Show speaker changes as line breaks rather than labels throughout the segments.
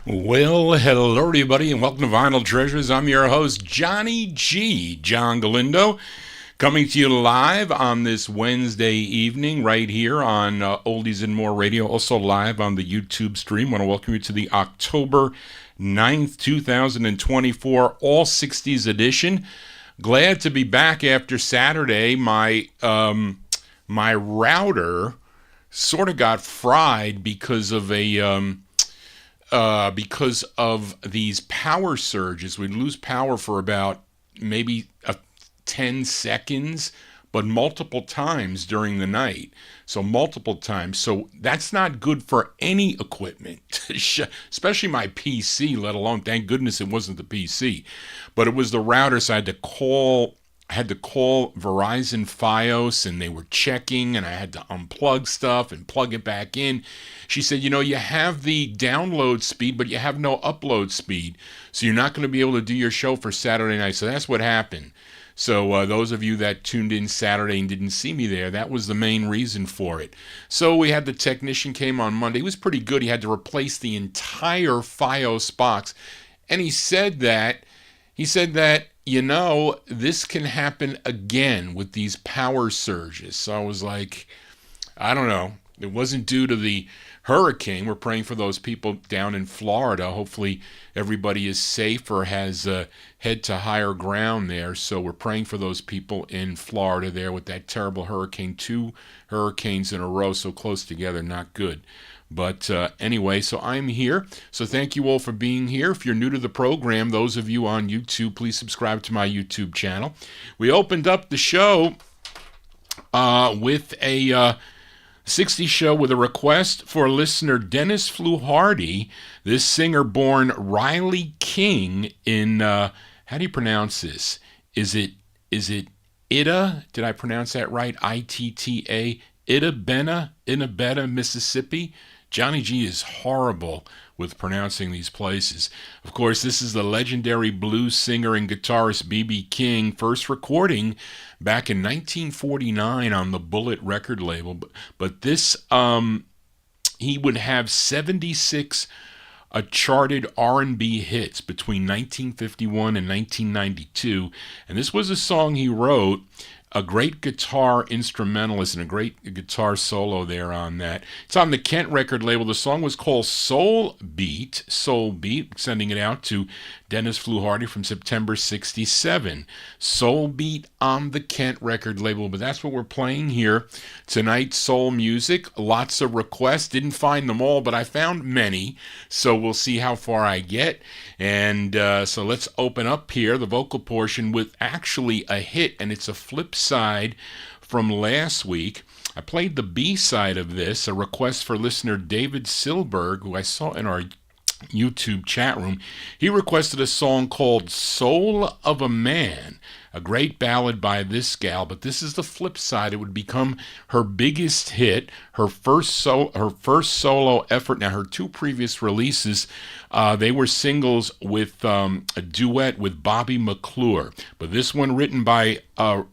Well, hello everybody, and welcome to Vinyl Treasures. I'm your host, Johnny G, John Galindo, coming to you live on this Wednesday evening right here on Oldies and More Radio, also live on the YouTube stream. I want to welcome you to the October 9th, 2024 All 60s edition. Glad to be back after Saturday. My router sort of got fried because of these power surges. We'd lose power for about maybe 10 seconds, but multiple times during the night. So multiple times. So that's not good for any equipment, especially my PC, let alone, thank goodness it wasn't the PC. But it was the router, so I had to call Verizon Fios, and they were checking, and I had to unplug stuff and plug it back in. She said, you have the download speed, but you have no upload speed, so you're not going to be able to do your show for Saturday night. So that's what happened. So those of you that tuned in Saturday and didn't see me there, that was the main reason for it. So we had the technician came on Monday. He was pretty good. He had to replace the entire Fios box, and he said that this can happen again with these power surges. So I was like, I don't know. It wasn't due to the hurricane. We're praying for those people down in Florida. Hopefully everybody is safe or has head to higher ground there. So we're praying for those people in Florida there with that terrible hurricane. 2 hurricanes in a row so close together. Not good. But anyway, so I'm here. So thank you all for being here. If you're new to the program, those of you on YouTube, please subscribe to my YouTube channel. We opened up the show with a 60 show with a request for listener Dennis Fluharty, this singer born Riley King in, how do you pronounce this? Is it Itta? Did I pronounce that right? I-T-T-A, Itta, Mississippi. Johnny G is horrible with pronouncing these places. Of course, this is the legendary blues singer and guitarist B.B. King, first recording back in 1949 on the Bullet record label. But this, he would have 76 charted R&B hits between 1951 and 1992. And this was a song he wrote. A great guitar instrumentalist and a great guitar solo there on that. It's on the Kent record label. The song was called Soul Beat, sending it out to Dennis Fluharty from September 67. Soul Beat on the Kent record label, but that's what we're playing here tonight. Soul music, lots of requests. Didn't find them all, but I found many, so we'll see how far I get. And so let's open up here the vocal portion with actually a hit, and it's a flip side from last week. I played the B side of this, a request for listener David Silberg, who I saw in our YouTube chat room. He requested a song called Soul of a Man, a great ballad by this gal, but this is the flip side. It would become her biggest hit, her first solo effort. Now, her 2 previous releases, they were singles with a duet with Bobby McClure, but this one written by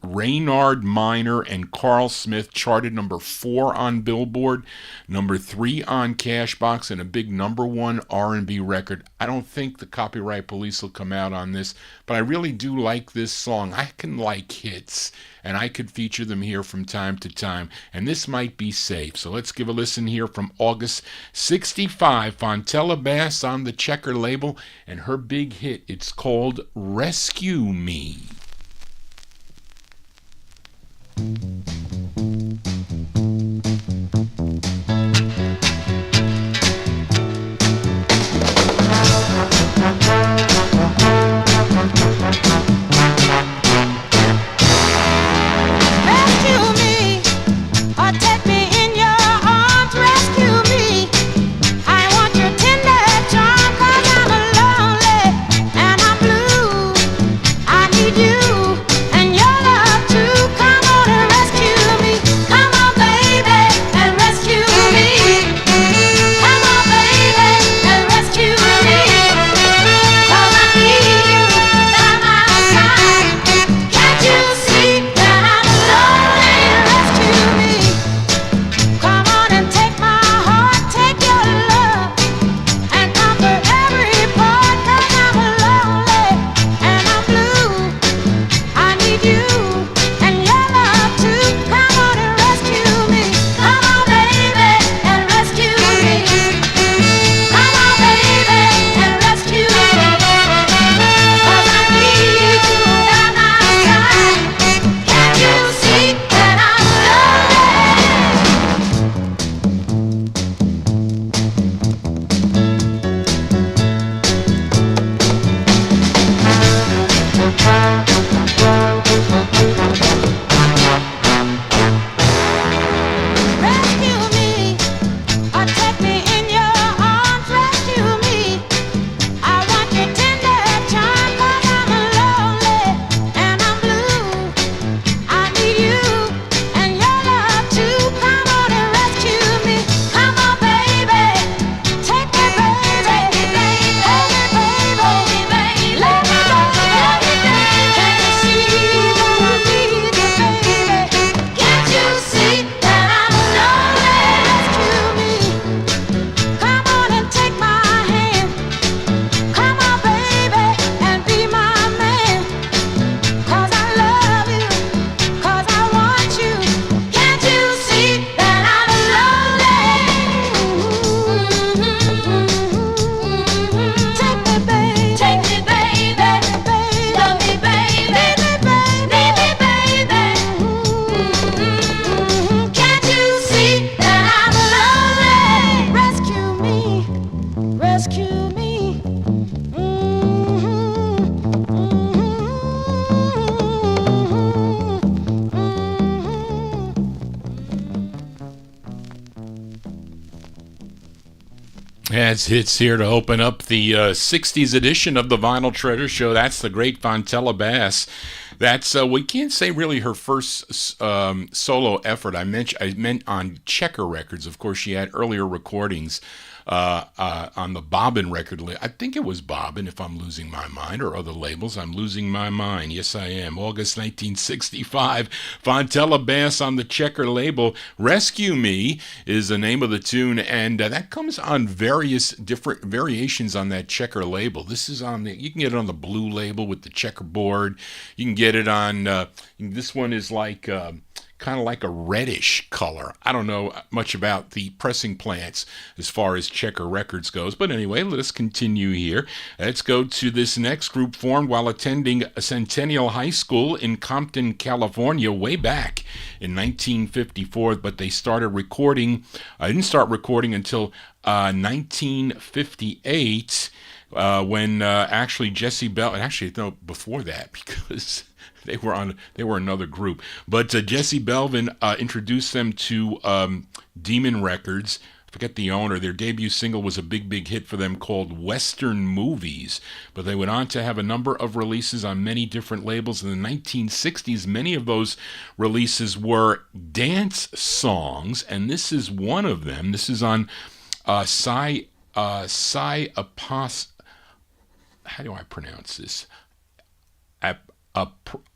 Raynard Minor and Carl Smith, charted number 4 on Billboard, number 3 on Cashbox, and a big number 1 R&B record. I don't think the copyright police will come out on this, but I really do like this song. I can like hits, and I could feature them here from time to time, and this might be safe. So let's give a listen here from August 65, Fontella Bass on the Checker label, and her big hit, it's called Rescue Me.
You and your love to come on and rescue rescue me.
As hits here to open up the 60s edition of the Vinyl Treasure Show. That's the great Fontella Bass. That's we can't say really her first solo effort. I meant on Checker Records. Of course, she had earlier recordings on the Bobbin record. I think it was Bobbin, if I'm losing my mind, or other labels. I'm losing my mind. Yes, I am. August 1965. Fontella Bass on the Checker label. Rescue Me is the name of the tune, and that comes on various different variations on that Checker label. This is on the, you can get it on the blue label with the checkerboard. You can get it on, this one is like, kind of like a reddish color. I don't know much about the pressing plants as far as Checker Records goes, but anyway, let us continue here. Let's go to this next group, formed while attending Centennial High School in Compton, California, way back in 1954, but they started recording, I didn't start recording until 1958, when actually Jesse Bell, and actually no, before that, because they were another group. But Jesse Belvin introduced them to Demon Records. I forget the owner. Their debut single was a big hit for them called Western Movies. But they went on to have a number of releases on many different labels. In the 1960s, many of those releases were dance songs, and this is one of them. This is on Psy Apos. How do I pronounce this?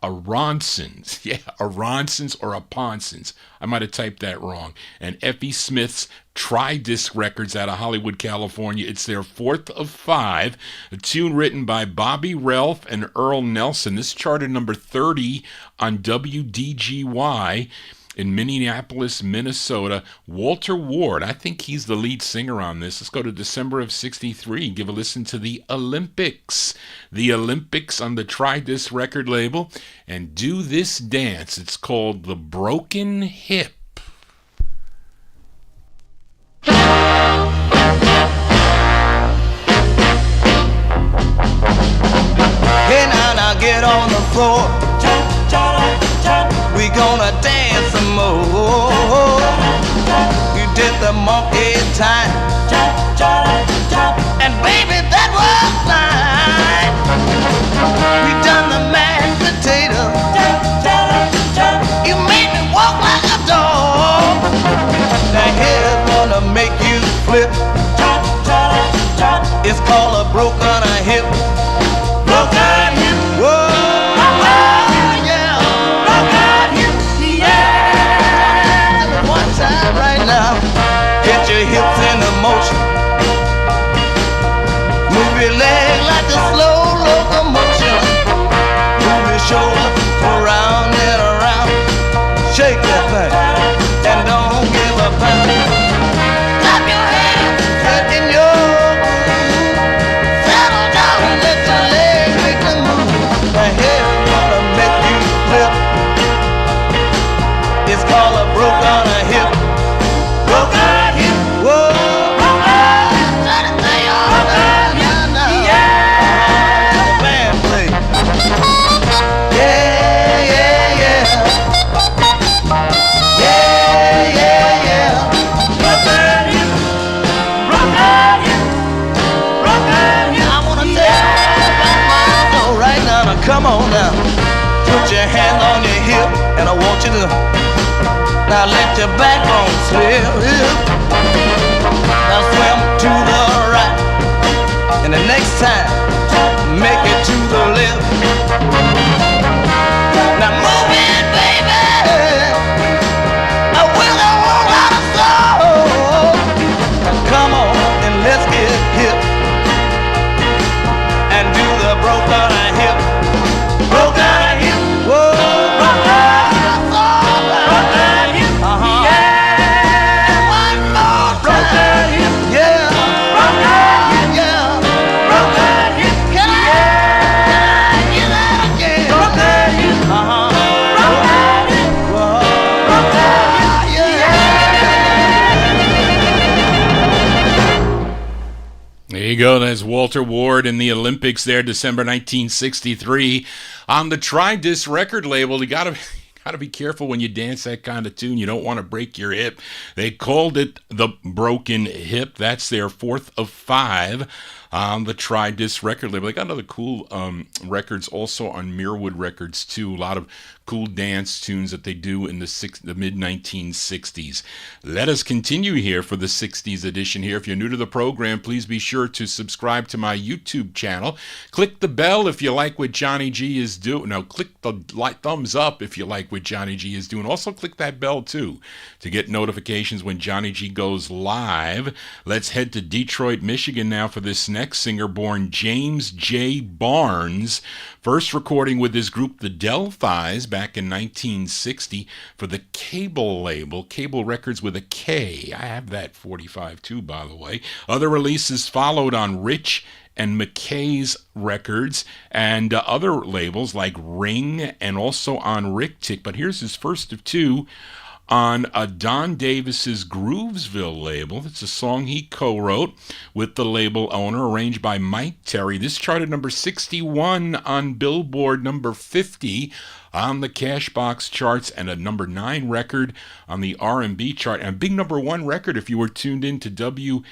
Aronsons. Yeah, Aronsons or Aponsons. I might have typed that wrong. And Effie Smith's Tri-Disc Records out of Hollywood, California. It's their fourth of five. A tune written by Bobby Ralph and Earl Nelson. This charted number 30 on WDGY in Minneapolis, Minnesota. Walter Ward, I think he's the lead singer on this. Let's go to December of 63. Give a listen to the Olympics. The Olympics on the Tri-Disc record label. And Do This Dance. It's called The Broken Hip.
Hey, now get on the floor. We gonna dance some more. You did the monkey time, and baby, that was fine. We done the mashed potato. You made me walk like a dog. Now here's gonna make you flip. It's called a broken hip. Broken hip. Whoa. Right now, get your hips into motion. Move your leg like a slow locomotion. Move your shoulder around and around. Shake that thing and don't give a pound. Clap your hands, get in your groove. Settle down and let your leg make the move. The head's gonna make you flip. It's called a broken hip. Broken hip, whoa, broken yeah, the band play. Yeah, yeah, yeah. Yeah, yeah, yeah. Broken hip, broken hip, broken hip. I wanna tell you about my soul right now. Now come on now. Put your hand on your hip, and I want you to now let your backbone slip. Now swim to the right, and the next time, make it to the left. Now move it, baby. I will a whole lot of soul. Now come on and let's get hip and do the broken hip. Broken hip. Whoa. Yeah.
you go. That's Walter Ward in the Olympics there, December 1963. On the Tridisc record label, you gotta be careful when you dance that kind of tune. You don't want to break your hip. They called it the Broken Hip. That's their fourth of five on the Tridisc record label. They got other cool records also on Mirwood Records too. A lot of cool dance tunes that they do in the mid-1960s. Let us continue here for the 60s edition here. If you're new to the program, please be sure to subscribe to my YouTube channel. Click the bell if you like what Johnny G is doing. No, click the thumbs up if you like what Johnny G is doing. Also click that bell too to get notifications when Johnny G goes live. Let's head to Detroit, Michigan now for this next singer, born James J. Barnes. First recording with his group, the Delphis, back in 1960 for the Cable label, Cable Records with a K. I have that 45 too, by the way. Other releases followed on Rich and McKay's Records and other labels like Ring and also on Rick Tick. But here's his first of two on Don Davis's Groovesville label. It's a song he co-wrote with the label owner, arranged by Mike Terry. This charted number 61 on Billboard, number 50 on the Cashbox charts, and a number 9 record on the R&B chart, and a big number 1 record if you were tuned in to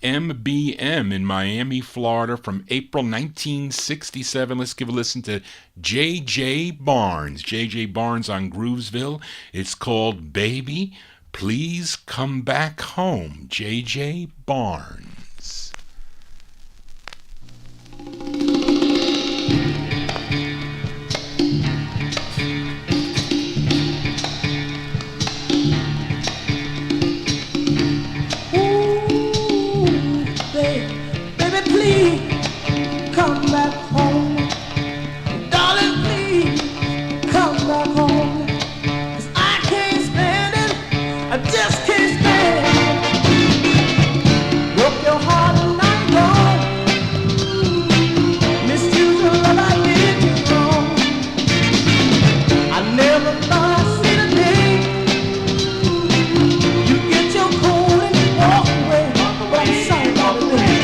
MBM in Miami, Florida from April 1967. Let's give a listen to J.J. Barnes. J.J. Barnes on Groovesville. It's called Baby, Please Come Back Home. J.J. Barnes.
Come back home, darling, please come back home, 'cause I can't stand it, I just can't stand it. Broke your heart and night long, misused the love I did you wrong. I never thought I'd see the day you get your coat and walk away, but I'm sorry about the day.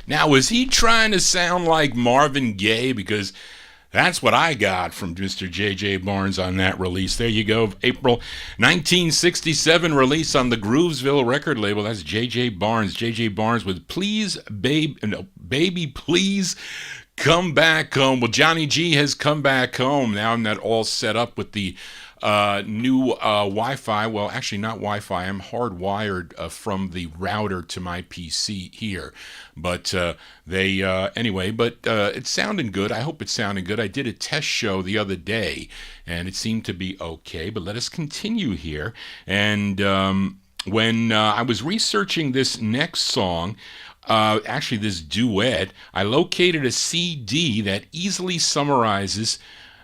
Now, was he trying to sound like Marvin Gaye? Because that's what I got from Mr. J.J. Barnes on that release. There you go. April 1967 release on the Groovesville record label. That's J.J. Barnes. J.J. Barnes with Baby, Please Come back home. Well, Johnny G has come back home. Now I'm not all set up with the new Wi-Fi. Well, actually not Wi-Fi. I'm hardwired from the router to my PC here. But anyway, but it's sounding good. I hope it's sounding good. I did a test show the other day, and it seemed to be okay. But let us continue here. And when I was researching this next song, actually this duet, I located a CD that easily summarizes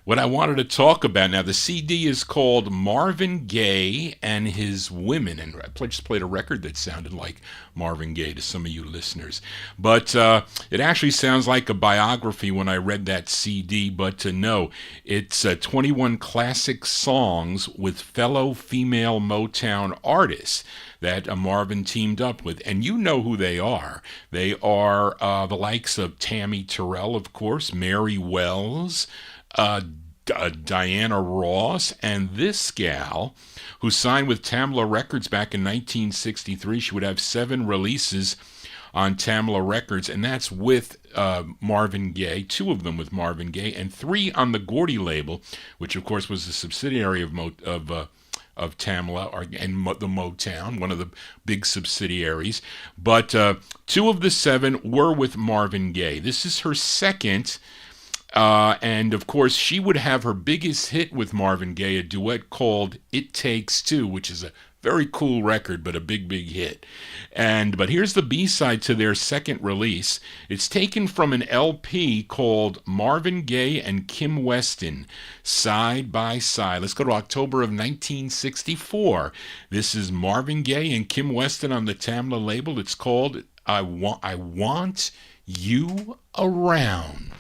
what I wanted to talk about. Now, the CD is called Marvin Gaye and His Women, and I just played a record that sounded like Marvin Gaye to some of you listeners. But it actually sounds like a biography when I read that CD, but no, it's 21 classic songs with fellow female Motown artists that Marvin teamed up with, and you know who they are. They are the likes of Tammy Terrell, of course, Mary Wells, Diana Ross, and this gal who signed with Tamla Records back in 1963. She would have 7 releases on Tamla Records, and that's with Marvin Gaye, 2 of them with Marvin Gaye, and 3 on the Gordy label, which of course was a subsidiary of Tamla and the Motown, one of the big subsidiaries. But 2 of the 7 were with Marvin Gaye. This is her second. And of course, she would have her biggest hit with Marvin Gaye, a duet called It Takes Two, which is a very cool record, but a big, big hit. But here's the B-side to their second release. It's taken from an LP called Marvin Gaye and Kim Weston, Side by Side. Let's go to October of 1964. This is Marvin Gaye and Kim Weston on the Tamla label. It's called I Want You Around.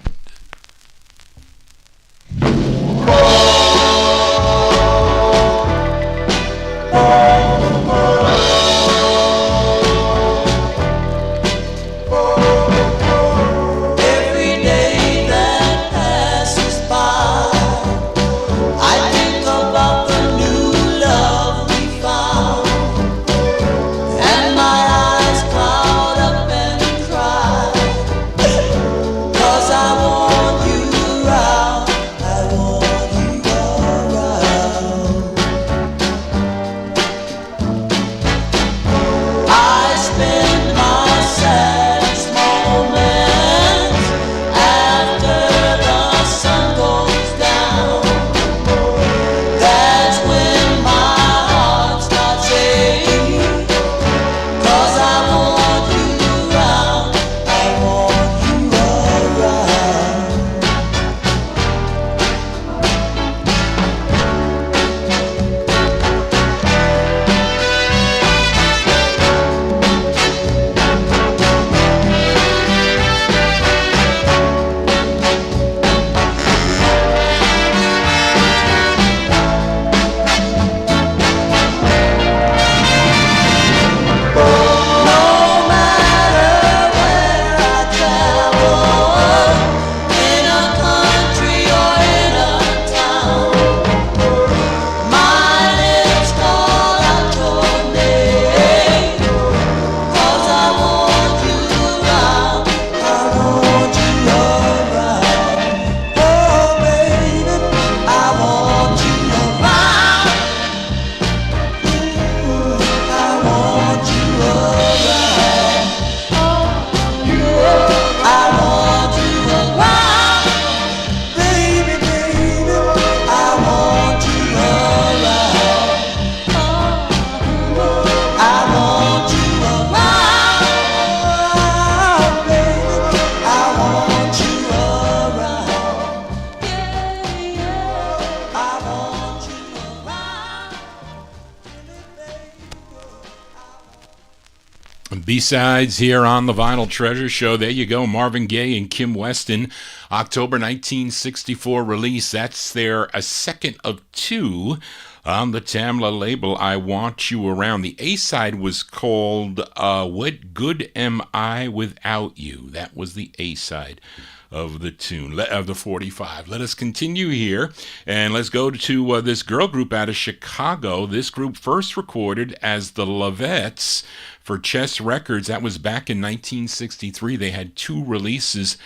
B-sides here on the Vinyltreasure Show. There you go, Marvin Gaye and Kim Weston, October 1964 release. That's their second of 2 on the Tamla label, I Want You Around. The A-side was called What Good Am I Without You? That was the A-side of the tune, of the 45. Let us continue here, and let's go to this girl group out of Chicago. This group first recorded as the Lovettes for Chess Records. That was back in 1963. They had 2 releases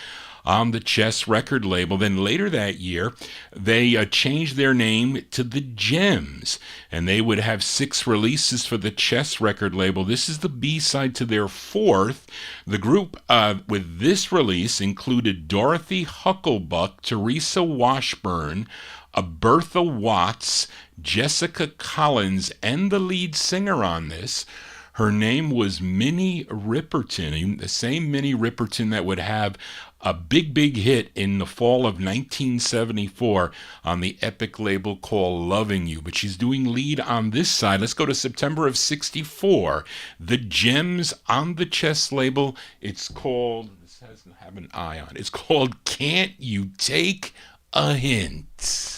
on the Chess record label. Then later that year, they changed their name to the Gems, and they would have 6 releases for the Chess record label. This is the B-side to their 4th. The group with this release included Dorothy Hucklebuck, Teresa Washburn, Bertha Watts, Jessica Collins, and the lead singer on this. Her name was Minnie Riperton, the same Minnie Riperton that would have a big, big hit in the fall of 1974 on the epic label called Loving You. But she's doing lead on this side. Let's go to September of 64. The Gems on the Chess label. It's called, this doesn't have an I on it. It's called Can't You Take a Hint?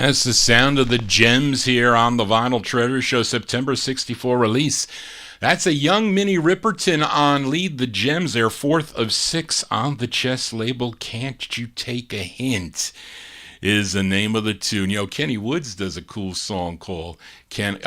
That's the sound of the Gems here on the Vinyl Treasure Show, September 64 release. That's a young Minnie Riperton on lead. The Gems, their 4th of 6 on the Chess label. Can't You Take a Hint is the name of the tune. You know, Kenny Woods does a cool song called Can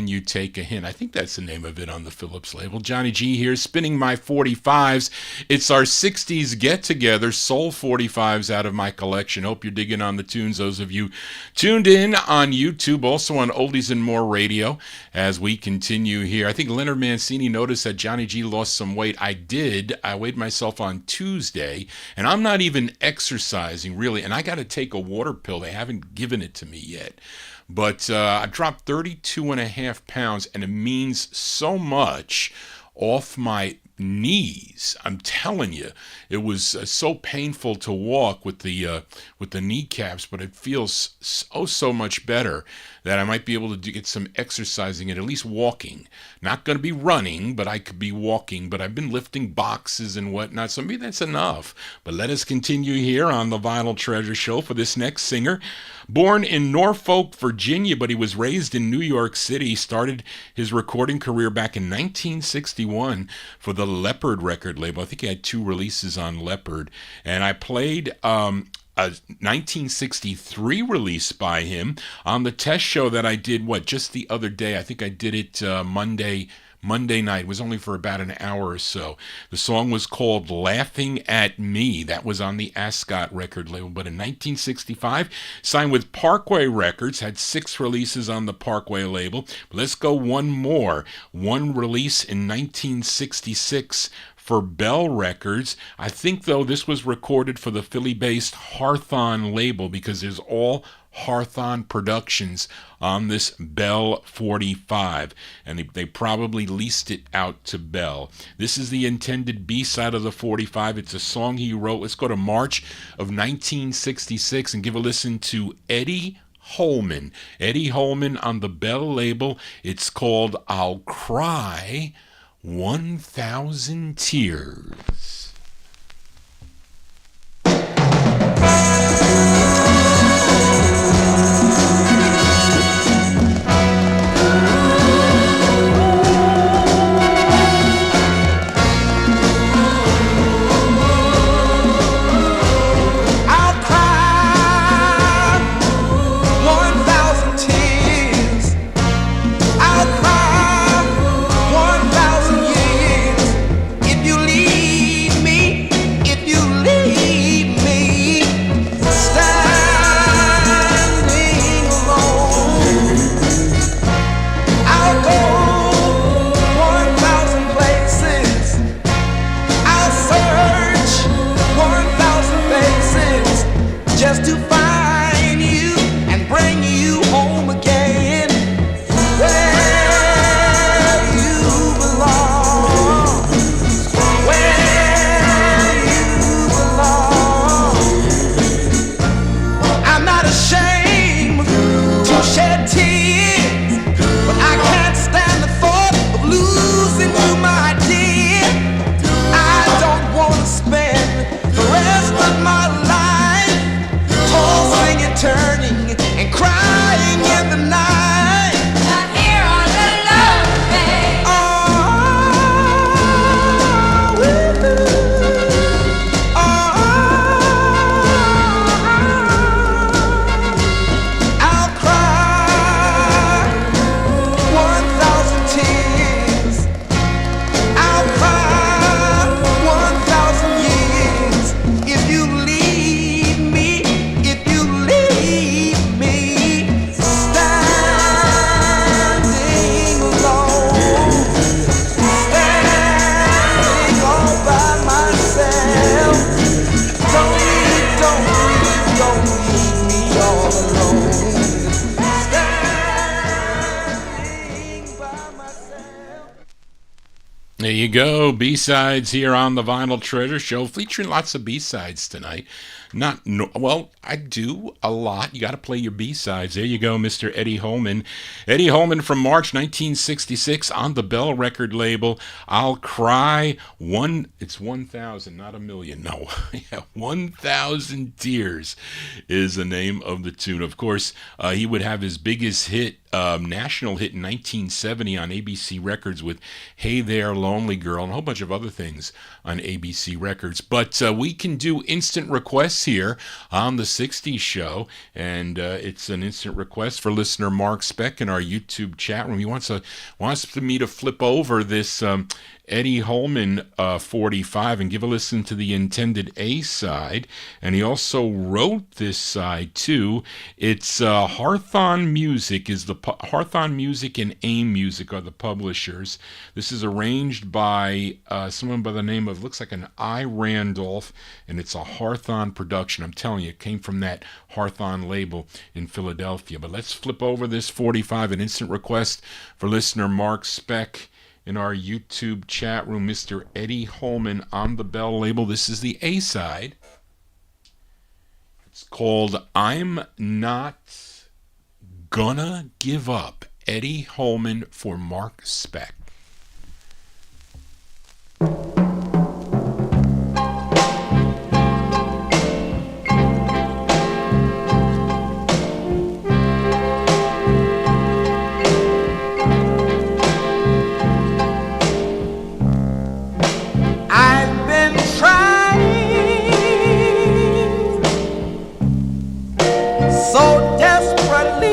You Take a Hint? I think that's the name of it on the Phillips label. Johnny G here, spinning my 45's. It's our 60s get-together, soul 45's out of my collection. Hope you're digging on the tunes, those of you tuned in on YouTube, also on Oldies and More Radio, as we continue here. I think Leonard Mancini noticed that Johnny G lost some weight. I did. I weighed myself on Tuesday, and I'm not even exercising, really, and I got to take a water pill. They haven't given it to me yet. But I dropped 32.5 pounds, and it means so much off my knees. I'm telling you, it was so painful to walk with the kneecaps, but it feels so much better that I might be able to get some exercising and at least walking. Not going to be running, but I could be walking. But I've been lifting boxes and whatnot, so maybe that's enough. But let us continue here on the Vinyl Treasure Show for this next singer. Born in Norfolk, Virginia, but he was raised in New York City. Started his recording career back in 1961 for the Leopard record label. I think he had 2 releases on Leopard. And I played a 1963 release by him on the test show that I did, just the other day. I think I did it Monday Monday night. It was only for about an hour or so. The song was called Laughing at Me. That was on the Ascot record label. But in 1965, signed with Parkway Records, had 6 releases on the Parkway label. But let's go one more. One release in 1966 for Bell Records. I think, though, this was recorded for the Philly-based Hawthorne label because there's all Hawthorne Productions on this Bell 45, and they probably leased it out to Bell. This is the intended B-side of the 45. It's a song he wrote. Let's go to March of 1966 and give a listen to Eddie Holman. Eddie Holman on the Bell label. It's called I'll Cry 1,000 Tears. There you go, B-sides here on the Vinyl Treasure Show, featuring lots of B-sides tonight. Well, I do a lot. You got to play your B-sides. There you go, Mr. Eddie Holman. Eddie Holman from March 1966 on the Bell record label. I'll Cry it's 1,000, not a million. No, 1,000 Tears is the name of the tune. Of course, he would have his biggest hit, national hit in 1970 on ABC Records with Hey There, Lonely Girl, and a whole bunch of other things on ABC Records. But we can do instant requests here on the 60s show, and it's an instant request for listener Mark Speck in our YouTube chat room. He wants me to flip over this Eddie Holman 45 and give a listen to the intended A side, and he also wrote this side too. It's Hawthorne Music Hawthorne Music and AIM Music are the publishers. This is arranged by someone by the name of, looks like an I. Randolph, and it's a Hawthorne production. I'm telling you, it came from that Hawthorne label in Philadelphia. But let's flip over this 45, an instant request for listener Mark Speck in our YouTube chat room, Mr. Eddie Holman on the Bell label. This is the A side. It's called I'm Not Gonna Give Up. Eddie Holman for Mark Speck.
So desperately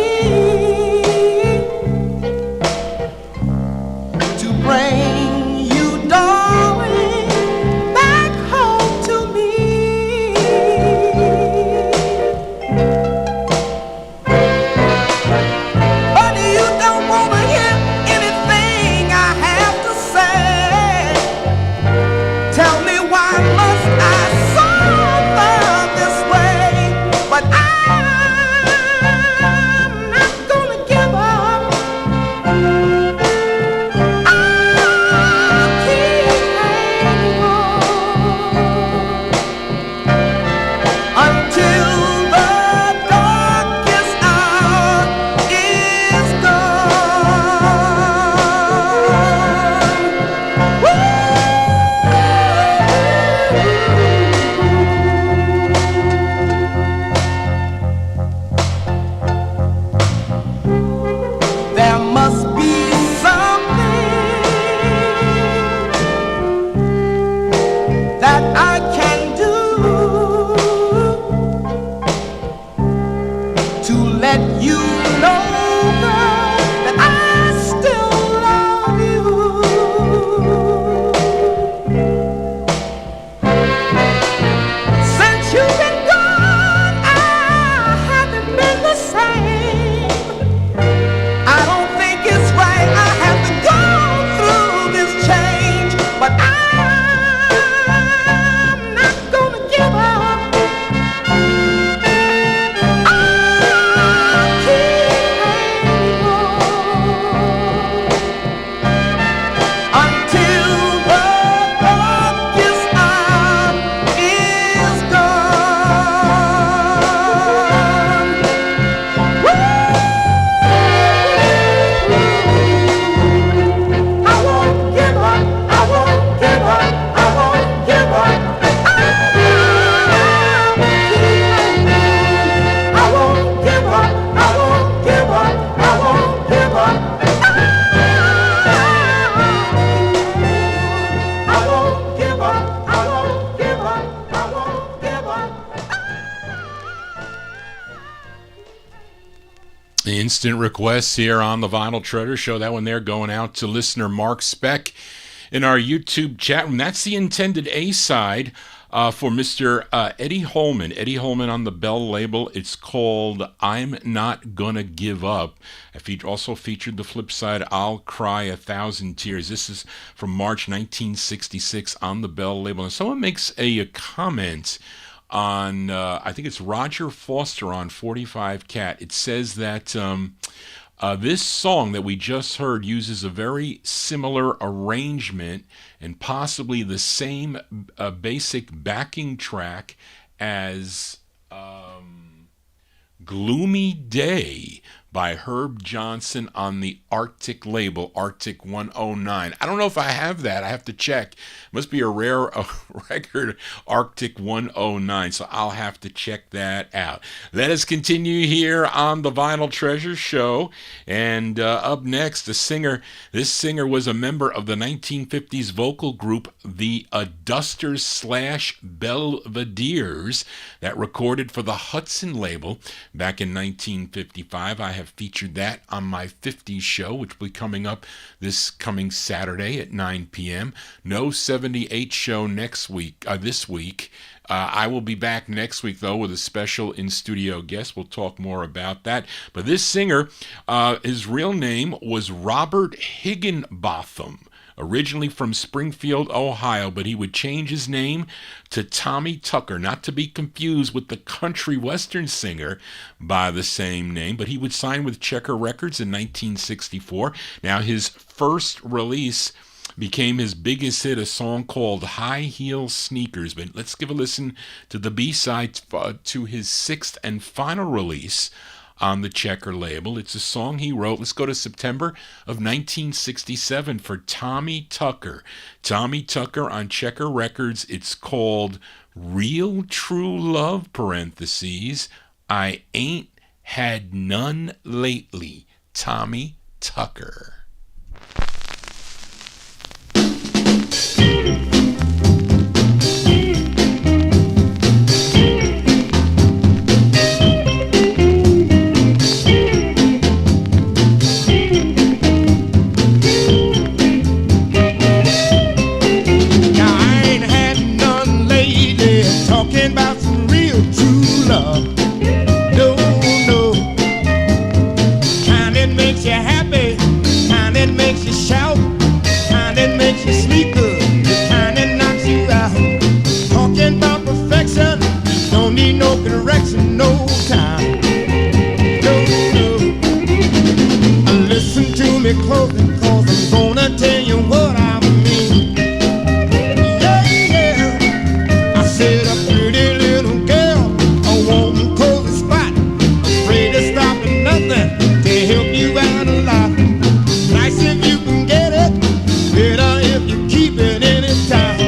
instant requests here on the Vinyl Treasure Show. That one there going out to listener Mark Speck in our YouTube chat room. That's the intended A-side for Mr. Eddie Holman. Eddie Holman on the Bell label. It's called I'm Not Gonna Give Up. I also featured the flip side, I'll Cry 1,000 Tears. This is from March 1966 on the Bell label. And someone makes a comment on, I think it's Roger Foster on 45 Cat. It says that this song that we just heard uses a very similar arrangement and possibly the same basic backing track as Gloomy Day by Herb Johnson on the Arctic label, Arctic 109. I don't know if I have that. I have to check. Must be a rare record, Arctic 109, so I'll have to check that out. Let us continue here on the Vinyl Treasure Show. And up next, this singer was a member of the 1950s vocal group, the Dusters / Belvederes, that recorded for the Hudson label back in 1955. I have featured that on my 50s show, which will be coming up this coming Saturday at 9 p.m. No 78 show this week. I will be back next week, though, with a special in-studio guest. We'll talk more about that. But this singer, his real name was Robert Higginbotham, originally from Springfield, Ohio, but he would change his name to Tommy Tucker, not to be confused with the country western singer by the same name, but he would sign with Checker Records in 1964. Now, his first release became his biggest hit, a song called High Heel Sneakers. But let's give a listen to the B-side to his sixth and final release on the Checker label. It's a song he wrote. Let's go to September of 1967 for Tommy Tucker. Tommy Tucker on Checker Records. It's called Real True Love, parentheses, I Ain't Had None Lately. Tommy Tucker.
No time, no. Listen to me closely, 'cause I'm gonna tell you what I mean. Yeah. I said a pretty little girl, a warm, cozy spot, afraid to stop at nothing to help you out a lot. Nice if you can get it, better if you keep it anytime.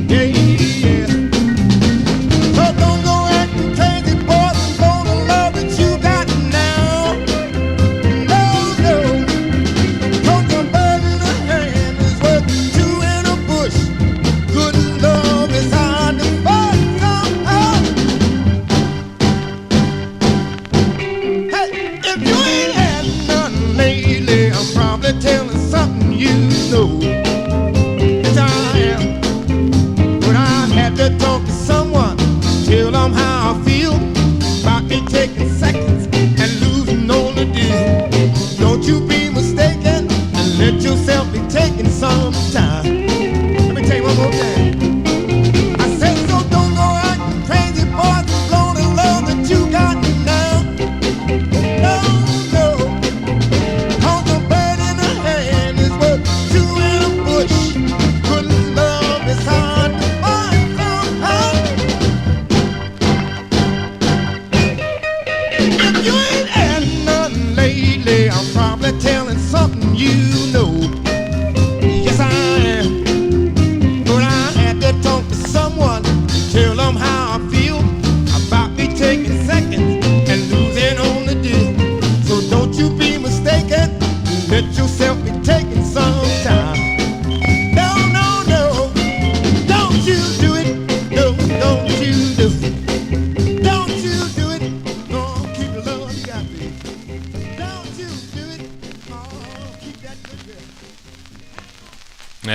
Yeah. So don't go acting crazy, boys, I'm gonna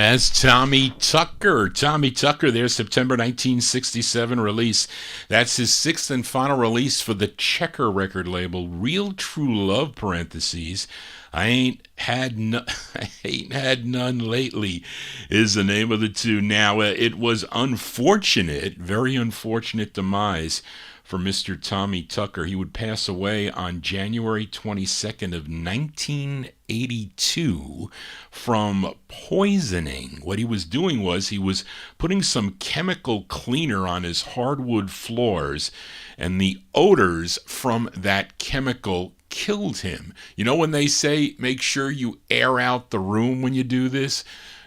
That's Tommy Tucker. Tommy Tucker, their September 1967 release. That's his sixth and final release for the Checker record label. Real True Love, parentheses. I ain't had none lately is the name of the tune. Now, it was unfortunate, very unfortunate demise for Mr. Tommy Tucker. He would pass away on January 22nd of 1982 from poisoning. What he was doing was he was putting some chemical cleaner on his hardwood floors, and the odors from that chemical killed him. You know when they say make sure you air out the room when you do this?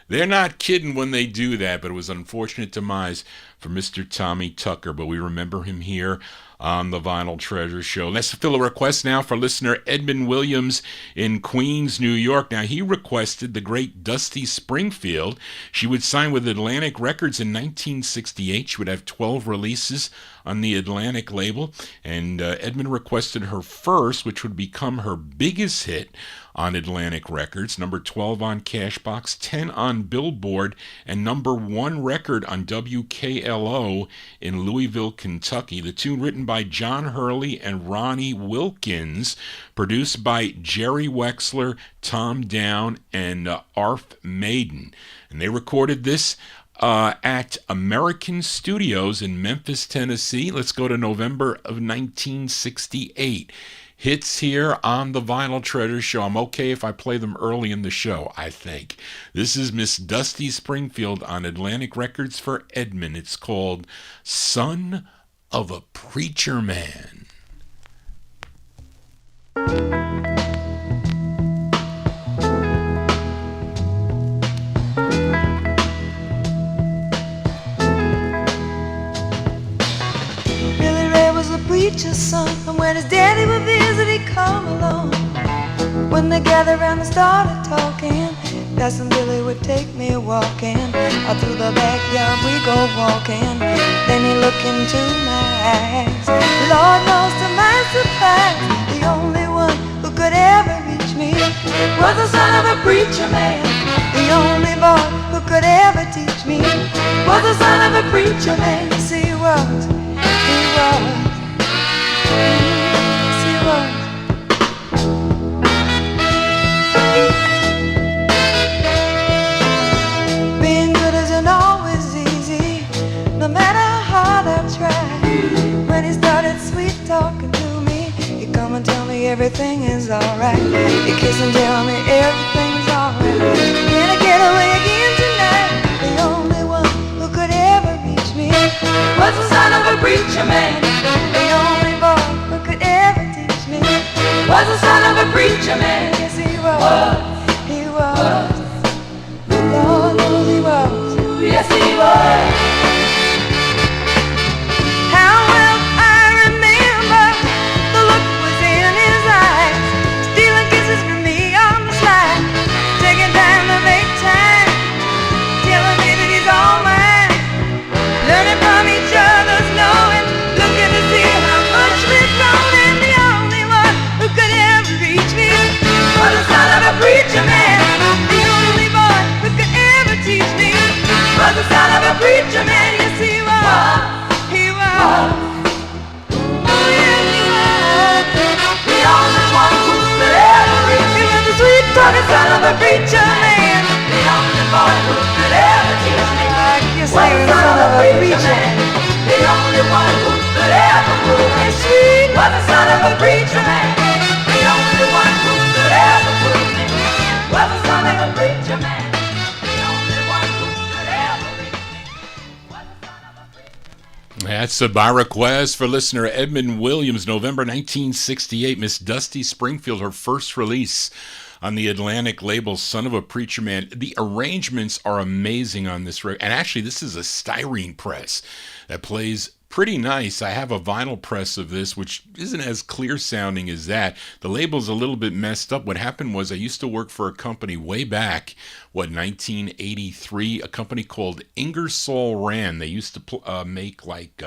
They're not kidding when they do that, but it was an unfortunate demise for Mr. Tommy Tucker, but we remember him here on the Vinyl Treasure Show. Let's fill a request now for listener Edmund Williams in Queens, New York. Now, he requested the great Dusty Springfield. She would sign with Atlantic Records in 1968. She would have 12 releases on the Atlantic label, and Edmund requested her first, which would become her biggest hit on Atlantic Records, number 12 on Cashbox, 10 on Billboard, and number 1 record on WKLO in Louisville, Kentucky. The tune written by John Hurley and Ronnie Wilkins, produced by Jerry Wexler, Tom Down, and Arf Maiden. And they recorded this at American Studios in Memphis, Tennessee. Let's go to November of 1968. Hits here on the Vinyl Treasure Show. I'm okay if I play them early in the show, I think. This is Miss Dusty Springfield on Atlantic Records for Edmund. It's called Son of a Preacher Man.
Preacher's son, and when his daddy would visit, he'd come along. When they gathered around and started talking, Cousin Billy would take me walking. Out through the backyard we go walking. Then he looked into my eyes. Lord knows to my surprise, the only one who could ever reach me was the son of a preacher man. The only boy who could ever teach me was the son of a preacher man. Yes, he was. Being good isn't always easy, no matter how hard I try. When he started sweet talking to me, he'd come and tell me everything is alright. He'd kiss and tell me everything's alright. Can I get away again tonight? The only one who could ever reach me was the son of a preacher man. The only boy who could ever teach me was the son of a preacher man. Yes, he was. He was. Lord knows he was. Yes, he was. How well I remember the look was in his eyes, stealing kisses from me on the slide, taking time to make time, telling me that he's all mine, learning from each other's knowing, looking to see how much we've grown. And the only one who could ever reach me was the son of a preacher man. The only boy who could ever teach me was the son of a preacher man. Yes, he was. He was. Oh, yes, he was. The only one who could ever reach me was the sweet talking son of a preacher man. The only boy who could ever teach me was the son of a preacher man. The only one who could ever move me sweet was the son of a preacher man. The only one who could ever move me was the son of a preacher man. The only one who could ever reach me was the son of a preacher man.
That's by request for listener Edmund Williams, November 1968. Miss Dusty Springfield, her first release on the Atlantic label, Son of a Preacher Man. The arrangements are amazing on this record. And actually, this is a styrene press that plays pretty nice. I have a vinyl press of this, which isn't as clear sounding as that. The label's a little bit messed up. What happened was I used to work for a company way back, 1983, a company called Ingersoll Rand. They used to make like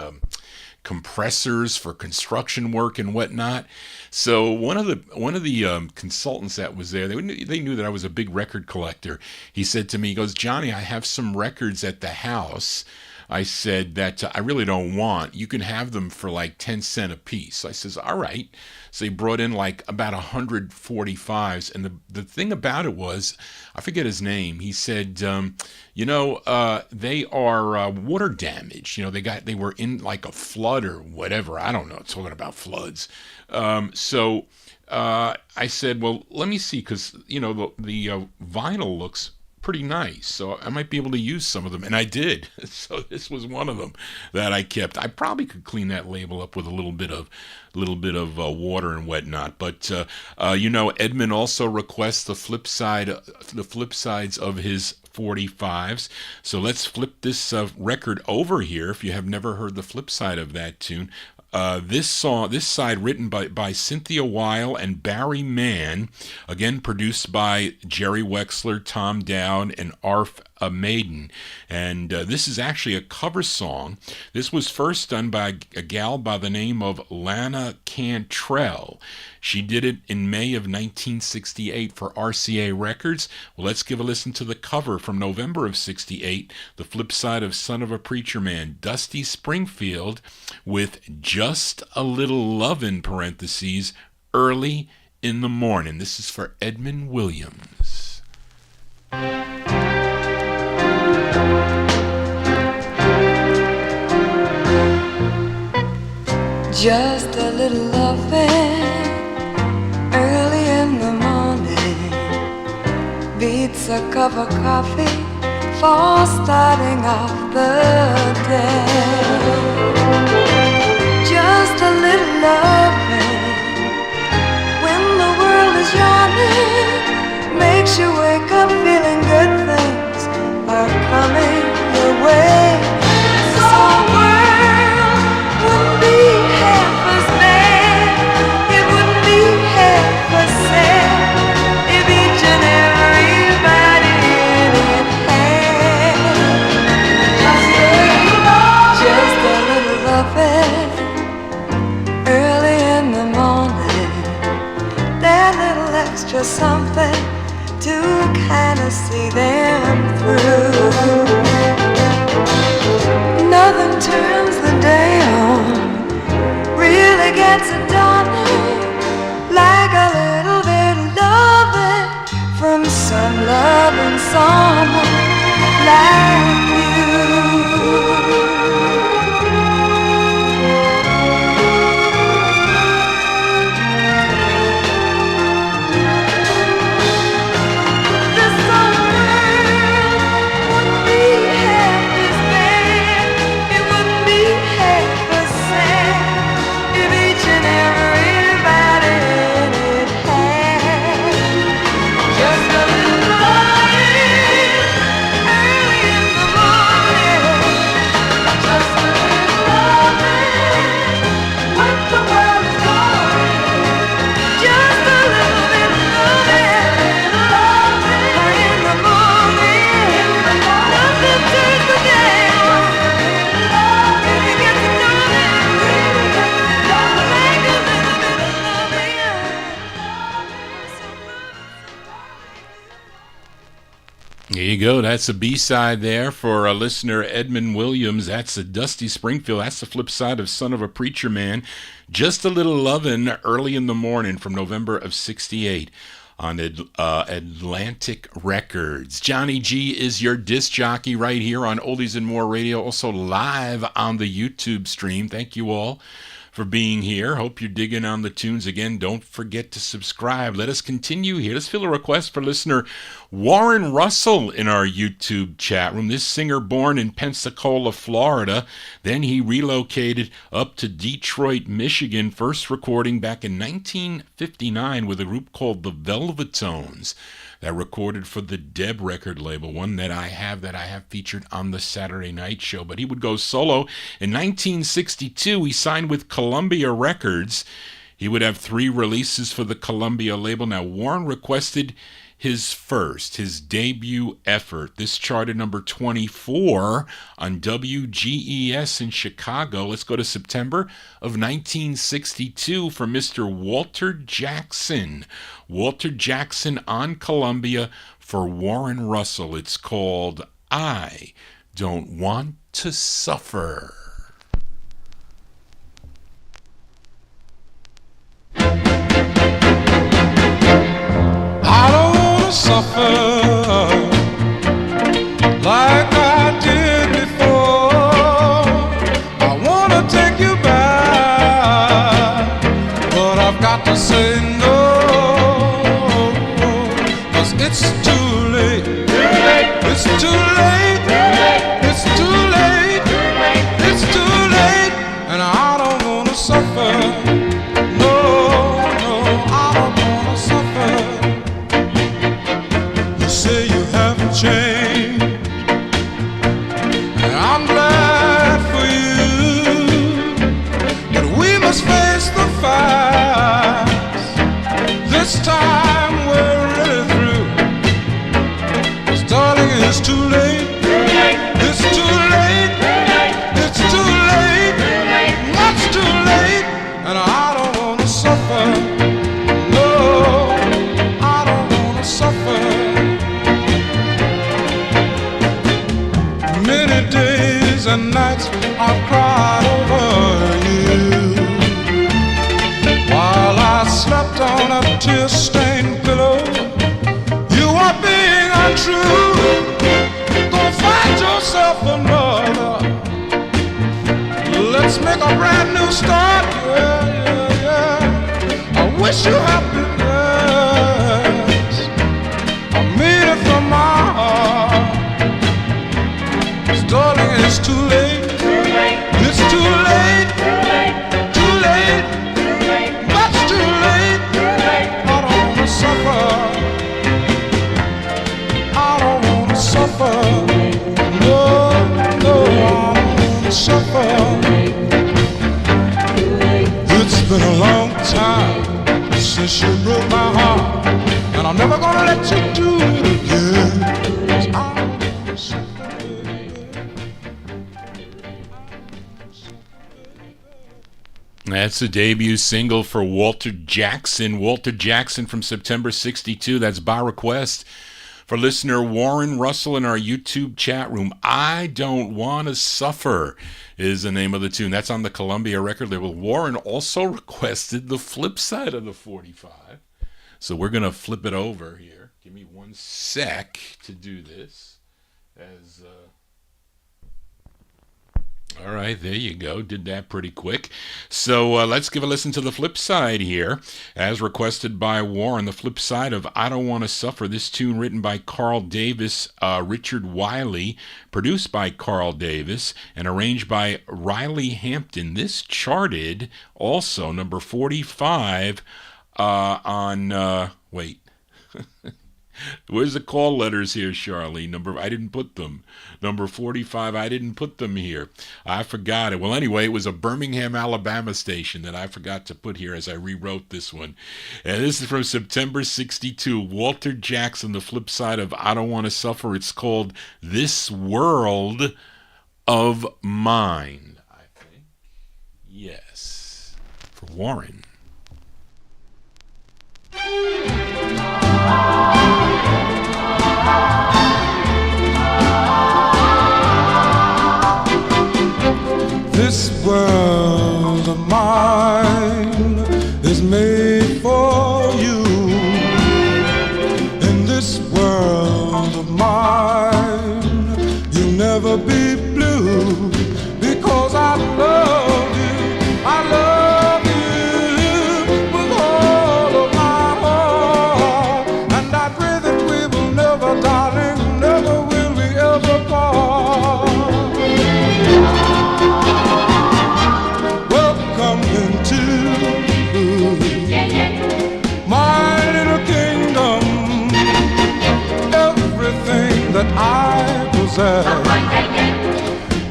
compressors for construction work and whatnot. So one of the consultants that was there, they knew that I was a big record collector. He said to me, he goes, Johnny, I have some records at the house. I said that I really don't want. You can have them for like 10 cents a piece. I says, all right. So he brought in like about 145s. And the thing about it was, I forget his name. He said, they are water damaged. They were in like a flood or whatever. I don't know. Talking about floods. So I said, well, let me see, because, the vinyl looks pretty nice, so I might be able to use some of them, and I did. So this was one of them that I kept. I probably could clean that label up with a little bit of water and whatnot. But Edmund also requests the flip sides of his 45's. So let's flip this record over here. If you have never heard the flip side of that tune. This side written by Cynthia Weil and Barry Mann, again produced by Jerry Wexler, Tom Dowd, and Arf Maiden. And this is actually a cover song. This was first done by a gal by the name of Lana Cantrell. She did it in May of 1968 for RCA Records. Well, let's give a listen to the cover from November of 68, the flip side of Son of a Preacher Man, Dusty Springfield, with Just a Little Lovin', parentheses, Early in the Morning. This is for Edmund Williams.
Just a little loving early in the morning beats a cup of coffee for starting off the day. Just a little loving when the world is yawning makes you wake up feeling good things are coming your way. This whole world wouldn't be half as bad, it wouldn't be half as sad if each and everybody in it had just a little loving early in the morning, that little extra something to kind of see them through. Nothing turns the day on, really gets it done, like a little bit of loving from some loving someone like you.
Go. That's a B-side there for a listener, Edmund Williams. That's a Dusty Springfield. That's the flip side of Son of a Preacher Man. Just a Little Lovin' Early in the Morning from November of 68 on Atlantic Records. Johnny G is your disc jockey right here on Oldies and More Radio, also live on the YouTube stream. Thank you all for being here. Hope you're digging on the tunes. Again, don't forget to subscribe. Let us continue here. Let's fill a request for listener Warren Russell in our YouTube chat room. This singer born in Pensacola, Florida. Then he relocated up to Detroit, Michigan, first recording back in 1959 with a group called the Velvetones that recorded for the Deb record label, one that I have featured on the Saturday Night Show. But he would go solo. In 1962, he signed with Columbia Records. He would have 3 releases for the Columbia label. Now, Warren requested his debut effort. This charted number 24 on WGES in Chicago. Let's go to September of 1962 for Mr. Walter Jackson. Walter Jackson on Columbia for Warren Russell. It's called I Don't Want to Suffer.
Suffer like I did before. I wanna take you back, but I've got to say no, 'cause it's too late. It's too late. It's too late. It's too late, and I don't wanna suffer. No, I don't wanna suffer. Say you haven't changed, and I'm glad for you, but we must face the facts. This time we're really through, 'cause darling, it's too late. It's too late. It's too late. Much too late, and I don't want to suffer. No, I don't want to suffer. Many days and nights I've cried over you, while I slept on a tear-stained pillow. You are being untrue. Go find yourself another. Let's make a brand new start. Yeah. I wish you happiness. I mean it from my heart. Darling, it's too late. It's too late. Too late. Much too late. I don't wanna suffer. I don't wanna suffer. No, I don't wanna suffer. It's been a long time since you broke my heart, and I'm never gonna let you do it again. I don't wanna suffer.
That's the debut single for Walter Jackson. Walter Jackson from September 62. That's by request for listener Warren Russell in our YouTube chat room. I Don't Want to Suffer is the name of the tune. That's on the Columbia record label. Warren also requested the flip side of the 45. So we're going to flip it over here. Give me one sec to do this. All right, there you go. Did that pretty quick. So let's give a listen to the flip side here, as requested by Warren. The flip side of I Don't Want to Suffer. This tune written by Carl Davis, Richard Wiley, produced by Carl Davis, and arranged by Riley Hampton. This charted also number 45 on, wait. Where's the call letters here, Charlie? I didn't put them. Number 45, I didn't put them here. I forgot it. Well, anyway, it was a Birmingham, Alabama station that I forgot to put here as I rewrote this one. And this is from September 62. Walter Jackson, the flip side of I Don't Want to Suffer. It's called This World of Mine, I think. Yes. For Warren.
This world of mine is made for you. In this world of mine, you'll never be blue, because I love you. I love you with all of my heart, and I pray that we will never, darling, never will we ever part. Welcome into my little kingdom. Everything that I possess,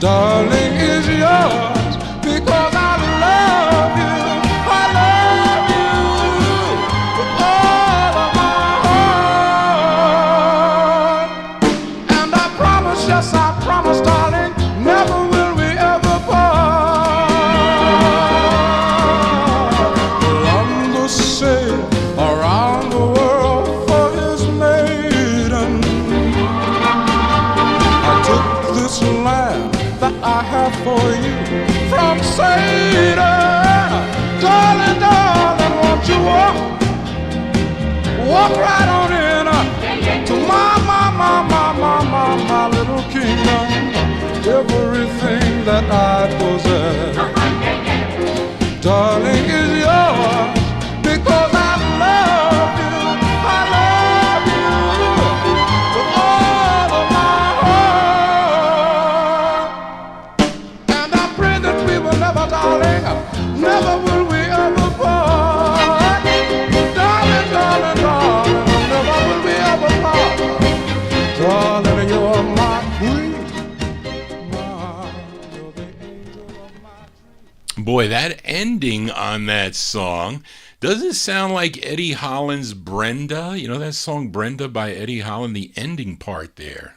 darling, is yours, because I love you. I love you with all of my heart. yes, I promise, darling, never will we ever part. Columbus sailed around the world for his maiden. I took this land that I have for you from Satan. Darling, darling, won't you walk right on in to my little kingdom. Everything that I possess, darling, is yours because I love you. I love you with all of my heart. And I pray that we will never, darling, never will we ever part. Darling, darling, darling, never will we ever part. Darling, you're my queen. You're the angel of my dream.
Boy, that ending on that song doesn't sound like Eddie Holland's Brenda. You know that song Brenda by Eddie Holland? The ending part there.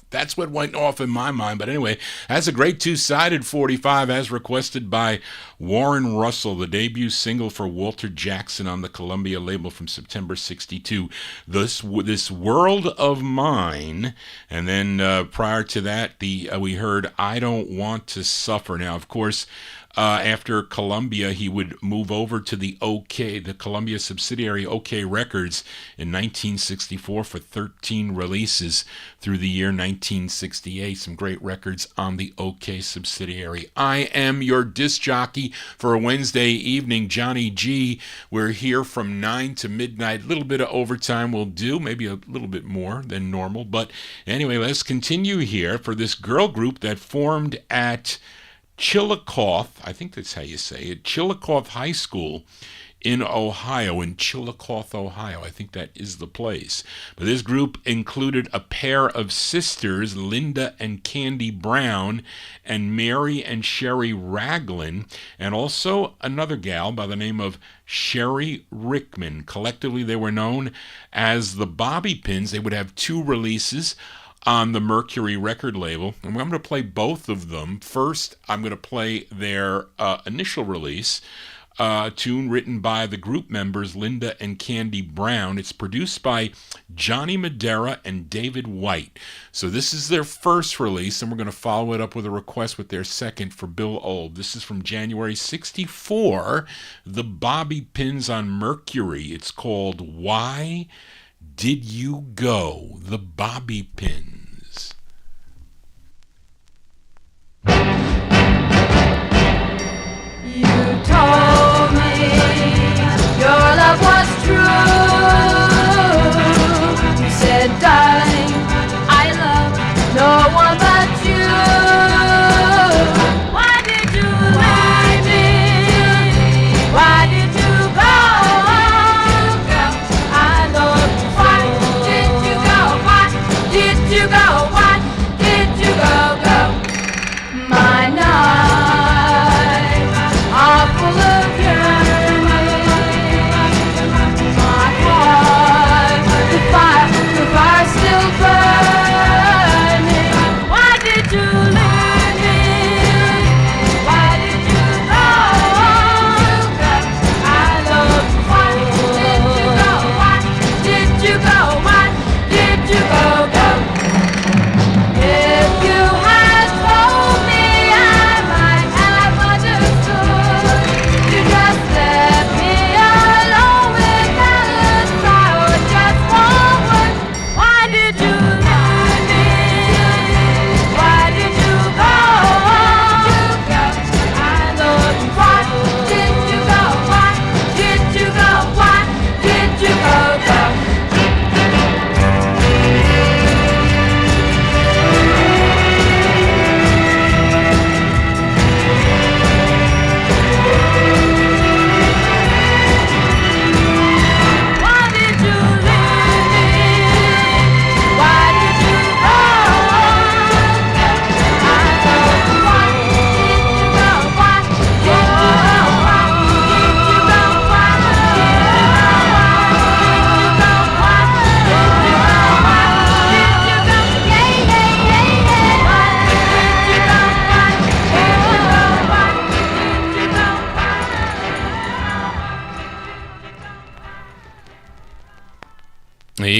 That's what went off in my mind. But anyway, that's a great two-sided 45 as requested by Warren Russell, the debut single for Walter Jackson on the Columbia label from September 62. This World of Mine. And then prior to that, we heard I Don't Want to Suffer. Now, of course, after Columbia, he would move over to the Columbia subsidiary OK Records in 1964 for 13 releases through the year 1968. Some great records on the OK subsidiary. I am your disc jockey for a Wednesday evening, Johnny G. We're here from 9 to midnight. A little bit of overtime will do, maybe a little bit more than normal. But anyway, let's continue here for this girl group that formed at Chillicothe, I think that's how you say it, Chillicothe High School in Ohio, in Chillicothe, Ohio. I think that is the place. But this group included a pair of sisters, Linda and Candy Brown, and Mary and Sherry Raglan, and also another gal by the name of Sherry Rickman. Collectively, they were known as the Bobby Pins. They would have 2 releases on the Mercury record label. And I'm going to play both of them. First, I'm going to play their initial release, a tune written by the group members Linda and Candy Brown. It's produced by Johnny Madera and David White. So this is their first release, and we're going to follow it up with a request with their second for Bill Old. This is from January 64, the Bobby Pins on Mercury. It's called Why Did You Go? The Bobby Pins.
You told me your love was true. You said, darling, I love no one but you. Why did you leave me? Why did you go? I love you. Why did you go? Why did you go?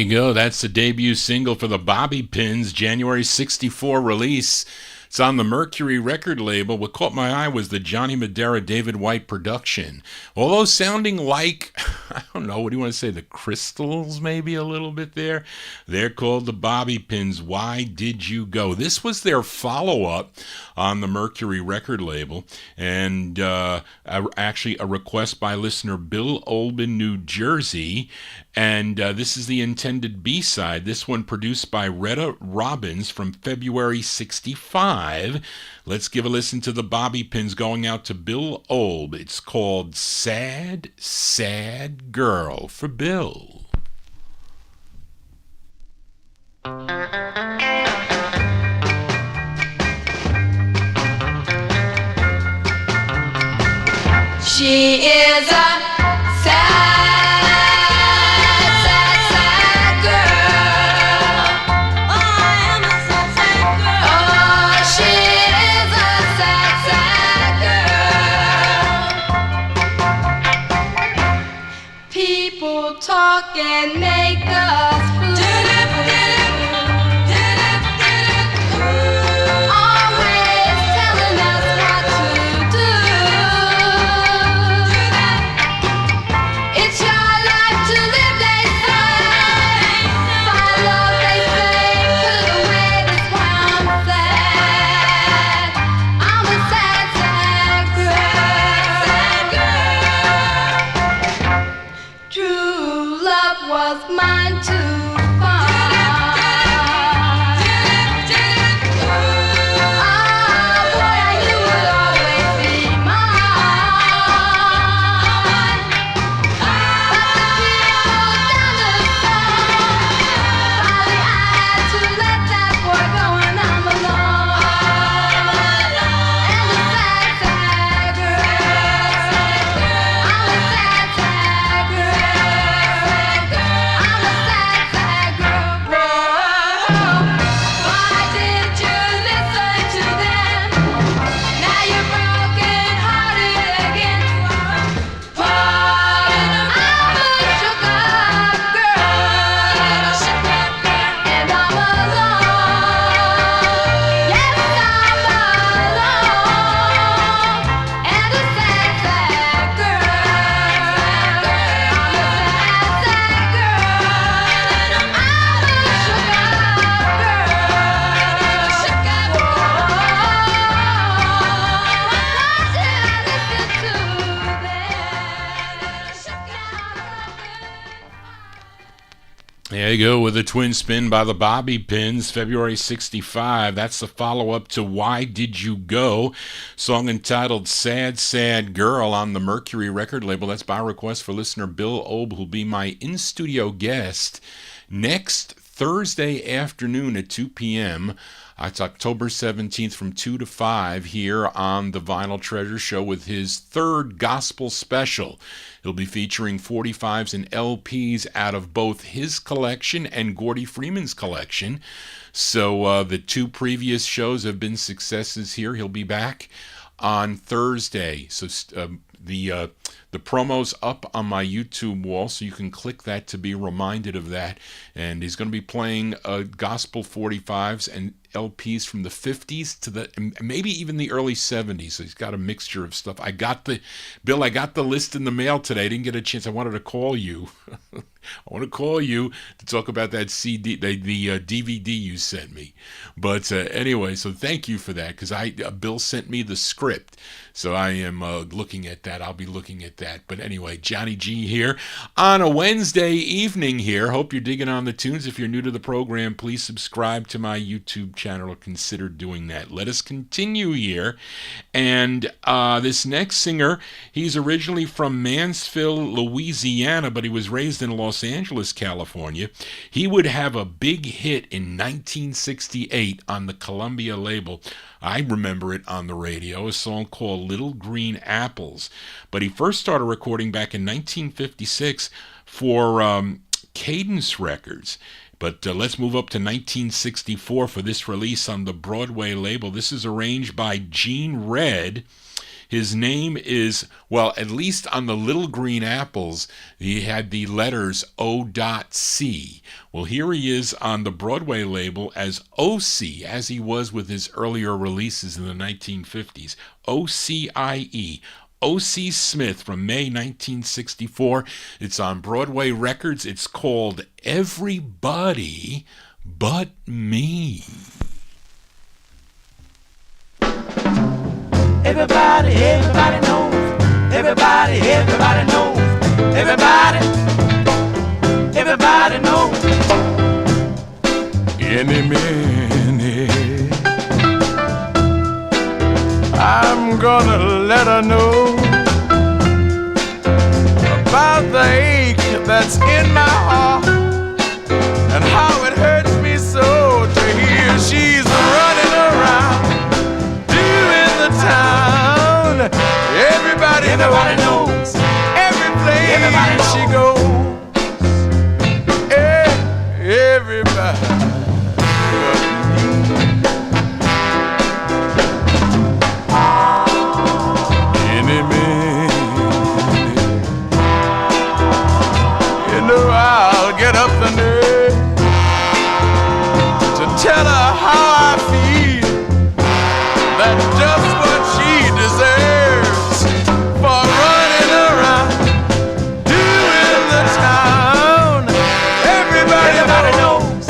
you go. That's the debut single for the Bobby Pins, January 64 release. It's on the Mercury record label. What caught my eye was the Johnny Madera, David White production. Although sounding like, I don't know, what do you want to say, the Crystals maybe a little bit there? They're called the Bobby Pins, Why Did You Go? This was their follow-up on the Mercury record label, and actually a request by listener Bill Olbin, New Jersey, and this is the intended B-side. This one produced by Retta Robbins from February 65. Let's give a listen to the Bobby Pins, going out to Bill Olb. It's called Sad, Sad Girl for Bill.
She is a
talk and make us blue. Always telling us what to do. It's your life to live, they say. Follow, they say, put away this one sad. I'm a sad, sad girl. True love was mine to find. Oh boy, I knew it would always be mine. But the people down the side, finally I had to let that boy go, and I'm alone. And a sad, sad girl. I'm a sad, sad girl. I'm a sad, sad girl. Why did you listen to them? Now you're broken hearted again. I'm a shook up girl, and I'm alone. Yes, I'm alone, and a sad, sad girl. I'm a sad, sad girl. I'm a shook up girl.
There you go, with a twin spin by the Bobby Pins, February 65. That's the follow-up to Why Did You Go? Song entitled Sad, Sad Girl on the Mercury record label. That's by request for listener Bill Olb, who'll be my in-studio guest next Thursday afternoon at 2 p.m. It's October 17th from 2 to 5 here on the Vinyltreasure Show with his third gospel special. He'll be featuring 45's and LPs out of both his collection and Gordy Freeman's collection. So the two previous shows have been successes here. He'll be back on Thursday. So the promo's up on my YouTube wall, so you can click that to be reminded of that. And he's going to be playing gospel 45s and LPs from the 50s to the maybe even the early 70s. So he's got a mixture of stuff. I got the list in the mail today. I didn't get a chance. I wanted to call you. I want to call you to talk about that CD, the DVD you sent me. But anyway, so thank you for that, because Bill sent me the script. So I am looking at that. I'll be looking at that. But anyway, Johnny G here on a Wednesday evening here. Hope you're digging on the tunes. If you're new to the program, please subscribe to my YouTube channel or consider doing that. Let us continue here. And this next singer, he's originally from Mansfield, Louisiana, but he was raised in Los Angeles, California. He would have a big hit in 1968 on the Columbia label. I remember it on the radio, a song called Little Green Apples. But he first started recording back in 1956 for Cadence Records. But let's move up to 1964 for this release on the Broadway label. This is arranged by Gene Redd. His name is, well, at least on the Little Green Apples, he had the letters O.C. Well, here he is on the Broadway label as O.C., as he was with his earlier releases in the 1950s. O.C.I.E. O.C. Smith from May 1964. It's on Broadway Records. It's called Everybody But Me.
Everybody, everybody knows. Everybody, everybody knows. Everybody, everybody knows.
Any minute, I'm gonna let her know about the ache that's in my heart and how it hurts me so to hear she's running around doing the town. Everybody knows. Every place she goes. Everybody. Any minute, you know I'll get up the nerve to tell her how I feel. That's just what she deserves for running around doing the town. Everybody knows.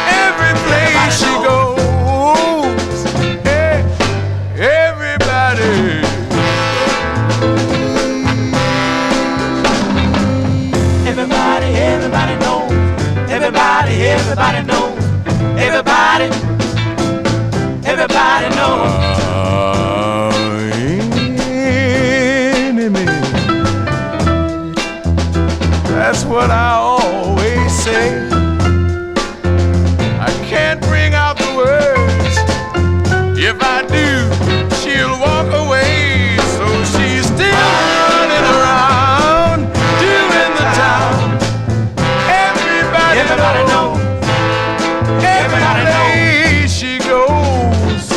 Every place she goes. Hey, everybody. Everybody knows. Everybody knows. Everybody knows. Any minute. That's what I always say. I can't bring out the words. If I do, she'll walk away. So she's still running around, doing the town. Everybody knows. Everybody knows. She goes.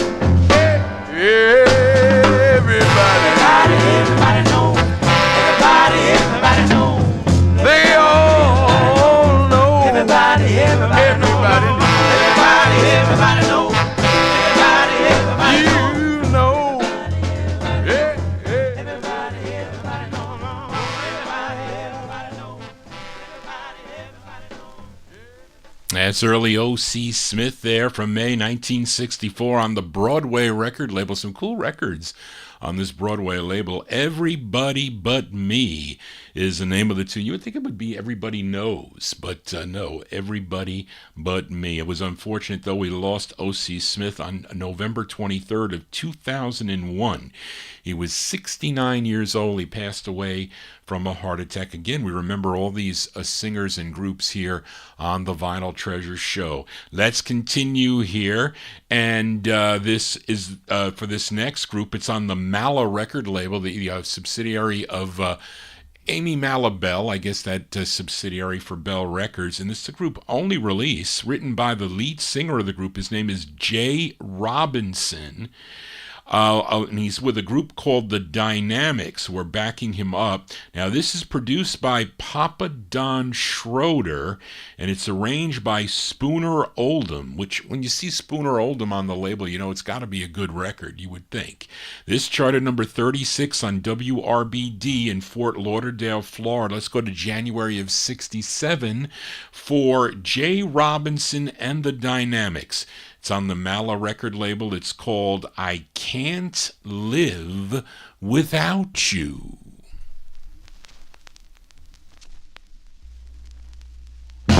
Everybody knows. Everybody knows. They all know. Everybody knows. Everybody knows. You know. Everybody knows.
That's early O.C. Smith there from May 1964 on the Broadway record label. Some cool records on this Broadway label. Everybody But Me is the name of the tune. You would think it would be Everybody Knows, but no, Everybody But Me. It was unfortunate, though. We lost O.C. Smith on November 23rd of 2001. He was 69 years old. He passed away from a heart attack. Again, we remember all these singers and groups here on the Vinyltreasure show. Let's continue here. And this is for this next group. It's on the Mala record label, the subsidiary of Amy Malabelle, I guess that subsidiary for Bell Records. And this is a group only release written by the lead singer of the group. His name is Jay Robinson. And he's with a group called The Dynamics. We're backing him up. Now, this is produced by Papa Don Schroeder, and it's arranged by Spooner Oldham, which, when you see Spooner Oldham on the label, you know it's got to be a good record, you would think. This charted number 36 on WRBD in Fort Lauderdale, Florida. Let's go to January of 67 for Jay Robinson and The Dynamics. It's on the Mala record label. It's called I Can't Live Without You.
I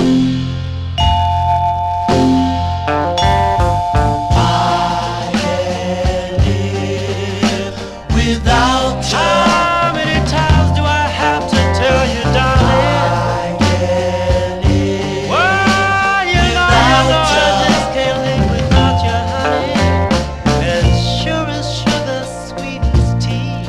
can't live without you. How many times do I have to tell you, darling? I can't live without you. I just can't live without you, honey. As sure as sugar, sweet as tea.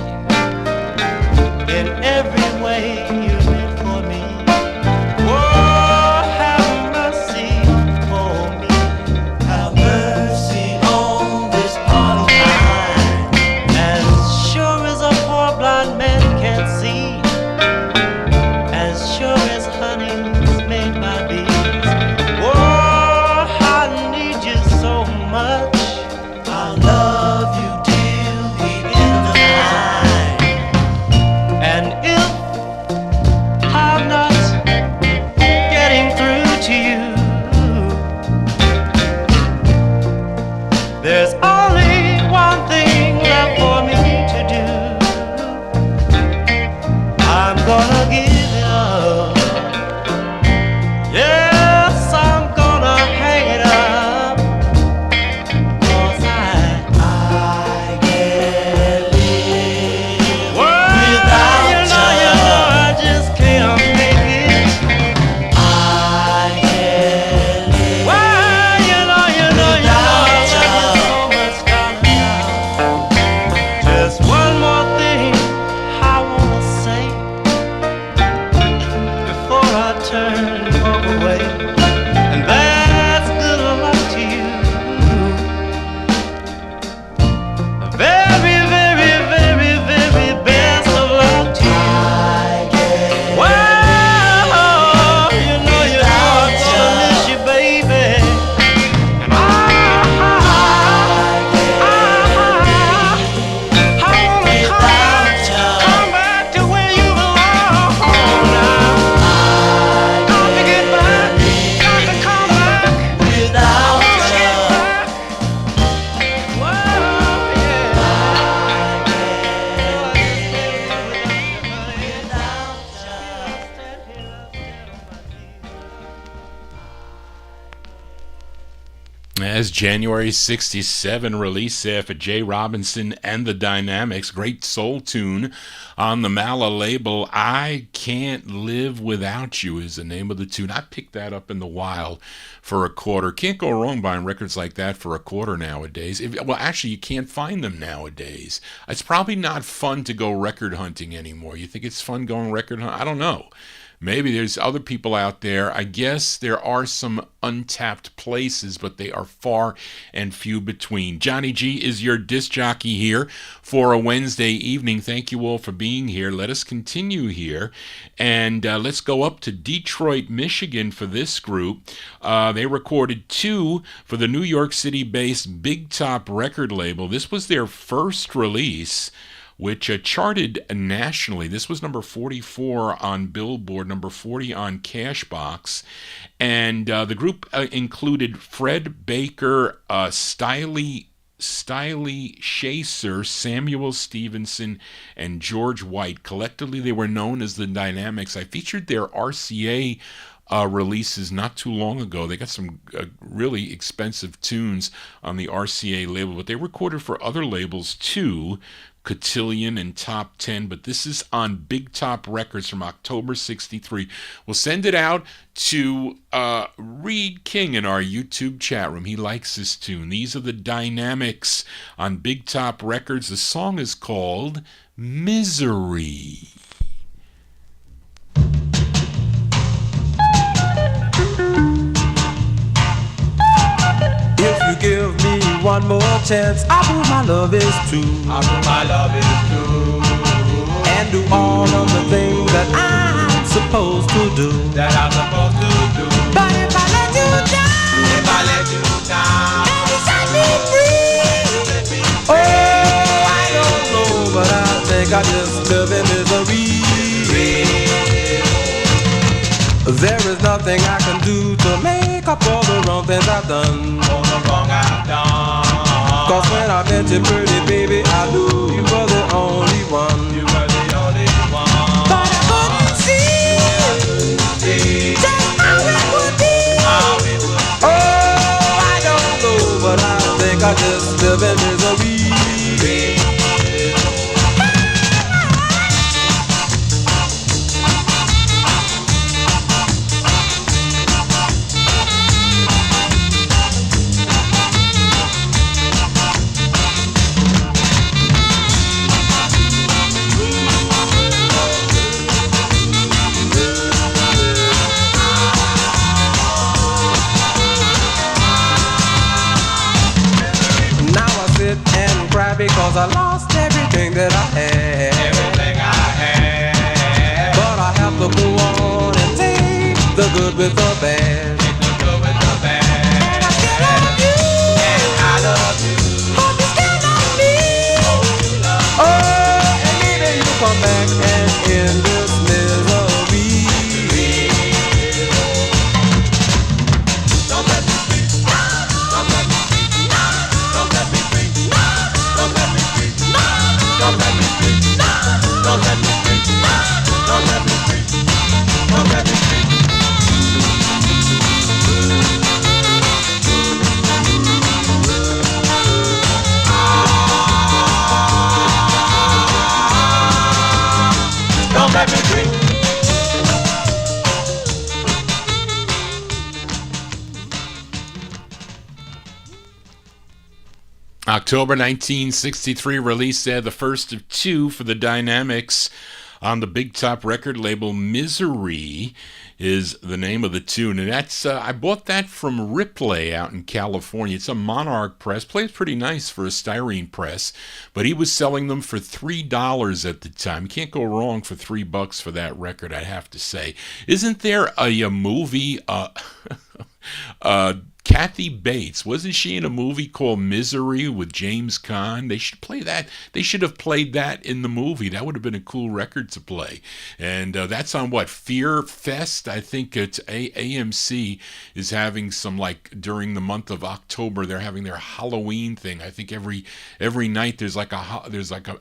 Jazz, January 67 release there for Jay Robinson and the Dynamics. Great soul tune on the Mala label. I Can't Live Without You is the name of the tune. I picked that up in the wild for a quarter. Can't go wrong buying records like that for a quarter nowadays. Well, actually, you can't find them nowadays. It's probably not fun to go record hunting anymore. You think it's fun going record hunting? I don't know. Maybe there's other people out there. I guess there are some untapped places, but they are far and few between. Johnny G is your disc jockey here for a Wednesday evening. Thank you all for being here. Let us continue here, and let's go up to Detroit, Michigan for this group. They recorded 2 for the New York City-based Big Top record label. This was their first release, which charted nationally. This was number 44 on Billboard, number 40 on Cashbox. And the group included Fred Baker, Stiley Chaser, Samuel Stevenson, and George White. Collectively, they were known as the Dynamics. I featured their RCA releases not too long ago. They got some really expensive tunes on the RCA label, but they recorded for other labels too, Cotillion and Top 10, but this is on Big Top Records from October 63. We'll send it out to Reed King in our YouTube chat room. He likes this tune. These are the Dynamics on Big Top Records. The song is called Misery.
If you give me one more chance, I prove my love is true. I prove my love is true. And do all of the things that I'm supposed to do. That I'm supposed to do. But if I let you down, and you set me free, oh, I don't know, but I think I just live in misery. There is nothing I can do to make up for the wrong things I've done. For the wrong I've done. Cause when I met you, pretty baby, I knew you were the only one. You were the only one. But I couldn't see just how it would be. Oh, I don't know, but I think I just live in misery. Because I lost everything that I had. Everything I had. But I have to go on and take the good with the bad. Take the good with the bad. And I still love you. And I love you. Hope you still love me. Oh, and maybe you come back and end this misery. Don't let me be. Don't let me be. Don't let me be. Don't let me free. Don't let me free. Don't let me free. Don't let me free. Don't let me free. Don't let me free.
October 1963 release there, the first of 2 for the Dynamics on the Big Top record label. Misery is the name of the tune, and that's I bought that from Ripley out in California. It's a Monarch press, plays pretty nice for a styrene press, but he was selling them for $3 at the time. You can't go wrong for $3 for that record, I have to say. Isn't there a movie Kathy Bates, wasn't she in a movie called Misery with James Caan? They should play that. They should have played that in the movie. That would have been a cool record to play. And that's on what? Fear Fest? I think it's AMC is having some, like, during the month of October, they're having their Halloween thing. I think every night there's like a,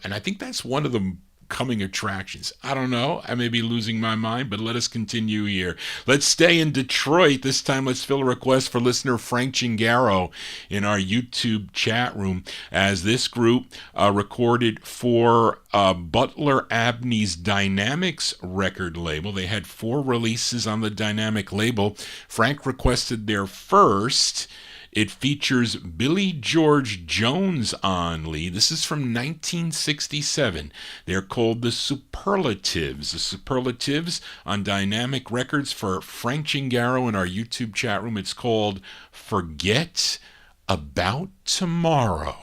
and I think that's one of the coming attractions. I don't know. I may be losing my mind, but let us continue here. Let's stay in Detroit. This time, let's fill a request for listener Frank Chingaro in our YouTube chat room, as this group recorded for Butler Abney's Dynamics record label. They had 4 releases on the Dynamic label. Frank requested their first. It features Billy George Jones on lead. This is from 1967. They're called the Superlatives. The Superlatives on Dynamic Records for Frank Chingaro in our YouTube chat room. It's called Forget About Tomorrow.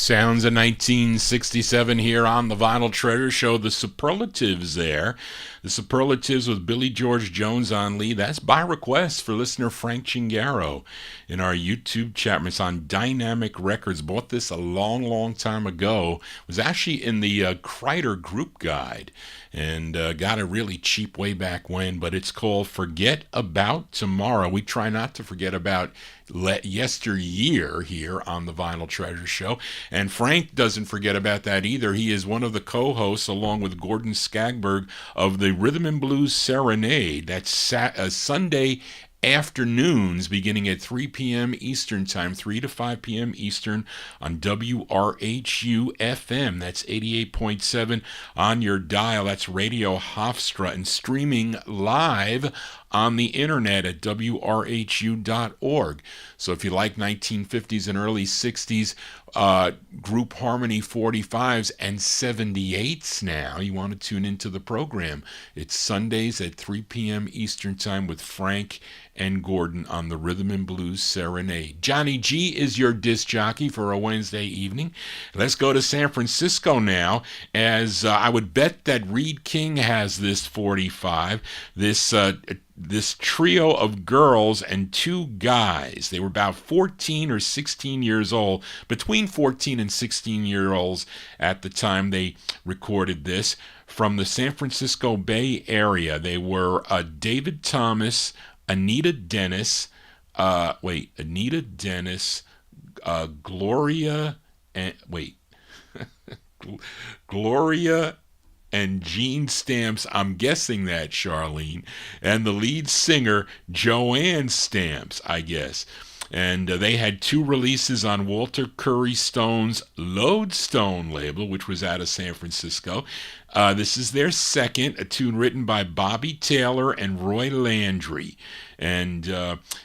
Sounds of 1967 here on the Vinyl Treasure Show. The Superlatives there. The Superlatives with Billy George Jones on lead. That's by request for listener Frank Chingaro in our YouTube chat room. It's on Dynamic Records. Bought this a long, long time ago. It was actually in the Kreider Group Guide, and got it really cheap way back when, but it's called Forget About Tomorrow. We try not to forget about yesteryear here on the Vinyl Treasure Show, and Frank doesn't forget about that either. He is one of the co-hosts, along with Gordon Skagberg, of the Rhythm and Blues Serenade. That's Sunday afternoons beginning at 3 p.m. Eastern Time, 3 to 5 p.m. Eastern on WRHU FM. That's 88.7 on your dial. That's Radio Hofstra, and streaming live on the internet at wrhu.org. So if you like 1950s and early 60s group harmony 45s and 78s now, you want to tune into the program. It's Sundays at 3 p.m. Eastern Time with Frank and Gordon on the Rhythm and Blues Serenade. Johnny G is your disc jockey for a Wednesday evening. Let's go to San Francisco now, as I would bet that Reed King has this 45. This this trio of girls and two guys. They were about 14 or 16 years old, between 14 and 16-year-olds at the time they recorded this, from the San Francisco Bay Area. They were David Thomas, Anita Dennis, Gloria, and Gloria and Gene Stamps, I'm guessing that, Charlene, and the lead singer, Joanne Stamps, I guess. And they had two releases on Walter Curry Stone's Lodestone label, which was out of San Francisco. This is their second, a tune written by Bobby Taylor and Roy Landry. And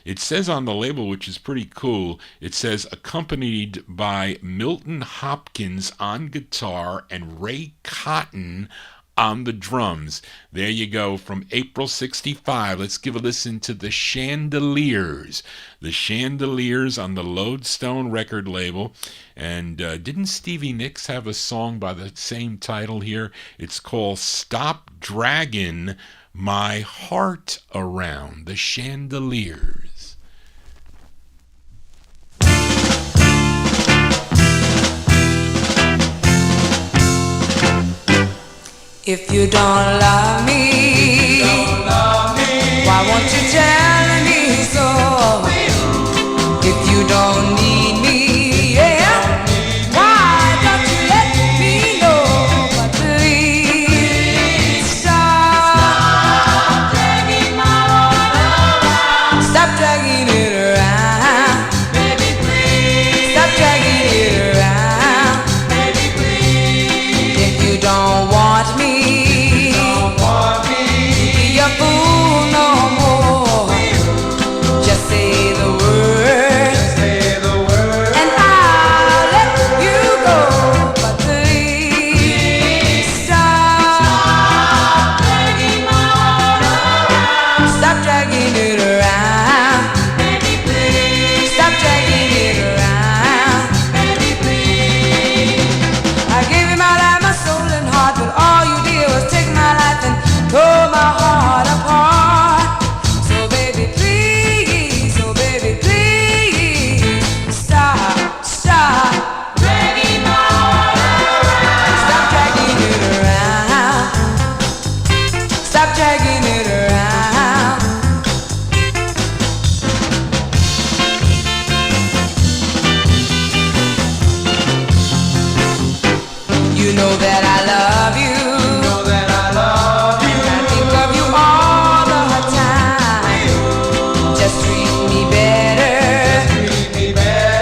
it says on the label, which is pretty cool, it says accompanied by Milton Hopkins on guitar and Ray Cotton on the drums. There you go, from April 65. Let's give a listen to the Chandeliers. The Chandeliers on the Lodestone record label. And didn't Stevie Nicks have a song by the same title here? It's called Stop Draggin' My Heart Around. The Chandeliers.
If you don't love me, why won't you tell me so? If you don't need me, yeah, why don't you let me know? But please stop dragging my heart around. Stop dragging it around. Baby, please. Stop dragging it around. Baby, please. If you don't want me, be a fool no more. Just say the word, and I'll let you go. But please stop dragging my heart around. Stop dragging it around. Baby, please. Stop dragging it around. Baby, please. I gave you my life, my soul and heart, but all you did was take my life and tore my heart apart. So baby, please, stop dragging my heart around. Stop dragging it around. Stop dragging it around. You know that I love you. And I think of you all the time. Just treat me better,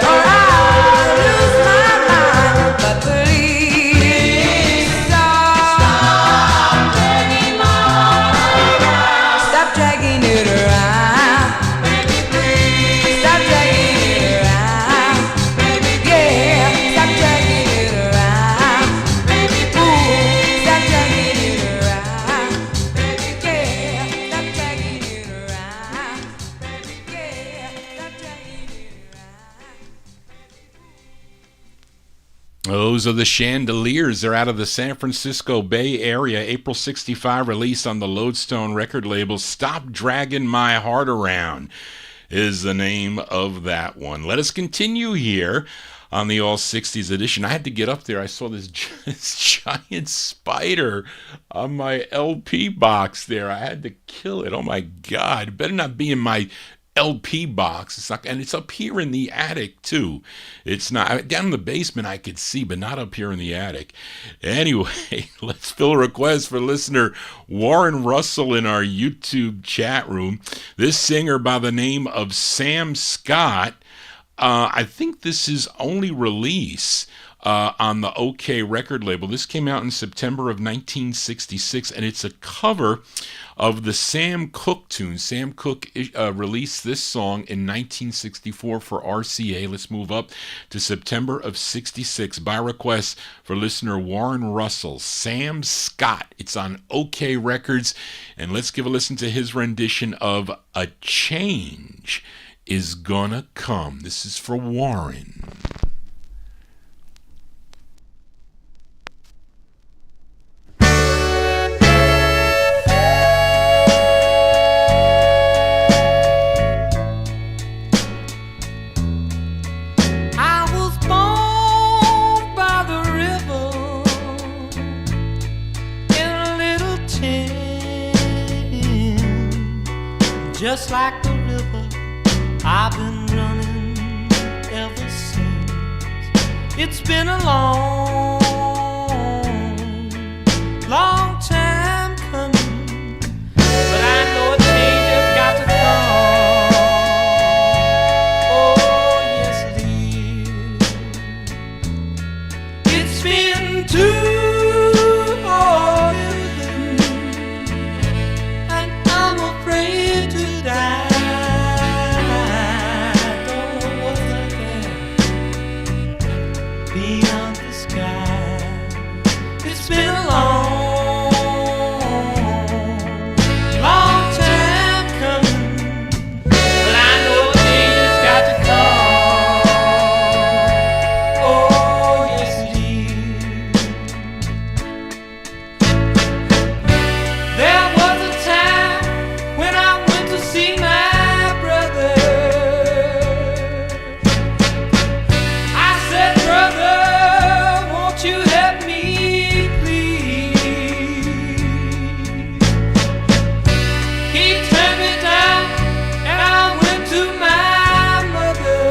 or I'll lose my mind. But please stop dragging my heart around. Stop dragging it around. Baby, please. Stop dragging it around. Baby, yeah. Stop dragging it around. Baby, ooh. Stop dragging it around. Baby, yeah. Stop dragging it around. Baby, yeah. Stop dragging it around.
Those are the Chandeliers. They're out of the San Francisco Bay Area. April 65 release on the Lodestone record label. Stop Dragging My Heart Around is the name of that one. Let us continue here on the All 60s edition. I had to get up there. I saw this giant spider on my LP box there. I had to kill it. Oh my God. It better not be in my LP box. It's not, and it's up here in the attic too. It's not down in the basement. I could see, but not up here in the attic. Anyway, let's fill a request for listener Warren Russell in our YouTube chat room. This singer by the name of Sam Scott. I think this is only release on the OK record label. This came out in September of 1966, and it's a cover of the Sam Cooke tune. Sam Cooke released this song in 1964 for RCA. Let's move up to September of 66 by request for listener Warren Russell. Sam Scott. It's on OK Records, and let's give a listen to his rendition of A Change Is Gonna Come. This is for Warren.
like the river I've been running ever since. It's been a long, long time coming, but I know a change has got to come. Oh, yes it is. It's been too long, and I'm afraid to die. Don't know what's out there beyond the sky. It's been a long, long time coming, but I know a change has got to come. Oh, yes it is. There was a time when I went to see my brother. I said, brother, won't you help me, please? He turned me down and I went to my mother.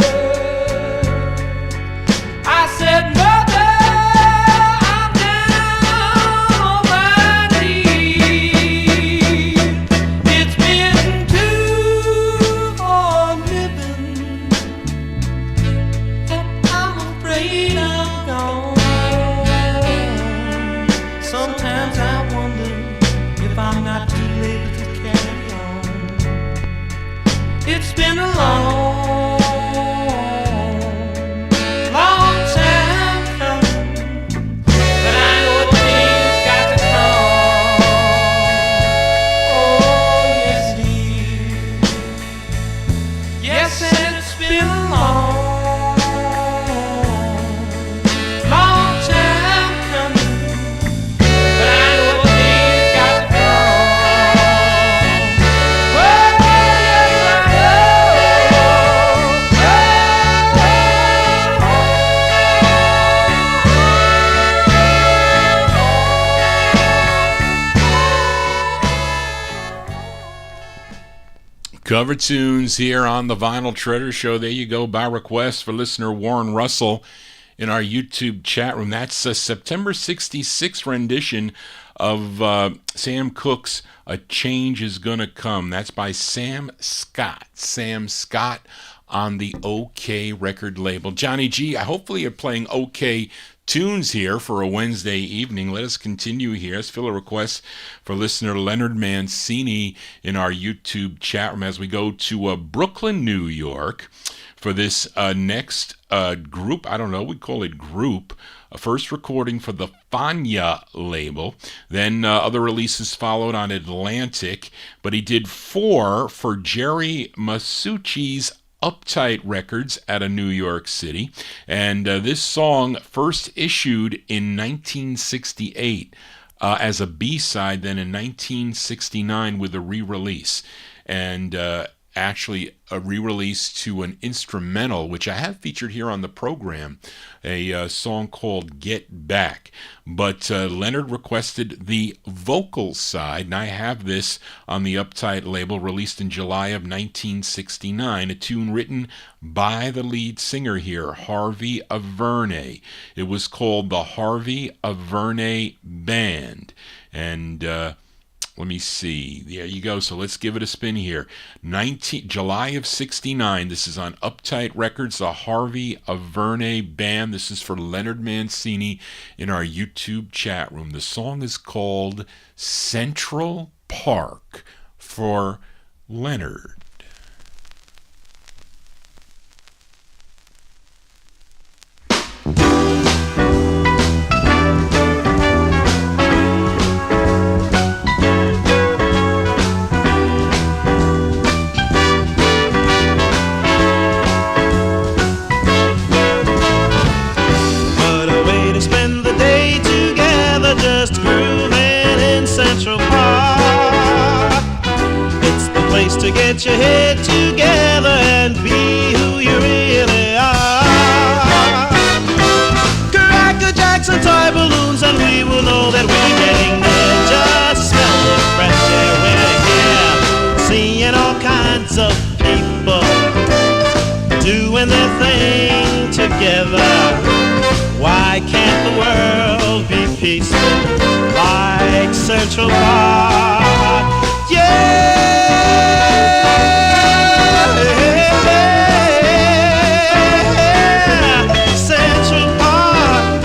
I said, mother, I'm down on my knees. It's been too hard living, and I'm afraid I'm gone. Sometimes I wonder if I'm not too late to carry on. It's been a long, long time coming, but I know a change got to come. Oh, yes it is. Yes, and it's been a long, long time coming, but I know a change got to come. Oh, yes, I
Cover tunes here on the Vinyl Treasure Show. There you go, by request for listener Warren Russell in our YouTube chat room. That's a September 66 rendition of Sam Cooke's A Change Is Gonna Come. That's by Sam Scott. Sam Scott on the OK record label. Johnny G, hopefully you're playing OK tunes here for a Wednesday evening. Let us continue here. Let's fill a request for listener Leonard Mancini in our YouTube chat room as we go to Brooklyn, New York for this next group. I don't know, we call it group. A first recording for the Fania label. Then other releases followed on Atlantic, but he did 4 for Jerry Masucci's Uptight Records out of New York City. And this song first issued in 1968 as a B-side, then in 1969 with a re-release. And actually a re-release to an instrumental, which I have featured here on the program, a song called Get Back. But Leonard requested the vocal side, and I have this on the Uptight label, released in July of 1969, a tune written by the lead singer here, Harvey Averne. It was called the Harvey Averne Band. And let me see. There you go. So let's give it a spin here. July of 69. This is on Uptight Records, the Harvey Averne Band. This is for Leonard Mancini in our YouTube chat room. The song is called Central Park for Leonard.
Just grooving in Central Park. It's the place to get your head doing their thing together. Why can't the world be peaceful like Central Park? Yeah! Central Park.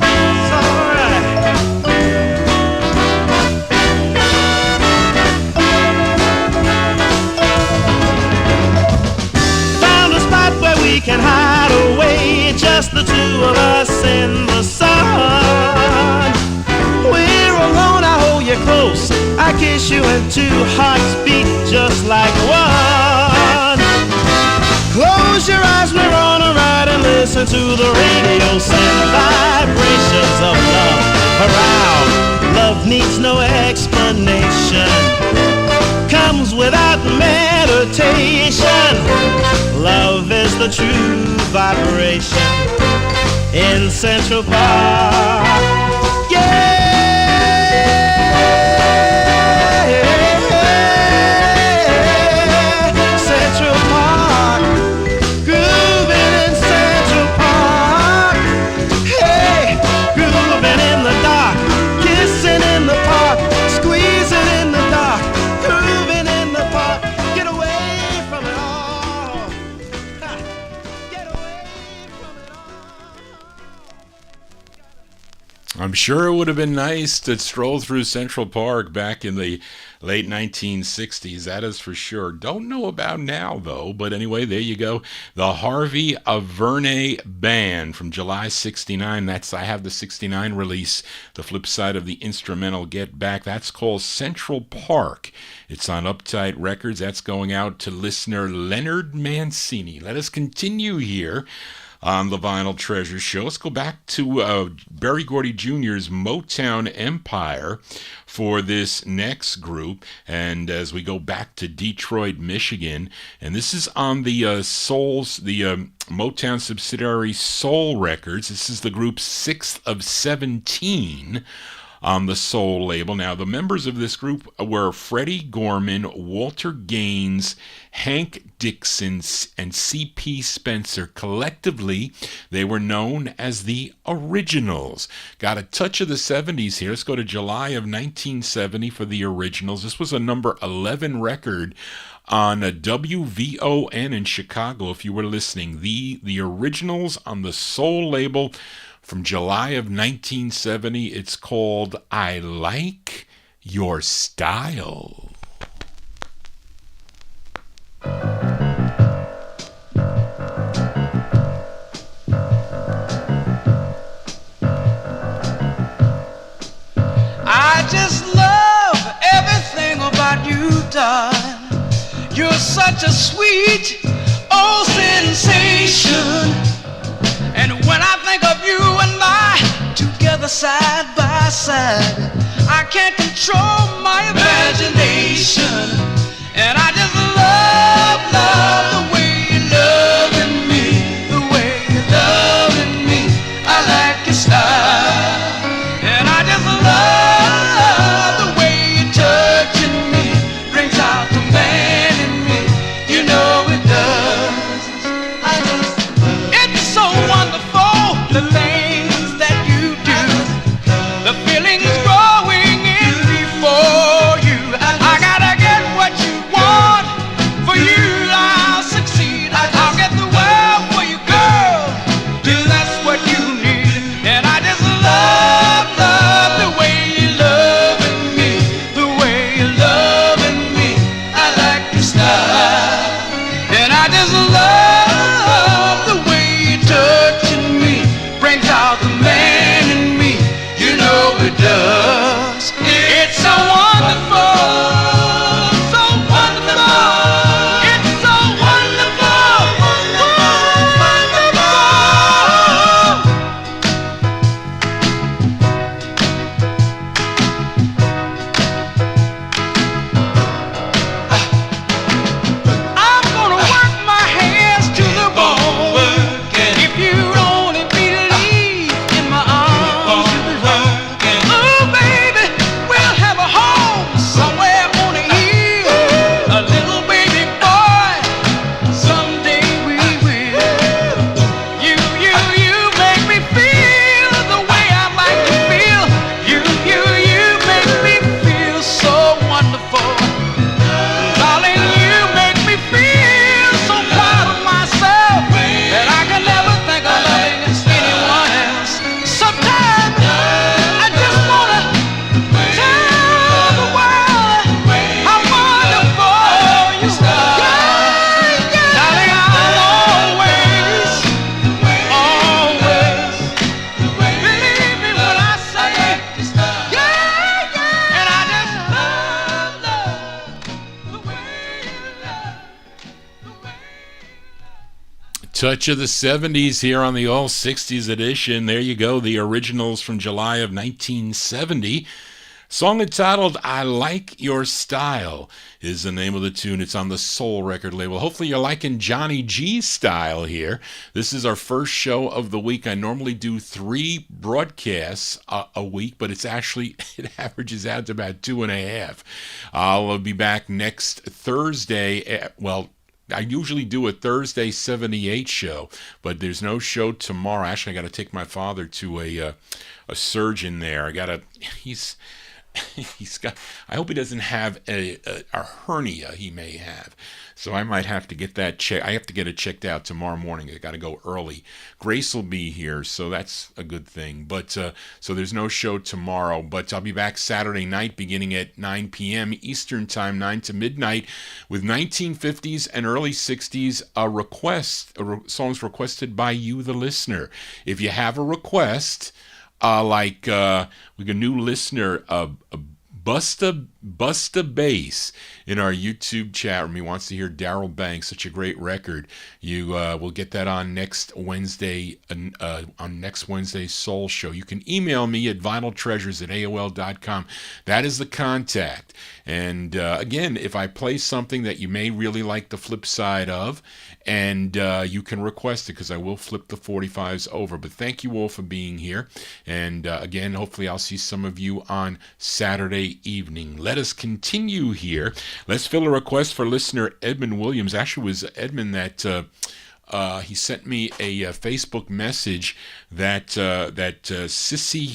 It's all right. Found a spot where we can hide away, just the two of us in the sun. We're alone, I hold you close, I kiss you, and two hearts beat just like one. Close your eyes, we're on a ride, and listen to the radio send vibrations of love around. Love needs no explanation, comes without meditation. Love is the true vibration in Central Park. Yeah! Central Park, grooving in Central Park. Hey, grooving in the dark, kissing in the park, squeezing in the dark, grooving in the park. Get away from it all. Ha. Get away from it all.
I'm sure it would have been nice to stroll through Central Park back in the late 1960s, that is for sure. Don't know about now, though, but anyway, there you go. The Harvey Averne Band from July 69. I have the 69 release, the flip side of the instrumental Get Back. That's called Central Park. It's on Uptight Records. That's going out to listener Leonard Mancini. Let us continue here on the Vinyl Treasure Show. Let's go back to Berry Gordy Jr.'s Motown Empire for this next group, and as we go back to Detroit, Michigan, and this is on the Motown subsidiary Soul Records. This is the group's 6th of 17 on the Soul label. Now, the members of this group were Freddy Gorman, Walter Gaines, Hank Dixon, and C.P. Spencer. Collectively, they were known as the Originals. Got a touch of the 70s here. Let's go to July of 1970 for the Originals. This was a number 11 record on a WVON in Chicago, if you were listening. The Originals on the Soul label from July of 1970. It's called I Like Your Style.
I just love everything about you, darling. You're such a sweet old sensation. And when I think of you and I together side by side, I can't control my imagination. And I just love the way you're loving me, the way you're loving me. I like your style. And I just love the way you're touching me, brings out the man in me, you know it does. It's so wonderful, the things that you do, the feelings growing in me for you. I gotta get what you want, for you I'll succeed. I'll get the world for you, girl, 'cause that's what you need. And I just love the way you're loving me, the way you're loving me. I like your style. And I just love the way you're touching me, brings out the man in me, you know it does. It's so wonderful, so wonderful. It's so wonderful, wonderful. I'm gonna work my hands to the bone. If you only believe in my
Touch of the 70s here on the All 60s edition. There you go, the originals from July of 1970. Song entitled I Like Your Style is the name of the tune. It's on the Soul record label. Hopefully you're liking Johnny G's style here. This is our first show of the week. I normally do 3 broadcasts a week, but it averages out to about 2.5. I'll be back next Thursday. I usually do a Thursday 78 show, but there's no show tomorrow. Actually, I got to take my father to a surgeon there. I hope he doesn't have a hernia he may have. So I might have to get that checked. I have to get it checked out tomorrow morning. I got to go early. Grace will be here, so that's a good thing. But so there's no show tomorrow, but I'll be back Saturday night beginning at 9 p.m. Eastern Time, 9 to midnight, with 1950s and early 60s songs requested by you, the listener. If you have a request, we got a new listener, Busta Bass in our YouTube chat room. He wants to hear Darryl Banks, such a great record. You will get that on next Wednesday, on next Wednesday's Soul Show. You can email me at vinyltreasures@aol.com. That is the contact. And again, if I play something that you may really like the flip side of, and you can request it, because I will flip the 45s over. But thank you all for being here. And again, hopefully I'll see some of you on Saturday evening. Let us continue here. Let's fill a request for listener Edmund Williams. Actually, it was Edmund that he sent me a Facebook message that Sissy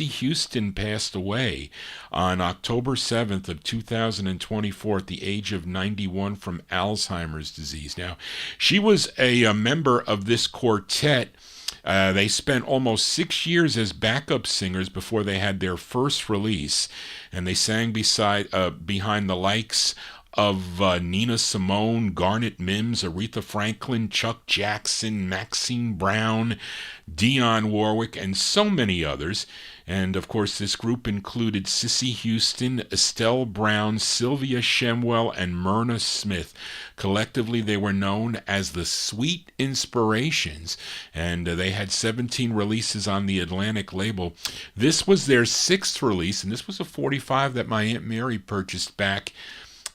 Houston passed away on October 7th of 2024 at the age of 91 from Alzheimer's disease. Now, she was a member of this quartet. They spent almost 6 years as backup singers before they had their first release, and they sang behind the likes of Nina Simone, Garnet Mims, Aretha Franklin, Chuck Jackson, Maxine Brown, Dionne Warwick, and so many others. And of course, this group included Sissy Houston, Estelle Brown, Sylvia Shemwell, and Myrna Smith. Collectively, they were known as the Sweet Inspirations, and they had 17 releases on the Atlantic label. This was their 6th release, and this was a 45 that my Aunt Mary purchased back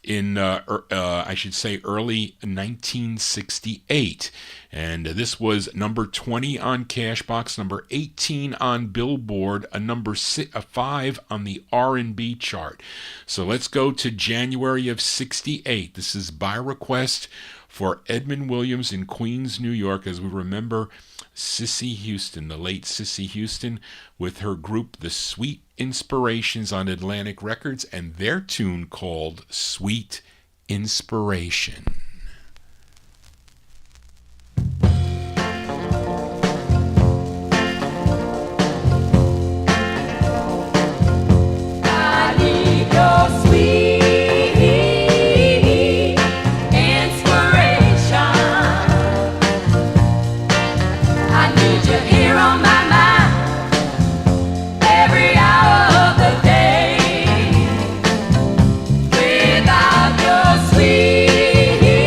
in, early 1968. And this was number 20 on Cashbox, number 18 on Billboard, a number 5 on the R&B chart. So let's go to January of 68. This is by request for Edmund Williams in Queens, New York, as we remember Sissy Houston, the late Sissy Houston, with her group The Sweet Inspirations on Atlantic Records, and their tune called Sweet Inspiration.
I need your sweet
Without your sweet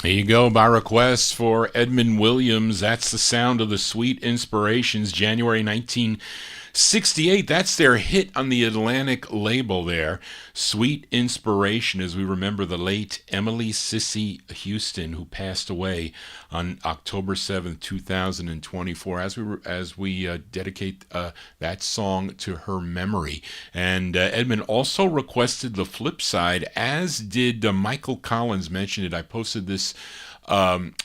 There you go, by request for Edmund Williams. That's the sound of the Sweet Inspirations, January 1968. That's their hit on the Atlantic label there. Sweet Inspiration, as we remember the late Emily Sissy Houston, who passed away on October 7th, 2024, as we dedicate that song to her memory. And Edmund also requested the flip side, as did Michael Collins. Mentioned it. I posted this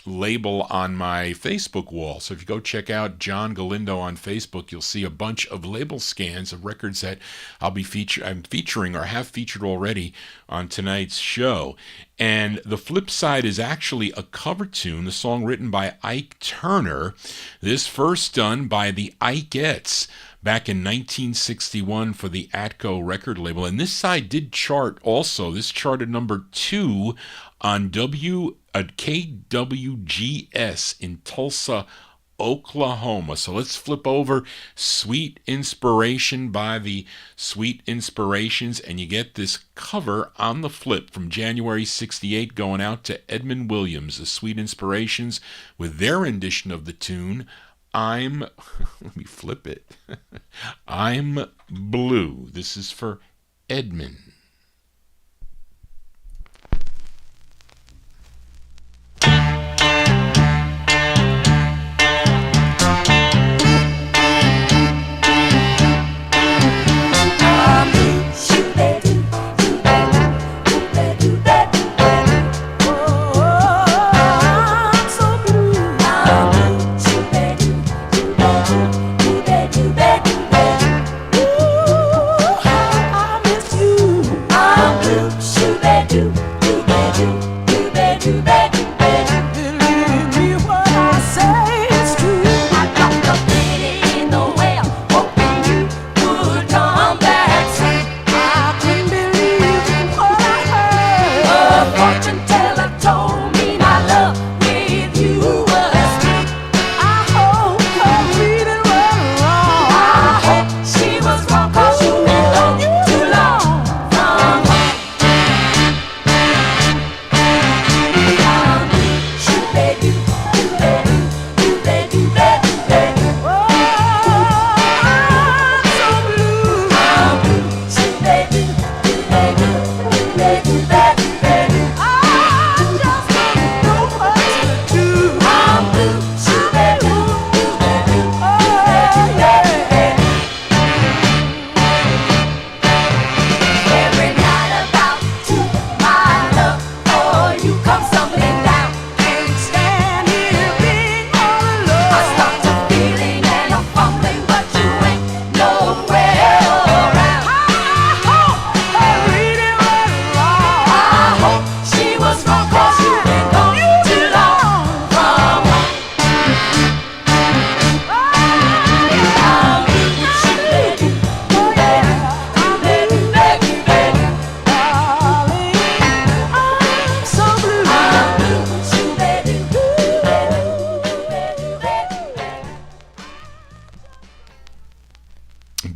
label on my Facebook wall. So if you go check out John Galindo on Facebook, you'll see a bunch of label scans of records that I'm featuring or have featured already on tonight's show. And the flip side is actually a cover tune, the song written by Ike Turner. This first done by the Ikeettes back in 1961 for the Atco record label. And this side did chart also. This charted number 2 on KWGS in Tulsa, Oklahoma. So let's flip over Sweet Inspiration by the Sweet Inspirations, and you get this cover on the flip from January 68 going out to Edmund Williams, the Sweet Inspirations, with their rendition of the tune, let me flip it. I'm Blue. This is for Edmund.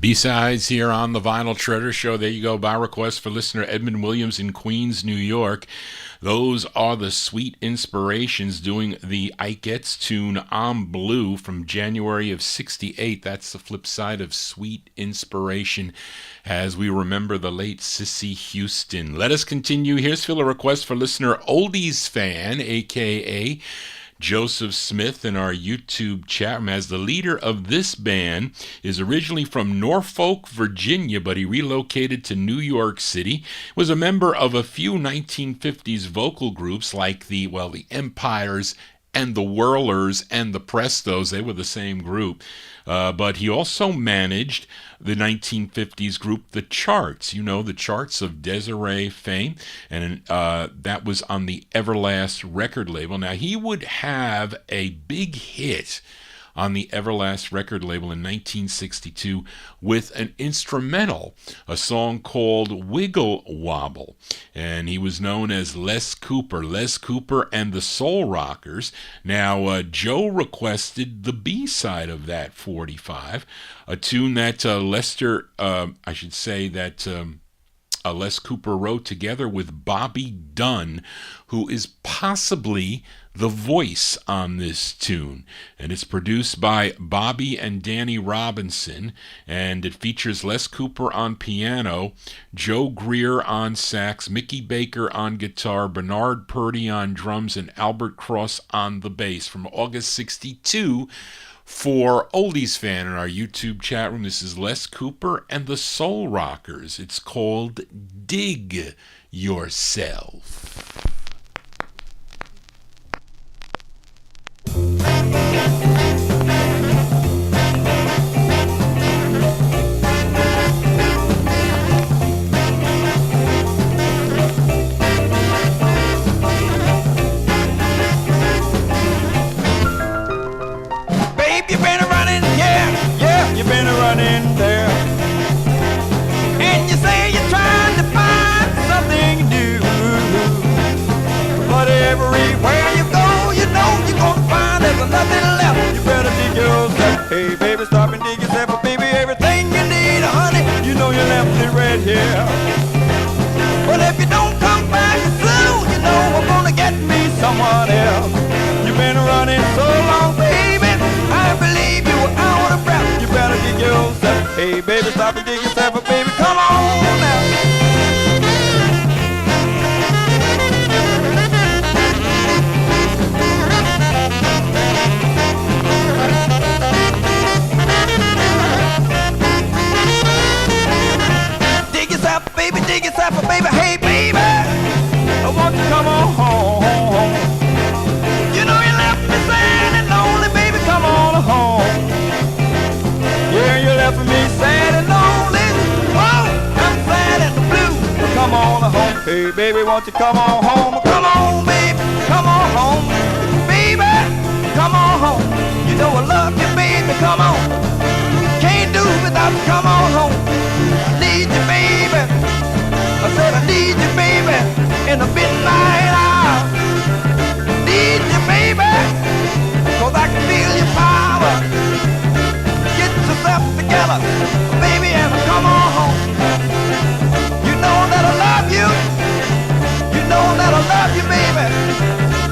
B-sides here on the Vinyl Treasure Show. There you go, by request for listener Edmund Williams in Queens, New York. Those are the Sweet Inspirations doing the Ikeettes tune I'm Blue from January of 68. That's the flip side of Sweet Inspiration as we remember the late Sissy Houston. Let us continue. Here's a request for listener Oldies Fan, a.k.a. Joseph Smith, in our YouTube chat room, as the leader of this band is originally from Norfolk, Virginia, but he relocated to New York City, was a member of a few 1950s vocal groups like the Empires and the Whirlers and the Prestos. They were the same group. But he also managed the 1950s group The Charts, the Charts of Desiree fame, and that was on the Everlast record label. Now, he would have a big hit on the Everlast record label in 1962 with an instrumental, a song called Wiggle Wobble. And he was known as Les Cooper and the Soul Rockers. Now, Joe requested the B-side of that 45, a tune that Les Cooper wrote together with Bobby Dunn, who is possibly the voice on this tune. And it's produced by Bobby and Danny Robinson, and it features Les Cooper on piano, Joe Greer on sax, Mickey Baker on guitar, Bernard Purdy on drums, and Albert Cross on the bass. From August 62 for Oldies Fan in our YouTube chat room, this is Les Cooper and the Soul Rockers. It's called Dig Yourself.
Babe, you've been running, yeah, you've been running there. And you say you're trying to find something new. But everywhere you go, you know you're gonna find there's nothing left. You better dig yourself. Hey, baby, stop and dig yourself. But baby, everything you need, honey, you know you left it right here. But if you don't come back soon, you know I'm gonna get me someone else. You've been running so long, baby, I believe you were out of breath. You better dig yourself. Hey, baby, stop and dig yourself. But baby, come on now. Dig yourself a baby, hey baby, I want you to come on home. You know you left me sad and lonely, baby, come on home. Yeah, you left me sad and lonely, oh, I'm sad and blue, but come on home. Hey baby, won't you come on home, come on baby, come on home. Baby, come on home, you know I love you baby, come on. Can't do without you, come on home. Need you baby, I said I need you, baby, in the midnight hour. Need you, baby, cause I can feel your power. Get yourself together, baby, and come on home. You know that I love you. You know that I love you, baby.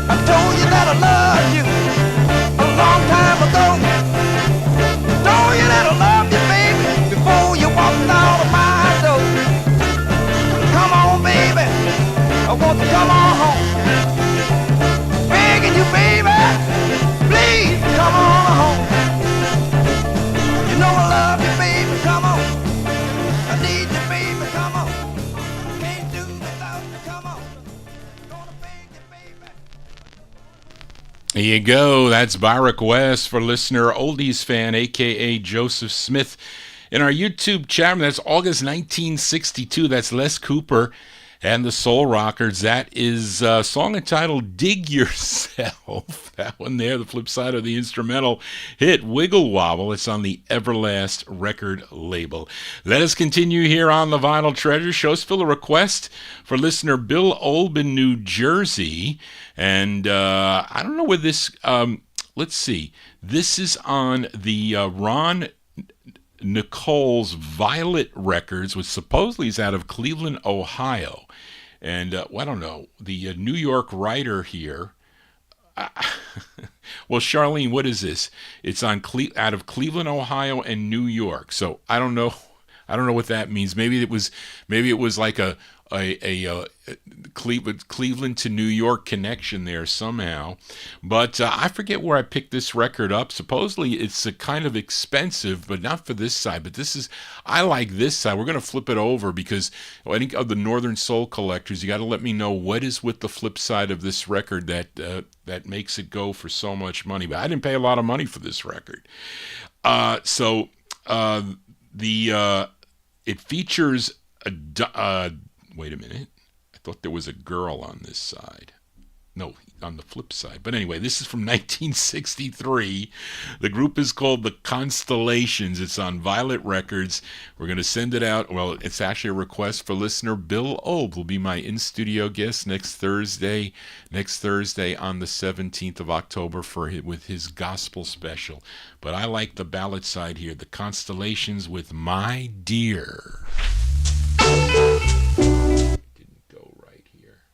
I told you that I love you a long time ago. Told you that I love you, baby, before you walked out of my door. Come on, baby, I want you to come on home. Begging you, baby, please come on home. You know I love you, baby, come on. I need you, baby, come on. Can't do without you, come on. Gonna beg you, baby.
There you go. That's by request for listener Oldies Fan, a.k.a. Joseph Smith. In our YouTube chat room, that's August 1962. That's Les Cooper and the Soul Rockers. That is a song entitled Dig Yourself. That one there, the flip side of the instrumental hit Wiggle Wobble. It's on the Everlast record label. Let us continue here on the Vinyl Treasure Show. Still a request for listener Bill Olben, New Jersey. And I don't know where this, let's see. This is on the Ron Nicole's Violet Records, which supposedly is out of Cleveland, Ohio. And, I don't know, the New York writer here, well, Charlene, what is this? It's on out of Cleveland, Ohio, and New York. So I don't know what that means. Maybe it was like a Cleveland to New York connection there somehow. But I forget where I picked this record up. Supposedly it's a kind of expensive, but not for this side. But I like this side. We're going to flip it over because I think of the Northern Soul collectors, you got to let me know what is with the flip side of this record that makes it go for so much money. But I didn't pay a lot of money for this record. It features wait a minute. I thought there was a girl on this side. No, on the flip side. But anyway, this is from 1963. The group is called the Constellations. It's on Violet Records. We're going to send it out. Well, it's actually a request for listener Bill Obe, will be my in-studio guest next Thursday on the 17th of October with his gospel special. But I like the ballad side here, the Constellations with My Dear. Didn't go right here.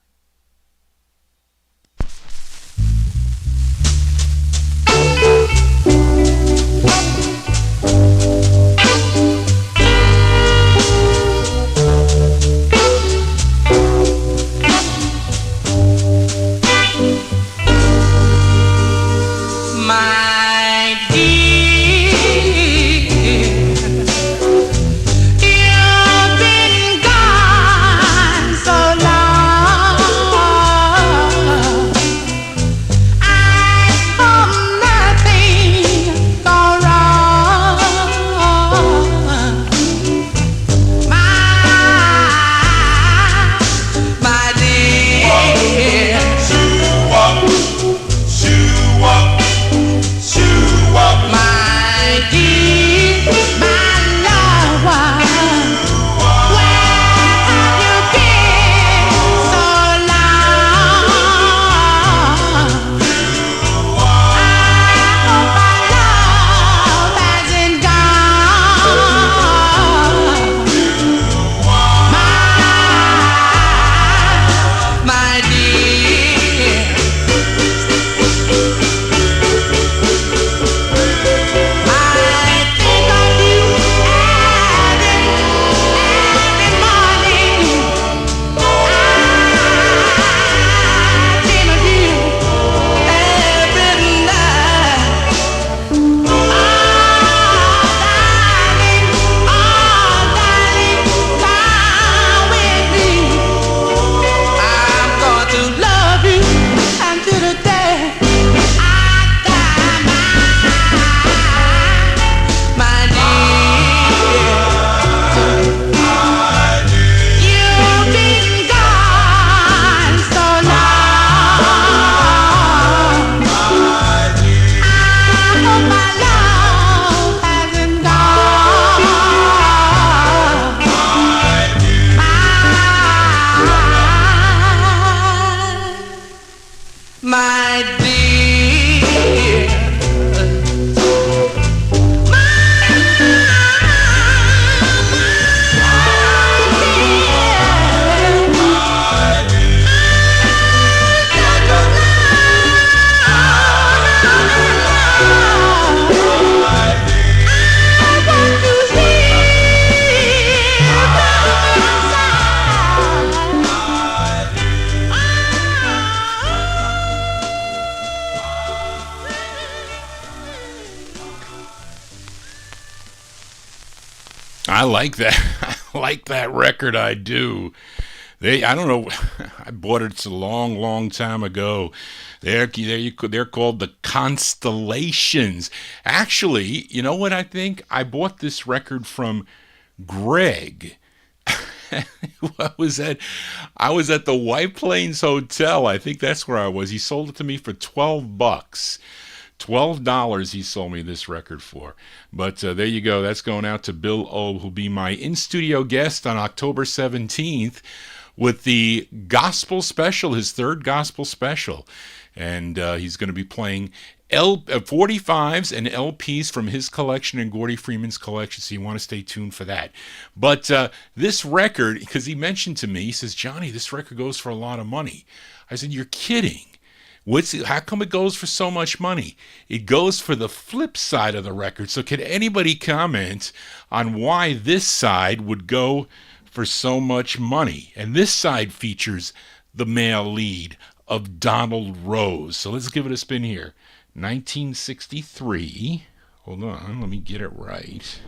my dear.
I like that. I like that record. I do. I don't know. I bought it a long, long time ago. They're called the Constellations. Actually, you know what I think? I bought this record from Greg. What was that? I was at the White Plains Hotel. I think that's where I was. He sold it to me for $12. $12 he sold me this record for. But there you go. That's going out to Bill O, who'll be my in-studio guest on October 17th with the gospel special, his third gospel special. And he's going to be playing 45's and LPs from his collection and Gordy Freeman's collection, so you want to stay tuned for that. But this record, because he mentioned to me, he says, Johnny, this record goes for a lot of money. I said, you're kidding. How come it goes for so much money? It goes for the flip side of the record. So can anybody comment on why this side would go for so much money? And this side features the male lead of Donald Rose. So let's give it a spin here. 1963. Hold on, let me get it right.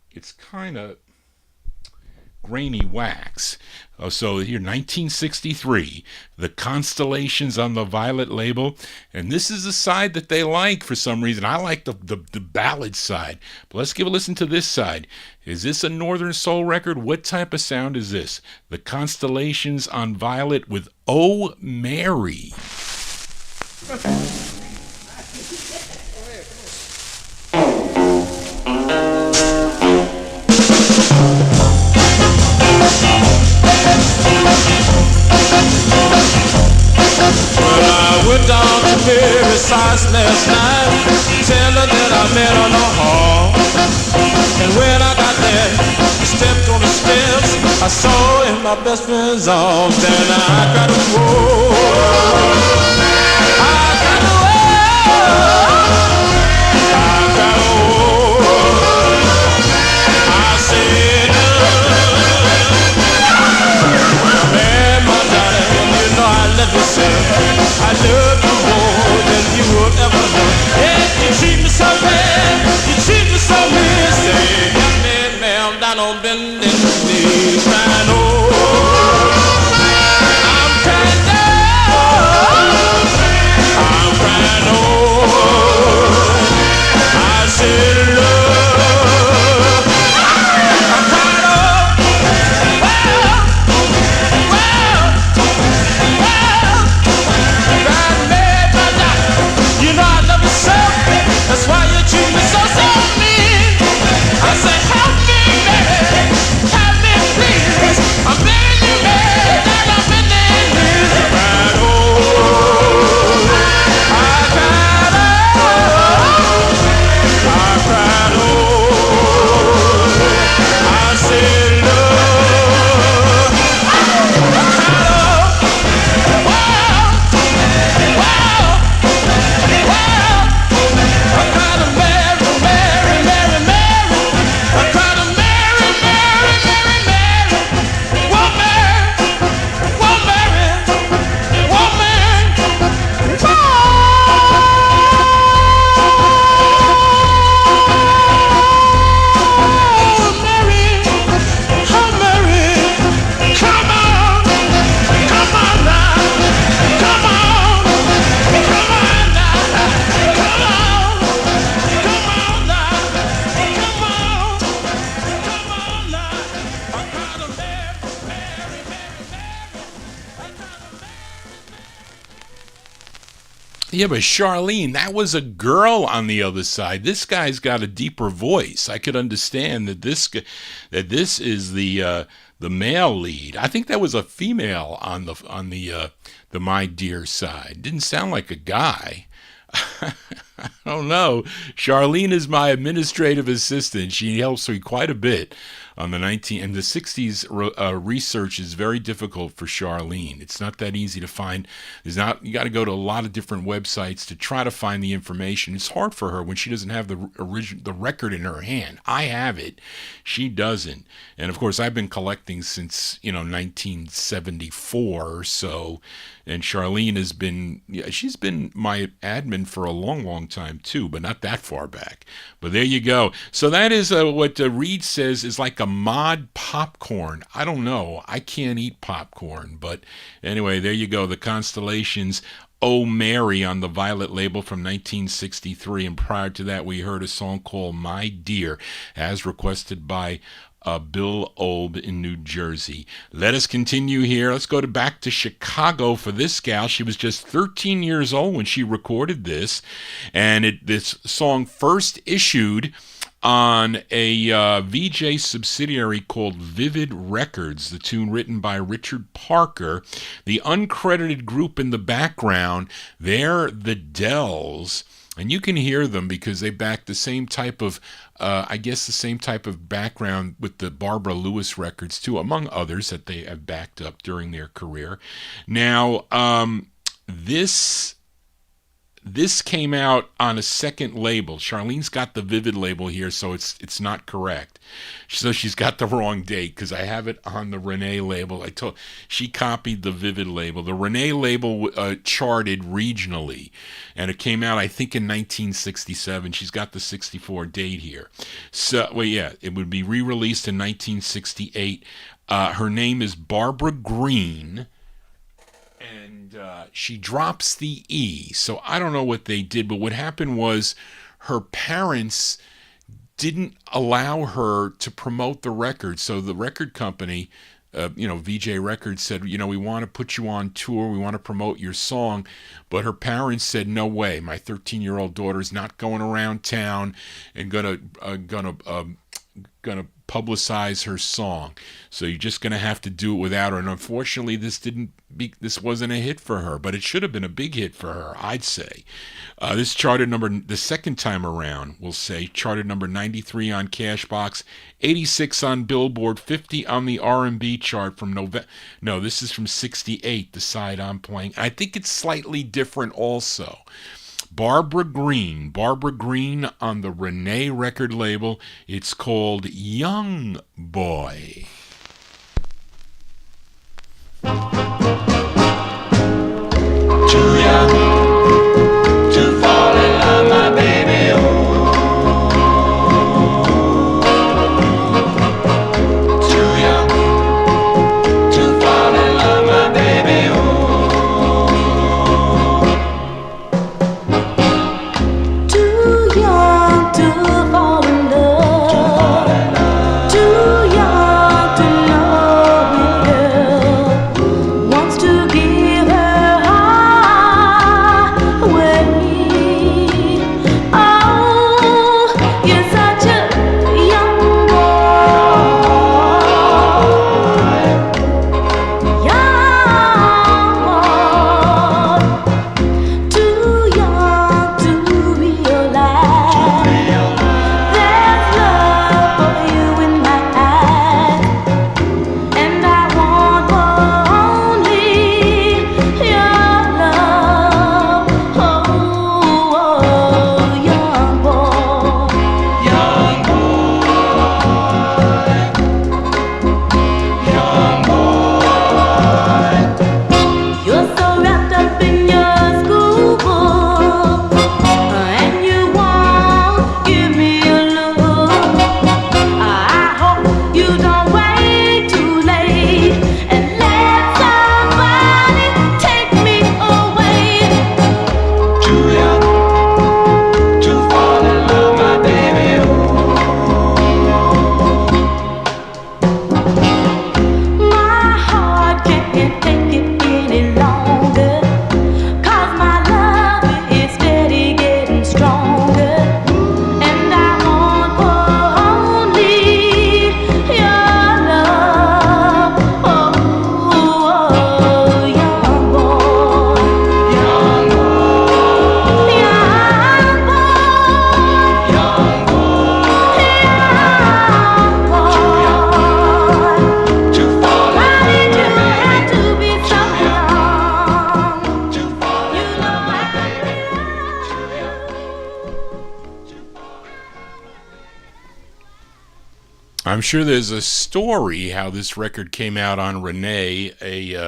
It's kind of grainy wax. So here, 1963, the Constellations on the Violet label, and this is the side that they like for some reason. I like the ballad side, but let's give a listen to this side. Is this a Northern Soul record? What type of sound is this? The Constellations on Violet with Oh Mary.
Well, I went down to Mary's house last night, tell her that I met her in the hall. And when I got there, I stepped on the steps, I saw in my best friend's arms, then I got to roll. I got to roll. I got to roll. I said, man, my darling, you know I love you, sir. I love you more than you would ever know. Yeah, you treat me so bad, you treat me so weird. Say, got me, ma'am, down on bending knee, crying, oh, I'm crying, oh, I'm crying, oh, I said, love, I'm crying, oh, that's why you treat me so mean. I say, help me, baby, help me, please. I'm begging you, baby, and I'm bending knees. I cried, oh, I cried, oh, I cried, oh, I said, love, I cried, oh, wow, wow, wow. I cried a Mary, Mary, Mary, Mary. I cried a Mary, Mary, Mary, Mary. Whoa, Mary, whoa, Mary, whoa, Mary, whoa. Mary, oh, Mary, come on now, come on now, come on.
Yeah, but Charlene, that was a girl on the other side. This guy's got a deeper voice. I could understand that this is the the male lead. I think that was a female on the My Dear side. Didn't sound like a guy. I don't know. Charlene is my administrative assistant. She helps me quite a bit on the 60s. Research is very difficult for Charlene. It's not that easy to find. You got to go to a lot of different websites to try to find the information. It's hard for her when she doesn't have the record in her hand. I have it. She doesn't. And of course, I've been collecting since 1974 or so. And Charlene she's been my admin for a long, long time too, but not that far back. But there you go. So that is what Reed says is like a mod popcorn. I don't know. I can't eat popcorn. But anyway, there you go. The Constellations, Oh Mary on the Violet label from 1963. And prior to that, we heard a song called My Dear, as requested by Bill Olb in New Jersey. Let us continue here. Let's go back to Chicago for this gal. She was just 13 years old when she recorded this, and this song first issued on a VJ subsidiary called Vivid Records, the tune written by Richard Parker. The uncredited group in the background, they're the Dells. And you can hear them because they back the same type of, the same type of background with the Barbara Lewis records too, among others that they have backed up during their career. Now, this came out on a second label. Charlene's got the Vivid label here, so it's not correct. So she's got the wrong date because I have it on the Renee label. She copied the Vivid label. The Renee label charted regionally, and it came out, I think, in 1967. She's got the 64 date here. So, it would be re-released in 1968. Her name is Barbara Green. And she drops the E. So I don't know what they did, but what happened was her parents didn't allow her to promote the record. So the record company, VJ Records said, we want to put you on tour. We want to promote your song. But her parents said, no way. My 13-year-old daughter's not going around town and gonna publicize her song. So you're just going to have to do it without her. And unfortunately, this wasn't a hit for her, but it should have been a big hit for her, I'd say. This charted the second time around, we'll say, charted number 93 on Cashbox, 86 on Billboard, 50 on the R&B chart from November. No, this is from 68, the side I'm playing. I think it's slightly different also. Barbara Green on the Renee record label. It's called Young Boy.
Too young to fall in love, my baby. Too young to fall in love, my baby.
Too young to know it, girl.
I'm sure there's a story how this record came out on Renee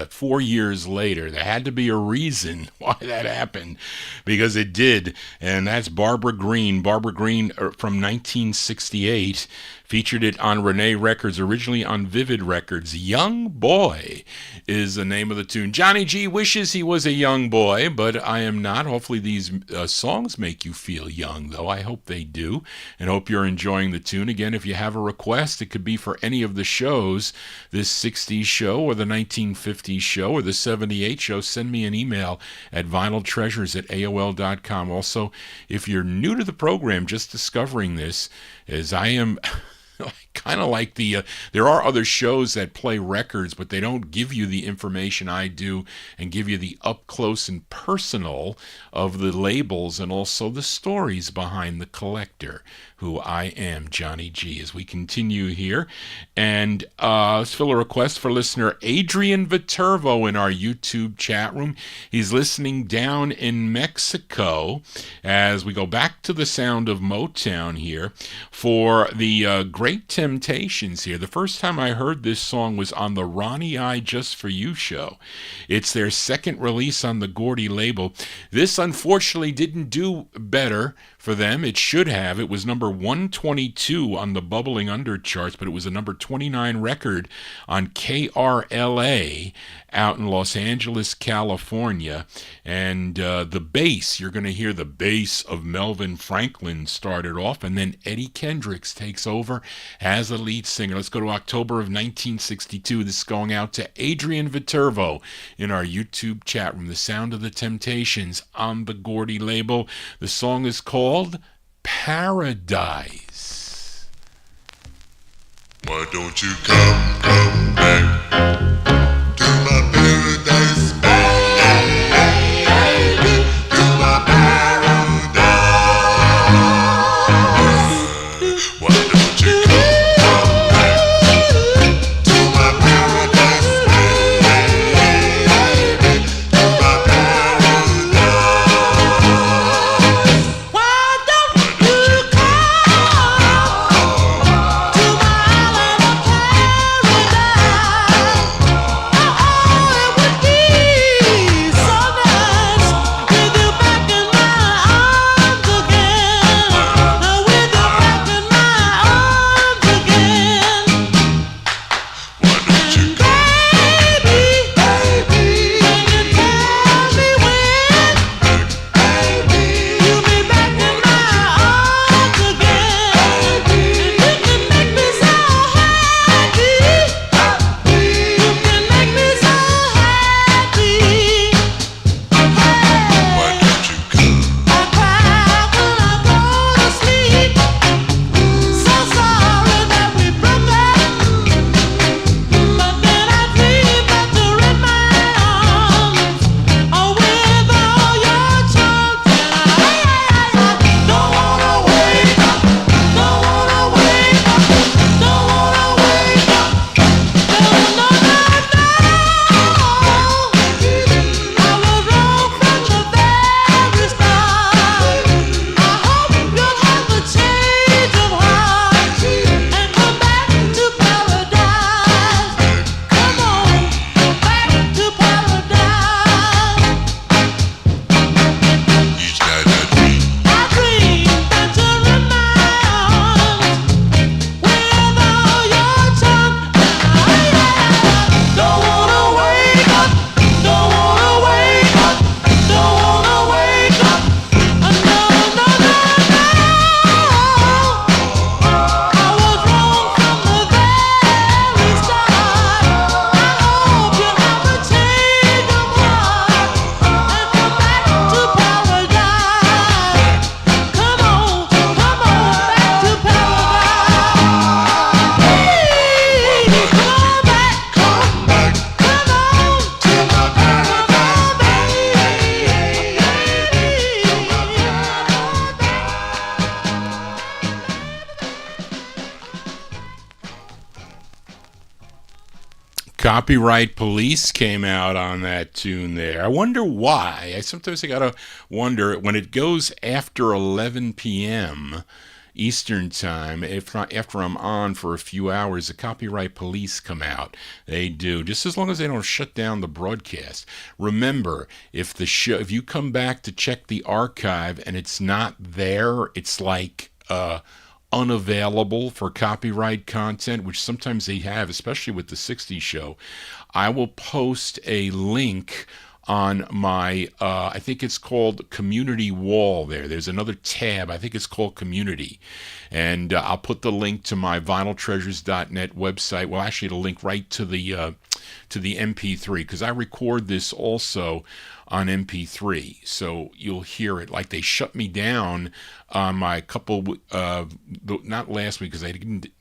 4 years later. There had to be a reason why that happened, because it did. And that's Barbara Green. Barbara Green from 1968. Featured it on Renee Records, originally on Vivid Records. Young Boy is the name of the tune. Johnny G wishes he was a young boy, but I am not. Hopefully these songs make you feel young, though. I hope they do, and hope you're enjoying the tune. Again, if you have a request, it could be for any of the shows, this 60s show or the 1950s show or the 78 show. Send me an email at vinyltreasures@aol.com. Also, if you're new to the program, just discovering this, as I am... kind of like there are other shows that play records, but they don't give you the information I do and give you the up close and personal of the labels and also the stories behind the collector, who I am, Johnny G. As we continue here, and let's fill a request for listener Adrian Viterbo in our YouTube chat room. He's listening down in Mexico as we go back to the sound of Motown here for the Great Temptations here. The first time I heard this song was on the Ronnie I Just For You show. It's their second release on the Gordy label. This unfortunately didn't do better for them. It should have. It was number 122 on the Bubbling Under charts, but it was a number 29 record on KRLA out in Los Angeles, California. And the bass, you're going to hear the bass of Melvin Franklin started off, and then Eddie Kendricks takes over as the lead singer. Let's go to October of 1962. This is going out to Adrian Viterbo in our YouTube chat room. The Sound of the Temptations on the Gordy label. The song is called Paradise.
Why don't you come back to my paradise, baby, to my paradise. Why don't you come back to my paradise, baby, to my paradise.
Why don't you come to my island of paradise?
Copyright Police came out on that tune there. I wonder why. Sometimes I gotta wonder, when it goes after 11 p.m., Eastern time, after I'm on for a few hours, the copyright police come out. They do, just as long as they don't shut down the broadcast. Remember, if you come back to check the archive and it's not there, it's like unavailable for copyright content, which sometimes they have, especially with the 60s show. I will post a link on my, I think it's called Community Wall there. There's another tab, I think it's called Community. And I'll put the link to my vinyltreasures.net website. Well, actually, it'll link right to the MP3, because I record this also on MP3, so you'll hear it. Like, they shut me down on my couple, not last week, because I didn't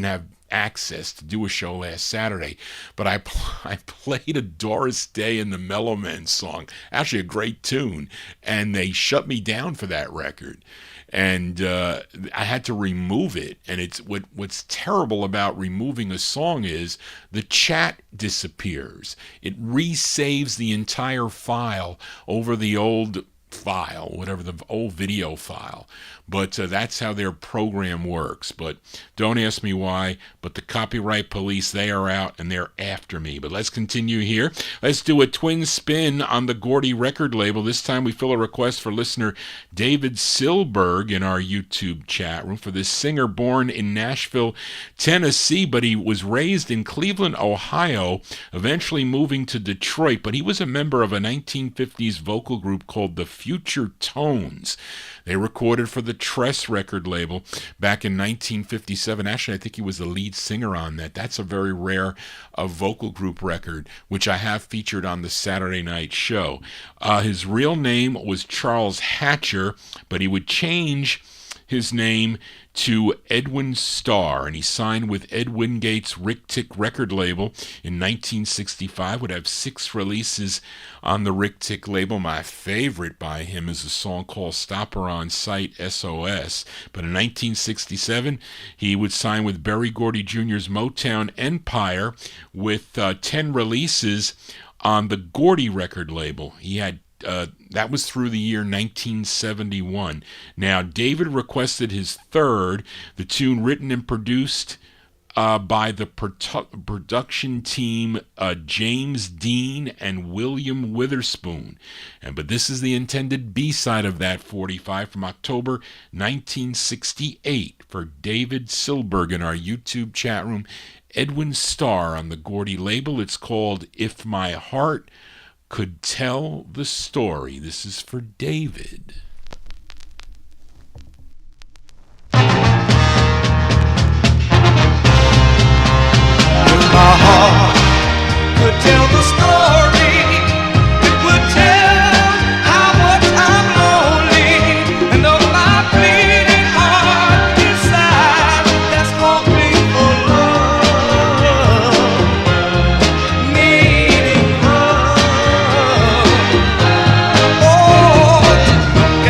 have access to do a show last Saturday, but I played a Doris Day and the Mellow Men song, actually a great tune, and they shut me down for that record. And I had to remove it. And it's what's terrible about removing a song is the chat disappears. It resaves the entire file over the old file, whatever, the old video file. But that's how their program works. But don't ask me why. But the copyright police, they are out and they're after me. But let's continue here. Let's do a twin spin on the Gordy record label. This time we fill a request for listener David Silberg in our YouTube chat room for this singer born in Nashville, Tennessee, but he was raised in Cleveland, Ohio, eventually moving to Detroit. But he was a member of a 1950s vocal group called the Future Tones. They recorded for the Tress record label back in 1957. Actually, I think he was the lead singer on that. That's a very rare vocal group record, which I have featured on the Saturday night show. His real name was Charles Hatcher, but he would change his name to Edwin Starr, and he signed with Ed Wingate's Rick Tick record label in 1965. Would have 6 releases on the Rick Tick label. My favorite by him is a song called Stopper on Sight, SOS. But in 1967, he would sign with Berry Gordy Jr.'s Motown Empire with 10 releases on the Gordy record label. He had that was through the year 1971. Now, David requested his third, the tune written and produced by the production team James Dean and William Witherspoon. But this is the intended B-side of that 45 from October 1968 for David Silberg in our YouTube chat room. Edwin Starr on the Gordy label. It's called If My Heart Could Tell the Story. This is for David.
If my heart could tell the story, it would tell how much I'm lonely, and of my bleeding heart inside that's hoping for love, needing love. Oh, to look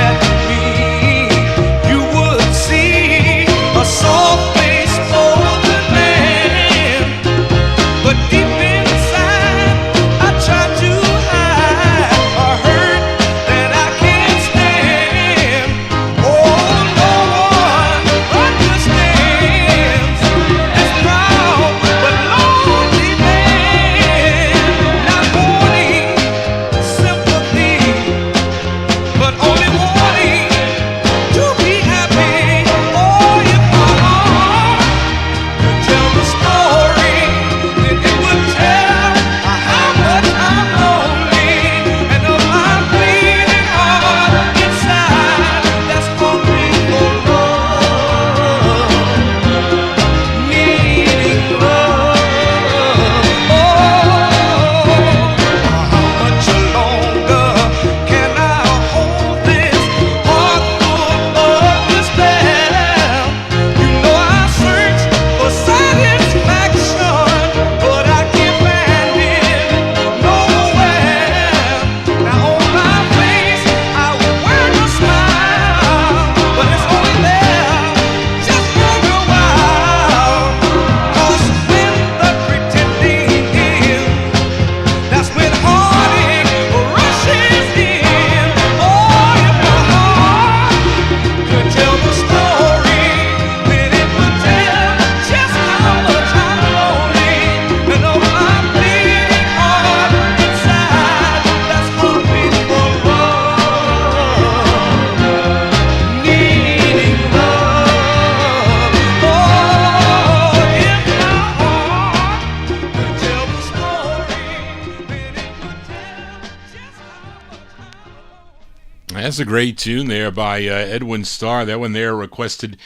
That's a great tune there by Edwin Starr. That one there requested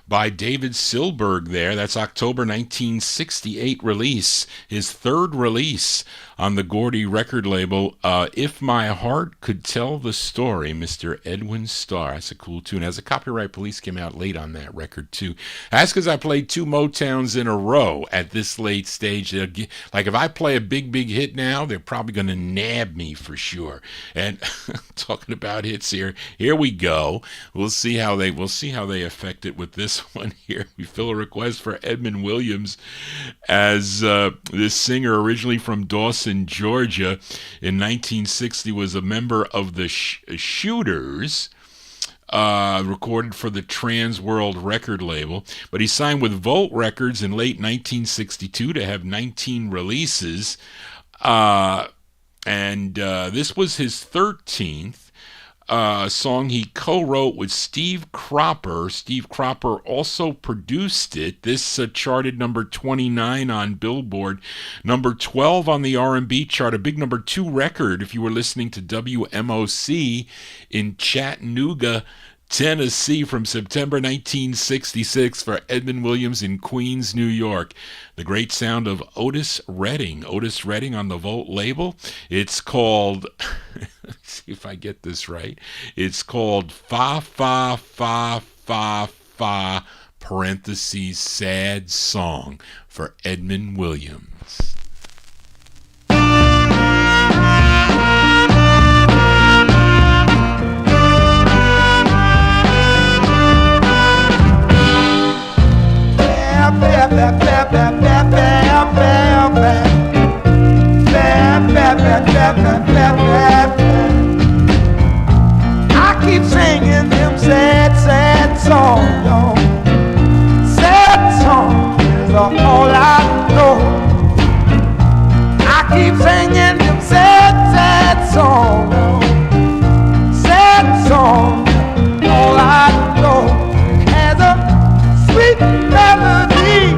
by David Silberg there. That's October 1968 release, his third release on the Gordy record label. If My Heart Could Tell the Story, Mr. Edwin Starr. That's a cool tune. As a Copyright Police came out late on that record too. That's because I played two Motowns in a row at this late stage. Like if I play a big hit now, they're probably going to nab me for sure. And talking about hits here we go. We'll see how they affect it with this one here. We fill a request for Edmund Williams, as this singer originally from Dawson, Georgia, in 1960 was a member of the Shooters, recorded for the Trans World record label, but he signed with Volt Records in late 1962 to have 19 releases, and this was his 13th song he co-wrote with Steve Cropper. Steve Cropper also produced it. This charted number 29 on Billboard, number 12 on the R&B chart, a big number 2 record if you were listening to WMOC in Chattanooga, Tennessee, from September 1966 for Edmund Williams in Queens, New York. The great sound of Otis Redding. Otis Redding on the Volt label. It's called, let's see if I get this right. It's called Fa Fa Fa Fa Fa parentheses Sad Song for Edmund Williams.
I keep singing them sad songs, y'all. Sad songs is all I know. I keep singing them sad songs, y'all. Sad songs, all I know. Has a sweet melody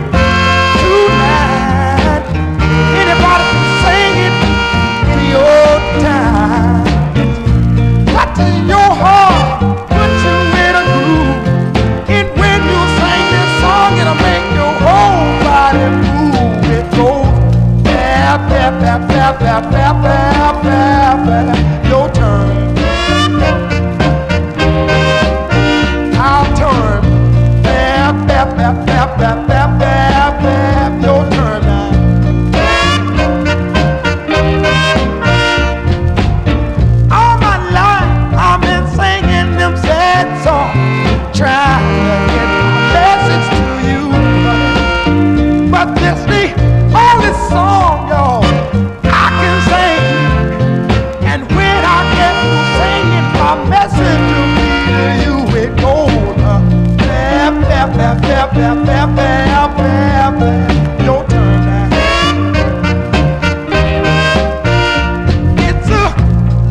tonight. Anybody can sing it in your time. What to your heart, put you in a groove. And when you sing this song, it'll make your whole body move. It goes bap, bap, bap, bap, bap, bap, bap, bap, bap. Your turn. I'll turn. Bap, bap, bap, bap, bap, bap, bap, bap. Your turn now. All my life I've been singing them sad songs, trying to get my message to you. But this the only song, y'all, I can sing. And when I get to singing my message to me, to you, it goes bap, bap, bap, bap, bap, bap, bap, bap, bap. Your turn now. It's a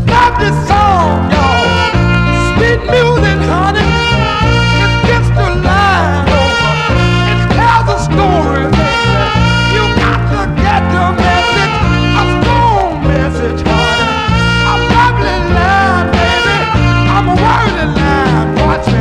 lovely song, y'all. Sweet music, honey. It's just a line over. It tells a story, baby. You got to get the message, a strong message, honey. A lovely line, baby. I'm a worthy line. Watch me.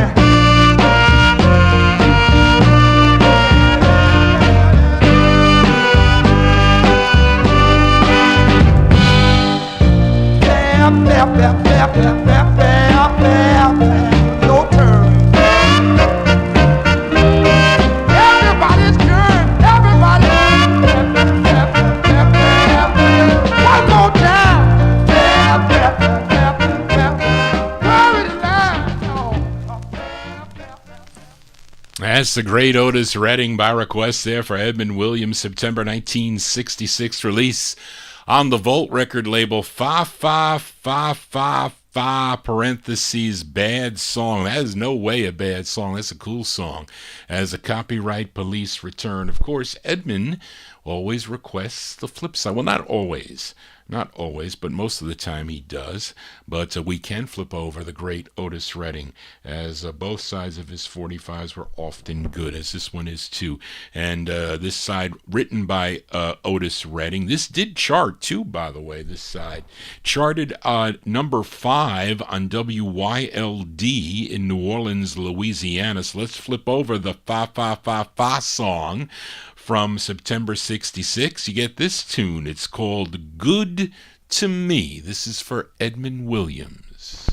Bap, bap, bap, bap, bap, bap, bap, bap. Your turn. Everybody's turn. Everybody. Bap, bap, bap, bap, bap, bap. One more time. Bap, bap, bap, bap, bap, bap. Where is that? Oh, bap, bap, bap.
That's the great Otis Redding by request there for Edmund Williams, September 1966 release on the Volt record label. Fa Fa Fa Fa Fa parentheses Bad Song. That is no way a bad song. That's a cool song. As a Copyright Police return, of course, Edmund always requests the flip side. Well, not always. Not always, but most of the time he does. But we can flip over the great Otis Redding, as both sides of his 45s were often good, as this one is too. And this side, written by Otis Redding. This did chart too, by the way, this side. Charted number 5 on WYLD in New Orleans, Louisiana. So let's flip over the Fa Fa Fa Fa song from September 66. You get this tune. It's called Good to Me. This is for Edwin Williams.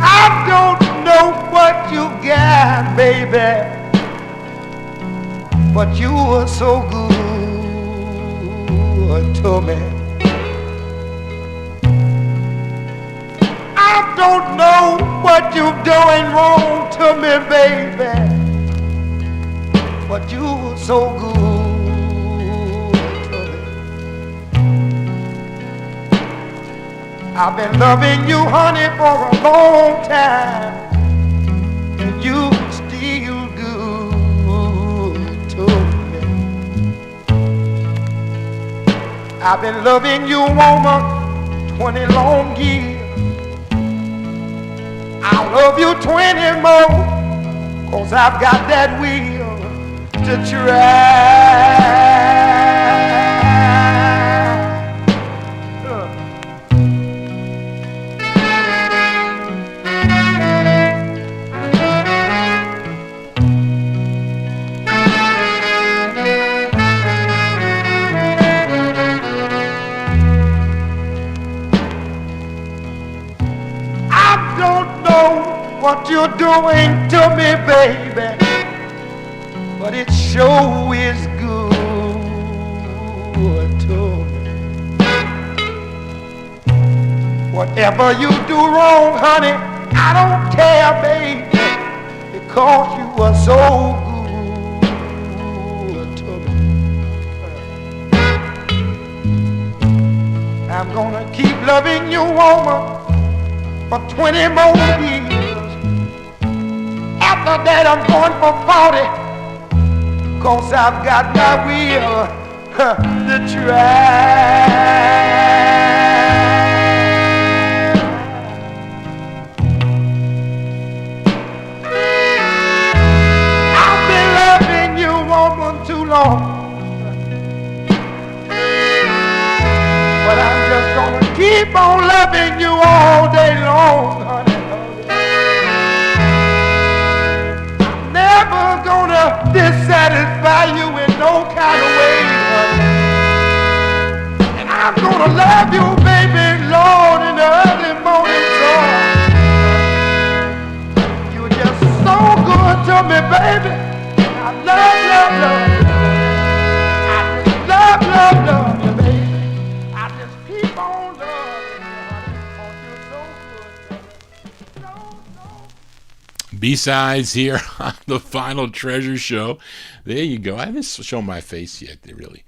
I don't know what you got, baby, but you were so good to me. I don't know what you're doing wrong to me, baby, but you were so good to me. I've been loving you, honey, for a long time, and you still good to me. I've been loving you, woman, 20 long years. I'll love you 20 more, 'cause I've got that will to try. What you're doing to me, baby, but it sure is good to me. Whatever you do wrong, honey, I don't care, baby, because you are so good to me. I'm gonna keep loving you, woman, for 20 more years. After that, I'm going for 40, 'cause I've got my will to try. I've been loving you, woman, too long, but I'm just gonna keep on loving you all day long, honey. Never gonna dissatisfy you in no kind of way, honey. And I'm gonna love you, baby, Lord, in the early morning sun. You're just so good to me, baby. I love you, I just love you, baby. I just keep on loving you, honey, 'cause you're so good to me.
B-sides here on the Final Treasure Show. There you go. I haven't shown my face yet, really.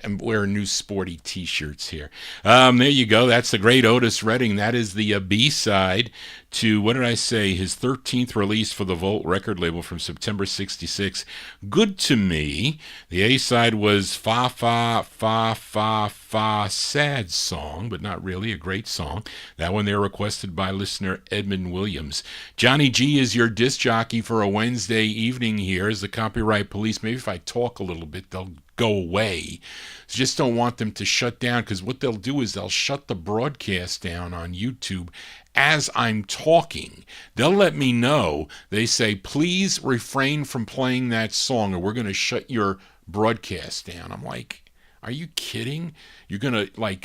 I'm wearing new sporty T-shirts here. There you go. That's the great Otis Redding. That is the B-side to, what did I say, his 13th release for the Volt record label from September 66, Good to Me. The A-side was Fa Fa Fa Fa Fa, sad song, but not really, a great song. That one there requested by listener Edwin Williams. Johnny G is your disc jockey for a Wednesday evening here as the copyright police. Maybe if I talk a little bit, they'll go away. Just don't want them to shut down, because what they'll do is they'll shut the broadcast down on YouTube as I'm talking. They'll let me know. They say, please refrain from playing that song or we're going to shut your broadcast down. I'm like, are you kidding? You're going to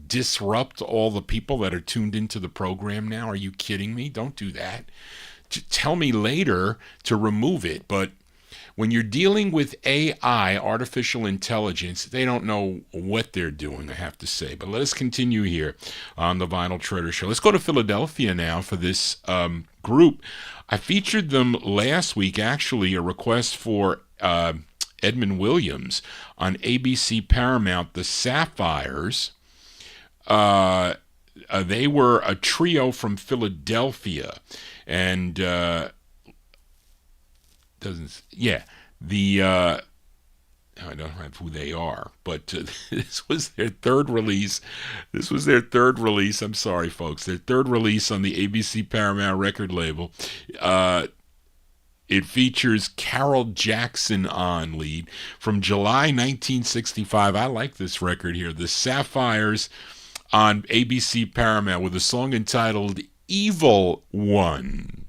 disrupt all the people that are tuned into the program now? Are you kidding me? Don't do that. Tell me later to remove it. But when you're dealing with AI, artificial intelligence, they don't know what they're doing, I have to say. But let us continue here on the Vinyl Treasure Show. Let's go to Philadelphia now for this group. I featured them last week, actually, a request for Edwin Williams on ABC Paramount, the Sapphires. They were a trio from Philadelphia, and I don't have who they are, but this was their third release. I'm sorry, folks. Their third release on the ABC Paramount record label. It features Carol Jackson on lead from July 1965. I like this record here. The Sapphires on ABC Paramount with a song entitled Evil One.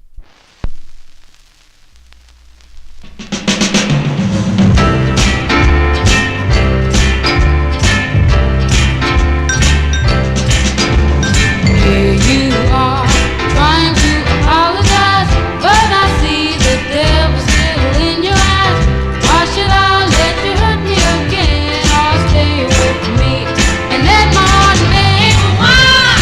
Here you are, trying to apologize, but I see the devil still in your eyes. Why should I let you hurt me again, or stay away from me and let my heart bang?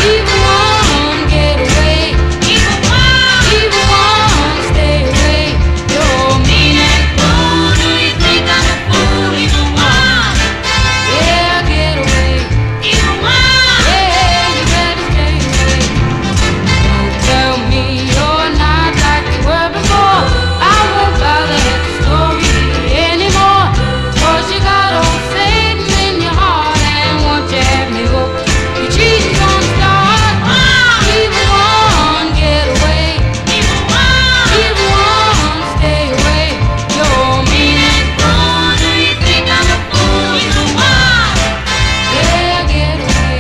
Evil one, get away. Evil one, stay away. You're mean and cruel. Do you think I'm a fool? Evil one, yeah, get away. Evil one, yeah, you better stay away. Don't tell me you're not like you were before. I won't bother with the story anymore. 'Cause you got old Satan in your heart, and once you have me hooked, your cheating's gonna start. Evil one, get away. Evil one, stay away. You're mean and cruel. Do you think I'm a fool? Evil one, yeah, get away.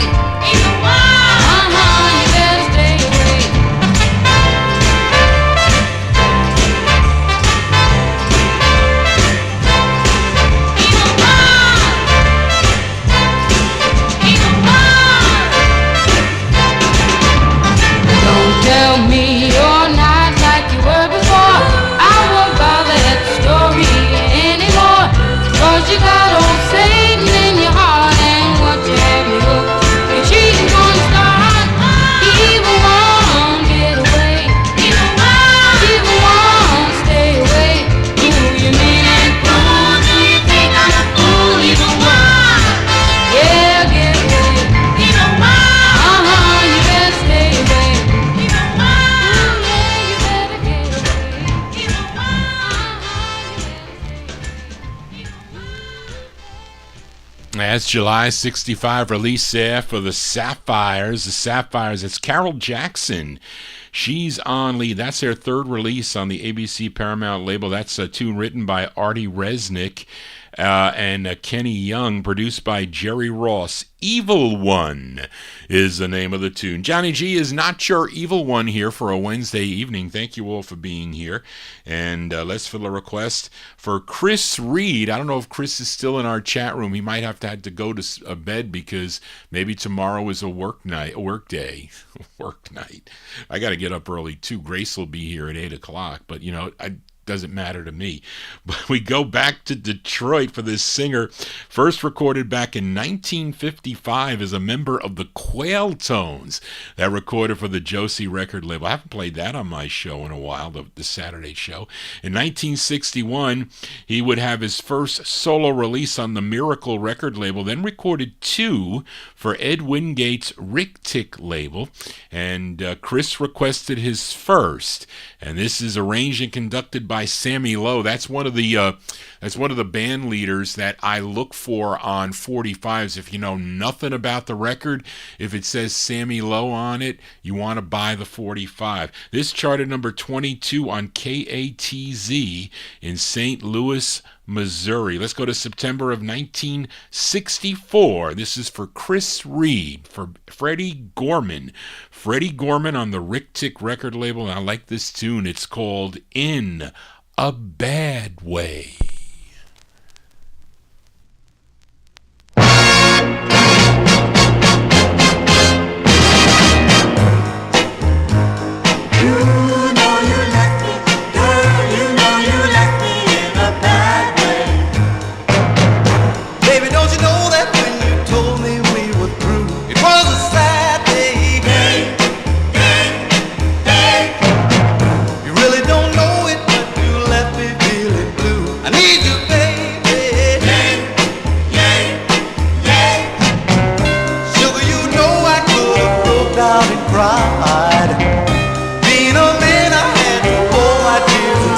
Evil one, you better stay away. Don't tell me you're not like you were before. I won't bother at the story anymore. 'Cause you got old Satan in your heart, and once you have me hooked, your cheating's gonna start. Evil one, get away. Evil one, stay away. Ooh, you mean and cruel. Do you think I'm a fool? Evil one, yeah, get away. Evil one, you better stay away. Evil one, yeah, you better get away. Evil one,
That's July 65 release there for the Sapphires. The Sapphires, it's Carol Jackson. She's on lead. That's their third release on the ABC Paramount label. That's a tune written by Artie Resnick and Kenny Young, produced by Jerry Ross. Evil One is the name of the tune. Johnny G is Not Your Evil One here for a Wednesday evening. Thank you all for being here. And let's fill a request for Chris Reed. I don't know if Chris is still in our chat room. He might have to go to bed because maybe tomorrow is a work day. Work night. I got to get up early too. Grace will be here at 8 o'clock, but doesn't matter to me. But we go back to Detroit for this singer, first recorded back in 1955 as a member of the Quail Tones, that recorded for the Josie record label. I haven't played that on my show in a while, the Saturday show. In 1961, he would have his first solo release on the Miracle record label, then recorded two for Ed Wingate's Rick Tick label, and Chris requested his first, and this is arranged and conducted by Sammy Lowe. That's one of the band leaders that I look for on 45's. If you know nothing about the record, if it says Sammy Lowe on it, you want to buy the 45. This charted number 22 on KATZ in St. Louis, Missouri. Let's go to September of 1964. This is for Chris Reed, for Freddy Gorman. Freddy Gorman on the Rick Tick record label. And I like this tune. It's called In a Bad Way.
I need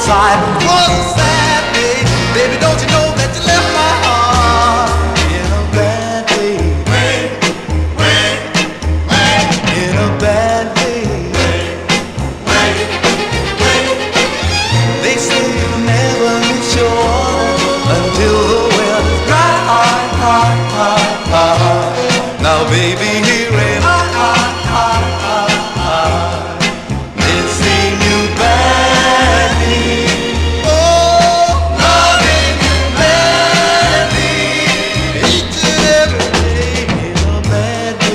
side. It was a sad day, baby, don't you know that you left my heart in a bad way. In a bad way. They say you never reach shore until the well is dry. Now baby, here am I. Missing you badly. Oh, loving you madly. Each and every day in a bad way.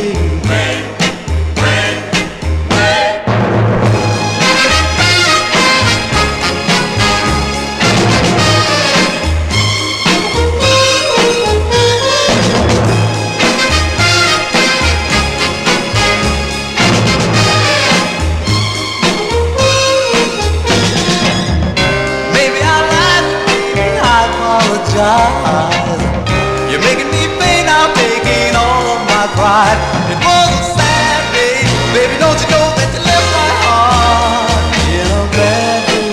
Maybe I lied, I apologize. You're making me pay now, taking all of my pride. It was a sad day, baby, don't you know that you left my heart in a bad way.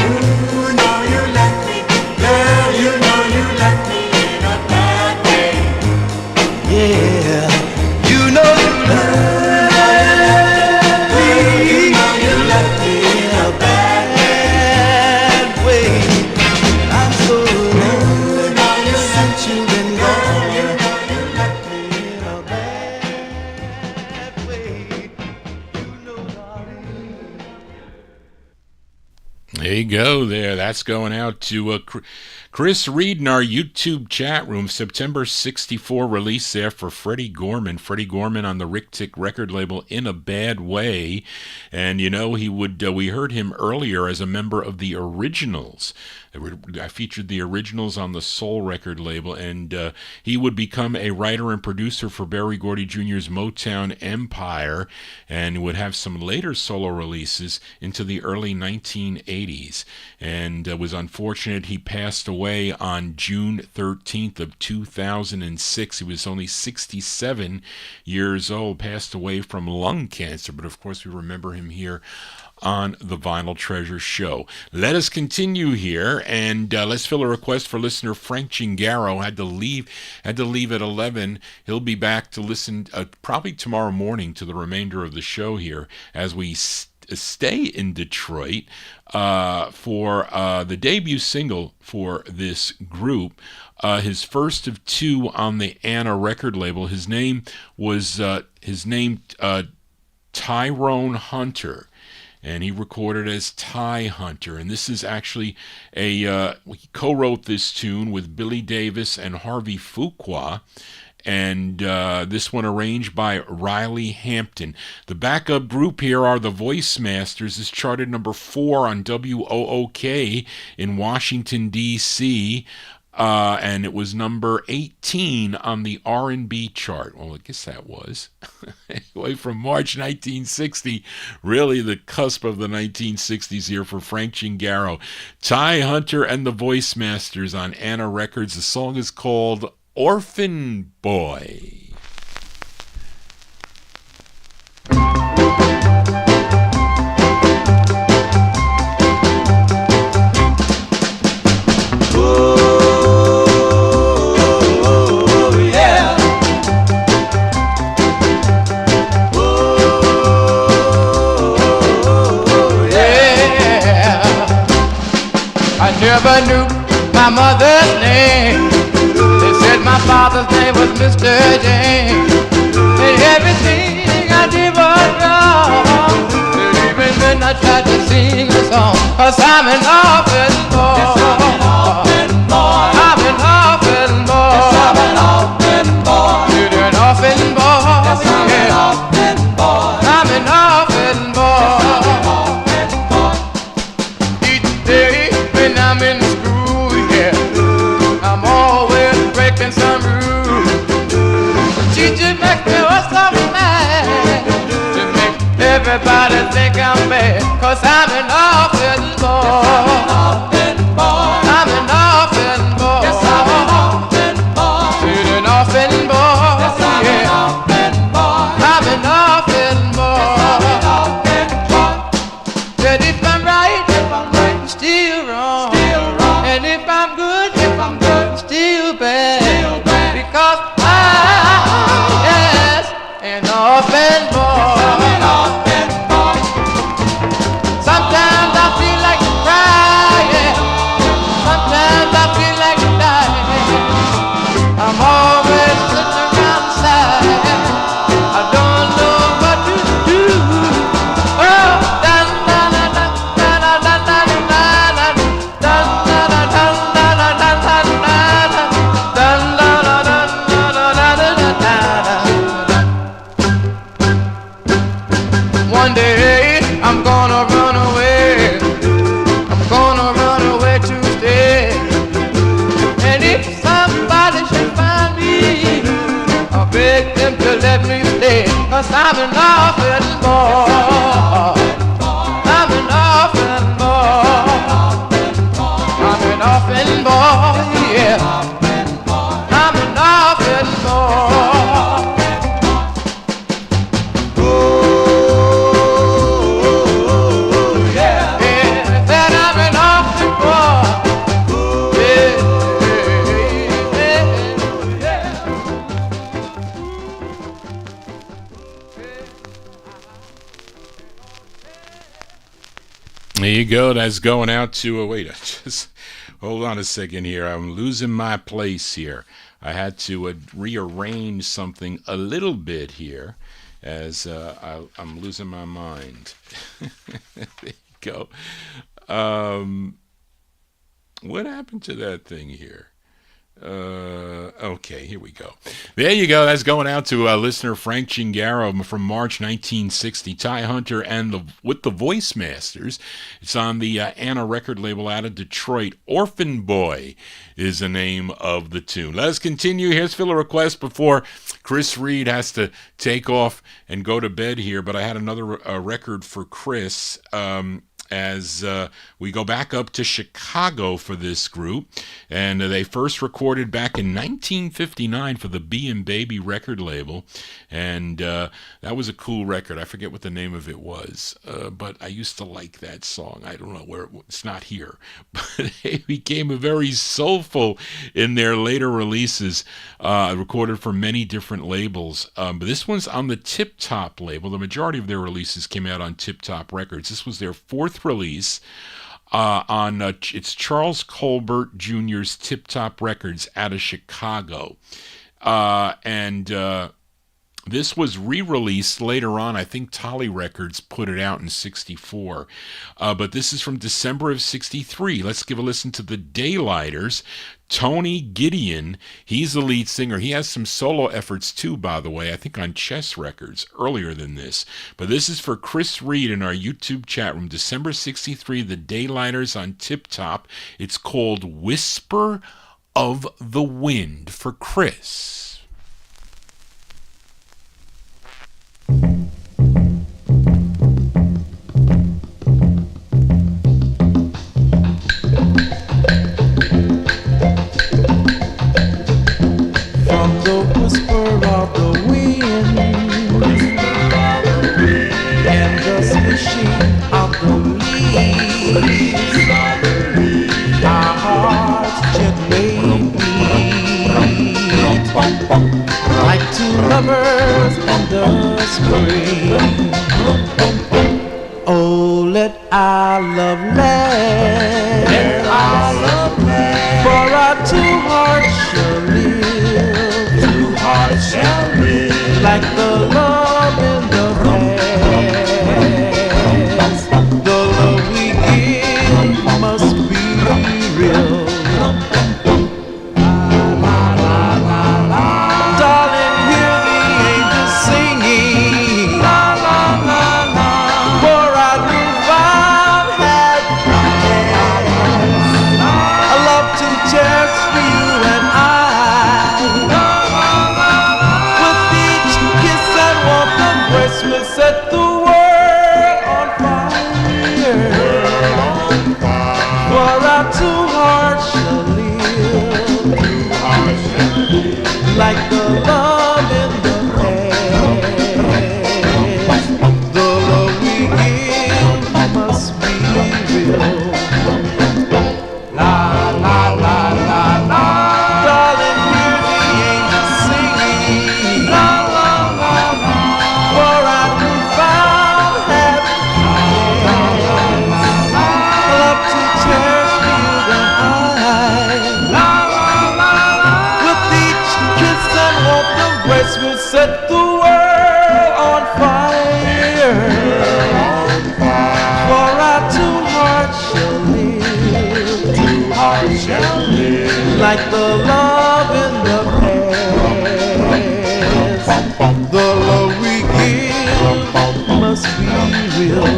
You know you left me, girl, you know you left me in a bad way. Yeah, you know you left me, you left me in a bad way. I'm so lonely since you've been gone. You left me in a bad way. You know, darling.
There you go there. That's going out to Chris Reed in our YouTube chat room. September 64 release there for Freddy Gorman. Freddy Gorman on the Rick Tick record label, In a Bad Way. And, you know, he would. We heard him earlier as a member of the Originals. I featured the Originals on the Soul record label, and he would become a writer and producer for Berry Gordy Jr.'s Motown empire, and would have some later solo releases into the early 1980s. And was unfortunate. He passed away on June 13th of 2006. He was only 67 years old, passed away from lung cancer, but of course we remember him here on the Vinyl Treasure show. Let us continue here, and let's fill a request for listener Frank Gingaro. Had to leave at 11. He'll be back to listen probably tomorrow morning to the remainder of the show here as we stay in Detroit for the debut single for this group. His first of two on the Anna record label. His name was Tyrone Hunter, and he recorded as Ty Hunter. And this is actually he co-wrote this tune with Billy Davis and Harvey Fuqua, and this one arranged by Riley Hampton. The backup group here are the Voice Masters. Is charted number 4 on WOOK in Washington, D.C., and it was number 18 on the R&B chart. Well, I guess that was. Anyway, from March 1960, really the cusp of the 1960s here for Frank Gingaro. Ty Hunter and the Voice Masters on Anna Records. The song is called Orphan Boy.
I never knew my mother's name. They said my father's name was Mr. James. And everything I did was wrong. And even when I tried to sing a song, 'cause I'm an orphan boy. Yes, I'm an orphan boy. I'm an orphan boy. Yes, I'm an orphan boy. You're an orphan boy. Yes, I'm an orphan boy. I'm an orphan boy. Yes, I'm an orphan boy. Each day when I'm in school, yeah, I'm always breaking some rules. The teacher makes me so mad to make everybody think I'm bad, 'cause I'm an orphan boy. I'm an orphan boy. Yes, I'm an orphan boy. I'm an orphan boy. 'cause I'm an orphan boy. I'm an orphan boy. I'm an orphan boy, yeah. I'm an orphan boy.
There you go. That's going out to, wait, just hold on a second here. I'm losing my place here. I had to rearrange something a little bit here as I'm losing my mind. There you go. What happened to that thing here? Okay, here we go. There you go. That's going out to listener Frank Chingaro from March 1960. Ty Hunter and with the Voice Masters. It's on the Anna record label out of Detroit. Orphan Boy is the name of the tune. Let's continue. Here's filler request before Chris Reed has to take off and go to bed here. But I had another record for Chris. As we go back up to Chicago for this group, and they first recorded back in 1959 for the B and Baby record label, and that was a cool record. I forget what the name of it was, but I used to like that song. I don't know where it's not here, but it became a very soulful in their later releases, recorded for many different labels. But this one's on the Tip Top label. The majority of their releases came out on Tip Top Records. This was their fourth release on it's Charles Colbert Jr.'s Tip Top Records out of Chicago, and this was re-released later on. I think Tolly Records put it out in 64, but this is from December of 63. Let's give a listen to the Daylighters. Tony Gideon, he's the lead singer. He has some solo efforts too, by the way, I think on Chess Records earlier than this. But this is for Chris Reed in our YouTube chat room. December 63, the Daylighters on Tip Top. It's called Whisper of the Wind for Chris.
Like two lovers in the spring. Oh, let our love last. Let our love last. For our two hearts shall live. Two hearts shall live. Like the love in the past. The love we give must be real. Set the world on fire. For our two hearts shall live. Like the love in the past. The love we give must be real. La la la la la. Darling, hear the angels singing. La la la la. For our will set the world on fire. For our two hearts shall live. Two hearts shall live. Like the love in the past. The love we give must be real.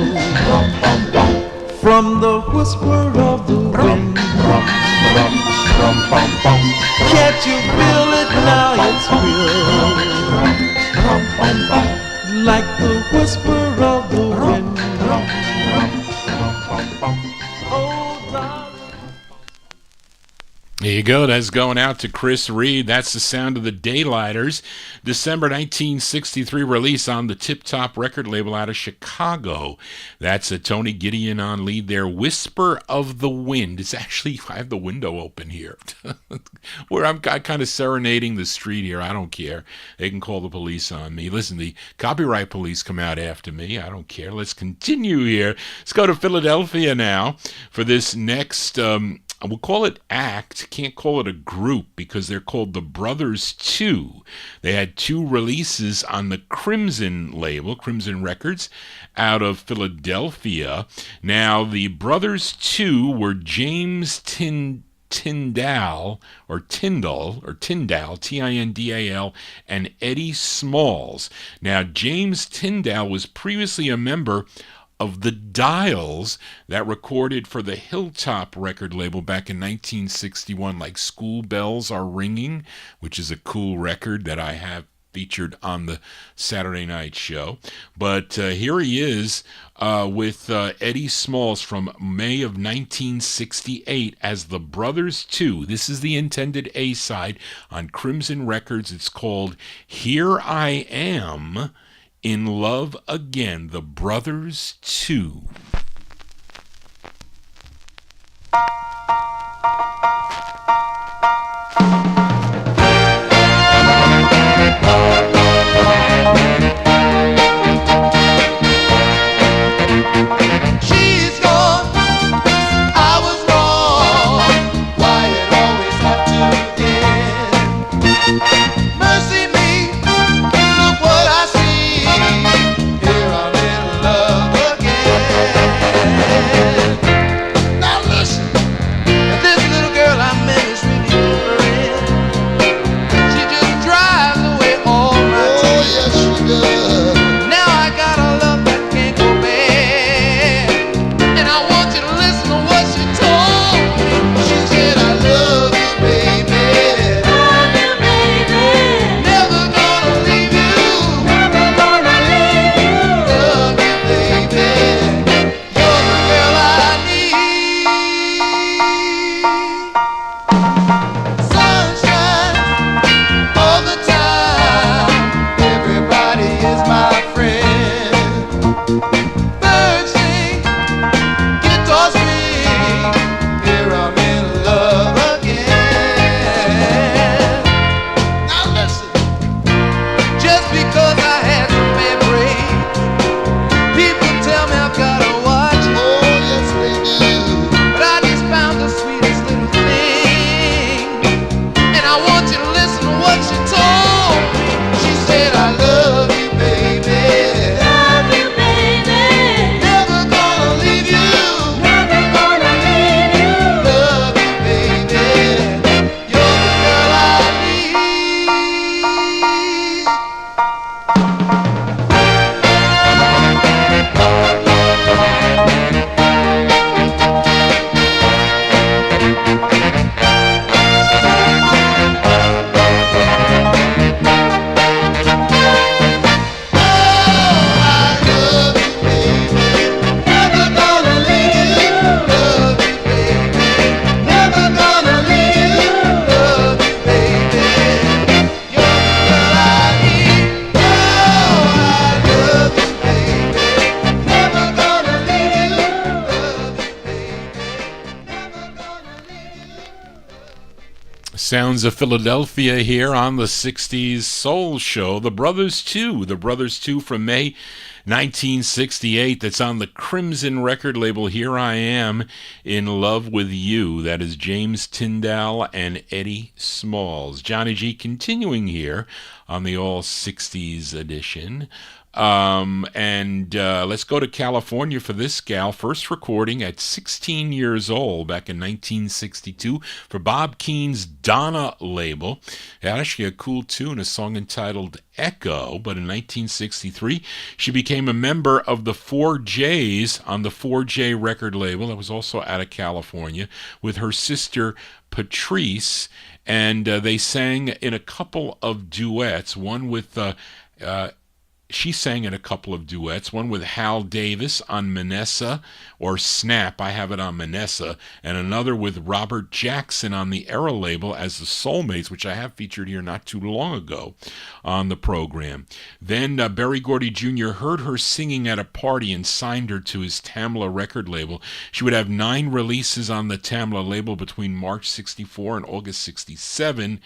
From the whisper of the wind. Can't you feel it now? It's real. like the whisper of the wind. Oh, darling.
There you go. That's going out to Chris Reed. That's the sound of the Daylighters. December 1963 release on the Tip Top record label out of Chicago. That's a Tony Gideon on lead there. Whisper of the Wind. It's actually, I have the window open here. Where I'm kind of serenading the street here. I don't care. They can call the police on me. Listen, the copyright police come out after me. I don't care. Let's continue here. Let's go to Philadelphia now for this next... we'll call it act. Can't call it a group because they're called the Brothers 2. They had 2 releases on the Crimson label, Crimson Records, out of Philadelphia. Now, the Brothers 2 were James Tyndall, Tindall, and Eddie Smalls. Now, James Tyndall was previously a member of the Dials that recorded for the Hilltop record label back in 1961, like School Bells Are Ringing, which is a cool record that I have featured on the Saturday night show. But here he is with Eddie Smalls from May of 1968 as the Brothers 2. This is the intended A-side on Crimson Records. It's called Here I Am in Love Again, the Brothers 2.
She's gone, I was wrong. Why it always have to end? Mercy me, look what I see. Here I'm in love again. Now listen, this little girl I met is really different. She just drives away all my tears. Oh yes she does. Now I got a love that can't go bad, and I want you to listen to what she told me. She said, I love you, baby. Love you, baby. Never gonna leave you. Never gonna leave you. Love you, baby. You're the girl I need. Sunshine all the time. Everybody is my friend. Birds sing, guitars ring. Here I'm in love again. Now listen, just because I had some bad break, people tell me I've got to watch it. Oh yes they do. But I just found the sweetest little thing, and I want you to listen to what she told me. She said, I love you, baby. Love you, baby. Never gonna leave you. Never gonna leave you. Love you, baby. You're the girl I need.
Sounds of Philadelphia here on the 60s Soul Show. The Brothers 2. The Brothers 2 from May 1968. That's on the Crimson record label. Here I Am in Love with You. That is James Tyndall and Eddie Smalls. Johnny G continuing here on the All 60s edition. Let's go to California for this gal. First recording at 16 years old back in 1962 for Bob Keane's Donna label. It had actually a cool tune, a song entitled Echo, but in 1963 she became a member of the 4Js on the 4J record label that was also out of California with her sister Patrice, and they sang in a couple of duets, one with she sang in a couple of duets, one with Hal Davis on Manessa, or Snap, I have it on Manessa, and another with Robert Jackson on the Era label as the Soulmates, which I have featured here not too long ago on the program. Then Berry Gordy Jr. heard her singing at a party and signed her to his Tamla record label. She would have 9 releases on the Tamla label between March 64 and August 67,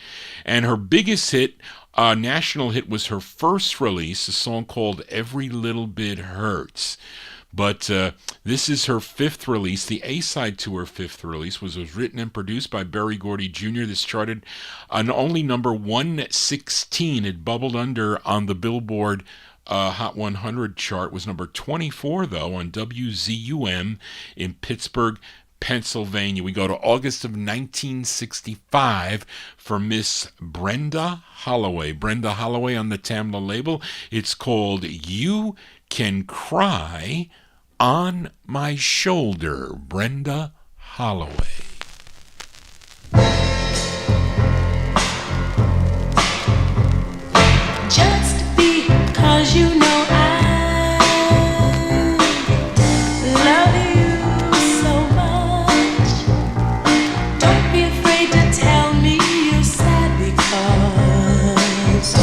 and her biggest hit, national hit, was her first release, a song called Every Little Bit Hurts. But this is her 5th release. The A-side to her 5th release was written and produced by Berry Gordy Jr. This charted on only number 116. It bubbled under on the Billboard Hot 100 chart. Was number 24, though, on WZUM in Pittsburgh, Pennsylvania. We go to August of 1965 for Miss Brenda Holloway. Brenda Holloway on the Tamla label. It's called You Can Cry on My Shoulder. Brenda Holloway.
Just because you know I love you so much, don't be afraid to tell me you're sad because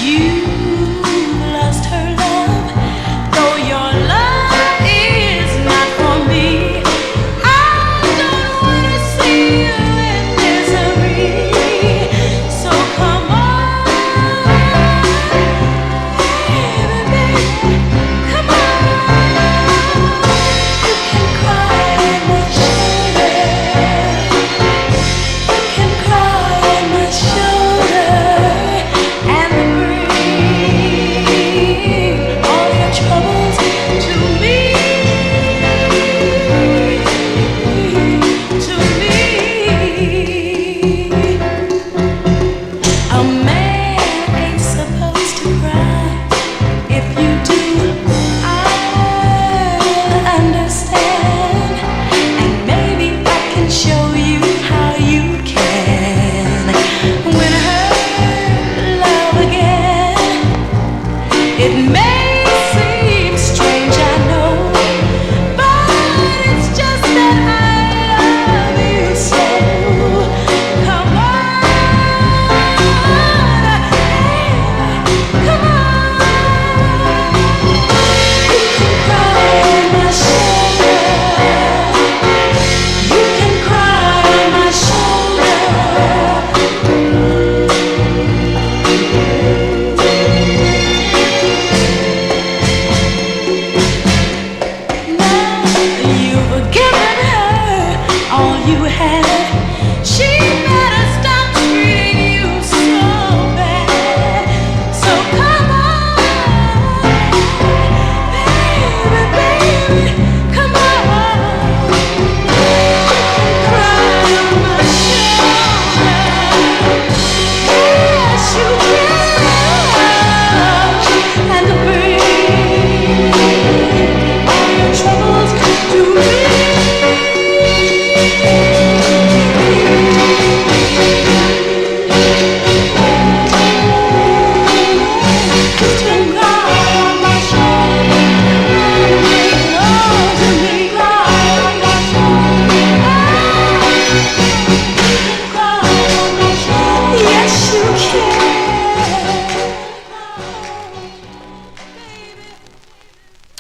you lost her love. Though your love is not for me, I don't want to see you in misery. So come on.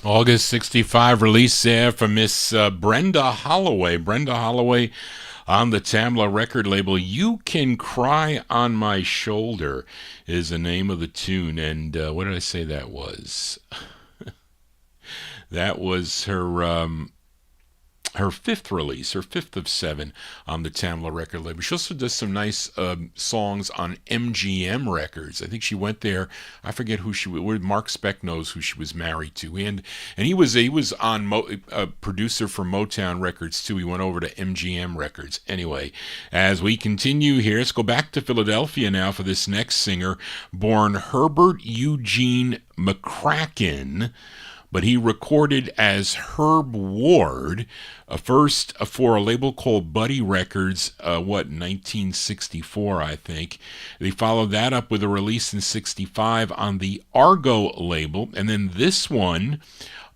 August 65 release there for Miss Brenda Holloway. Brenda Holloway on the Tamla record label. You Can Cry on My Shoulder is the name of the tune. And what did I say that was? That was her 5th release, her 5th of 7 on the Tamla record label. She also does some nice songs on MGM records. I think she went there. I forget who she was. Mark Speck knows who she was married to, and he was on a producer for Motown Records too. He went over to MGM Records. Anyway, as we continue here, let's go back to Philadelphia now for this next singer, born Herbert Eugene McCracken. but he recorded as Herb Ward, first for a label called Buddy Records, 1964, I think. They followed that up with a release in 65 on the Argo label, and then this one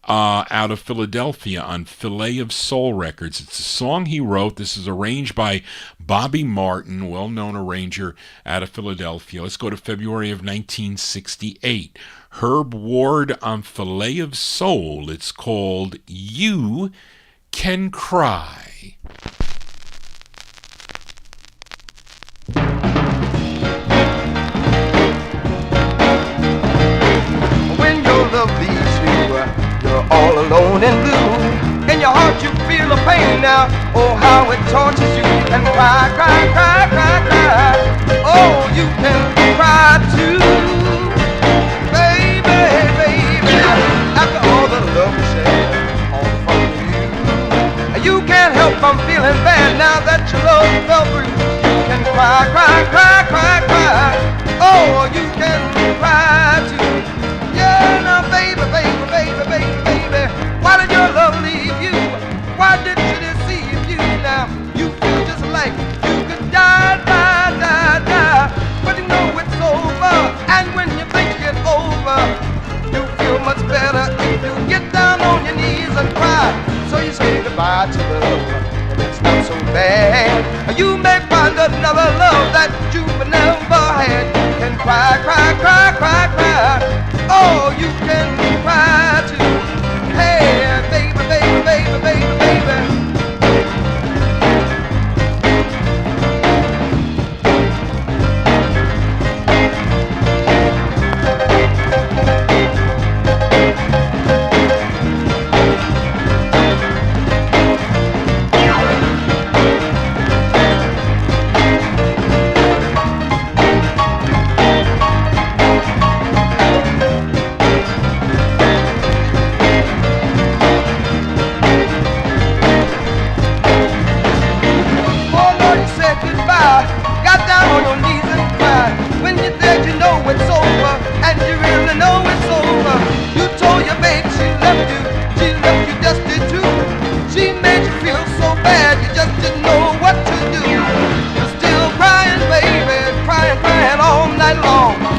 out of Philadelphia on Filet of Soul Records. It's a song he wrote. This is arranged by Bobby Martin, well-known arranger out of Philadelphia. Let's go to February of 1968. Herb Ward on Filet of Soul. It's called You Can Cry.
When your love leaves you, you're all alone and blue. In your heart you feel the pain now. Oh, how it tortures you. And cry, cry, cry, cry, cry. Oh, you can cry too. Baby, baby. After all the love you shared, all from you can't help from feeling bad now that your love fell through. You can cry, cry, cry, cry, cry. Oh, you can cry too. Yeah, now baby, baby, baby, baby, baby. Why did your love leave you? Why did she deceive you? Now you feel just like you could die, die, die, die. But you know it's over. And when you think it's over, you feel much better if you get down on your knees and cry. So you say goodbye to love, and it's not so bad. You may find another love that you've never had. You can cry, cry, cry, cry, cry. Oh, you can cry too. Hey, baby, baby, baby, baby, baby.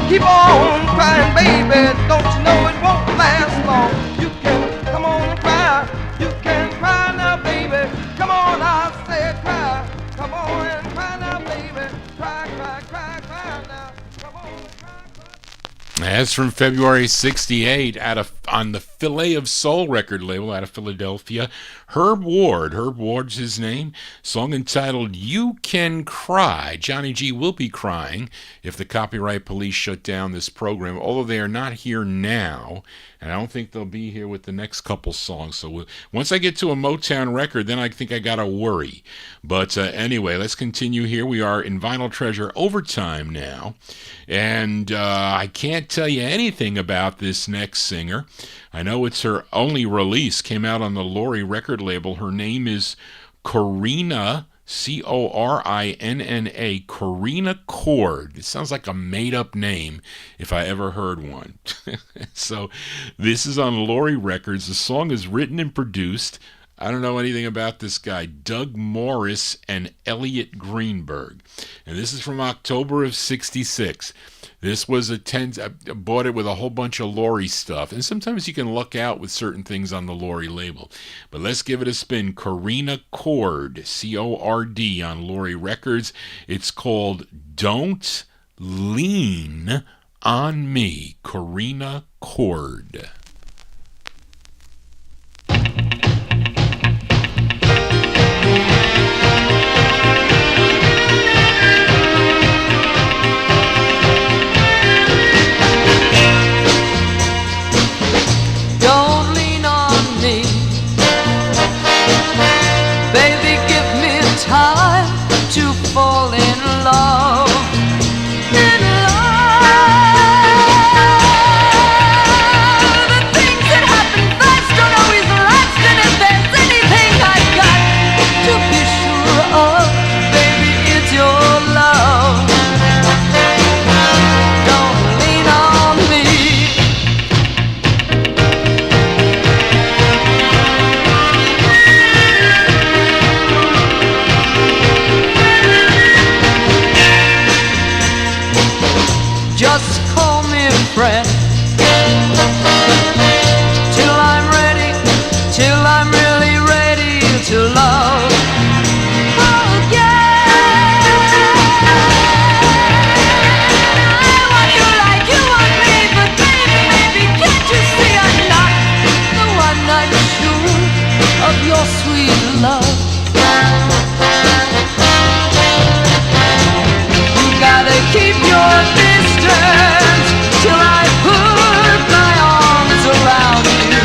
Keep on crying, baby. Don't you know it won't last long? You can come on and cry. You can cry now, baby. Come on, I said cry. Come on and cry now, baby. Cry, cry, cry, cry now. Come on and cry, cry.
That's from February 68 on the Filet of Soul record label out of Philadelphia. Herb Ward. Herb Ward's his name. Song entitled You Can Cry. Johnny G will be crying if the copyright police shut down this program, although they are not here now, and I don't think they'll be here with the next couple songs. So once I get to a Motown record, then I think I got to worry. But anyway, let's continue here. We are in Vinyltreasure Overtime now, and I can't tell you anything about this next singer. I know it's her only release, came out on the Laurie record label. Her name is Corina, Corinna, Corina Cord. It sounds like a made-up name if I ever heard one. So this is on Laurie Records. The song is written and produced, I don't know anything about this guy, Doug Morris and Elliot Greenberg. And this is from October of 66. This was I bought it with a whole bunch of Laurie stuff. And sometimes you can luck out with certain things on the Laurie label. But let's give it a spin. Corina Cord, C-O-R-D on Laurie Records. It's called Don't Lean on Me. Corina Cord.
Time to fall in love, in love. just call me a friend. Till I'm ready, till I'm really ready to love again. I want you like you want me, but baby, can't you see I'm not the one? I'm sure of your sweet love. You gotta keep your distance till I put my arms around you.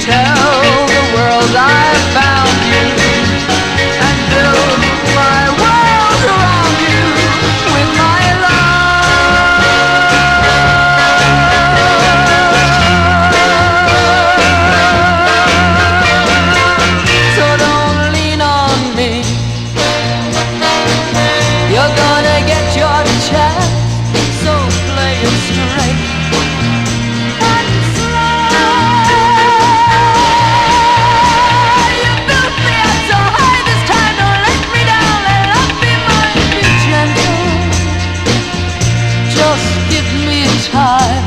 Tell the world I found you and build my world around you with my love. So don't lean on me. You're gonna get your chance, so play it straight and slow. You built me up so high this time, don't let me down, let love be mine, be gentle. Just give me time.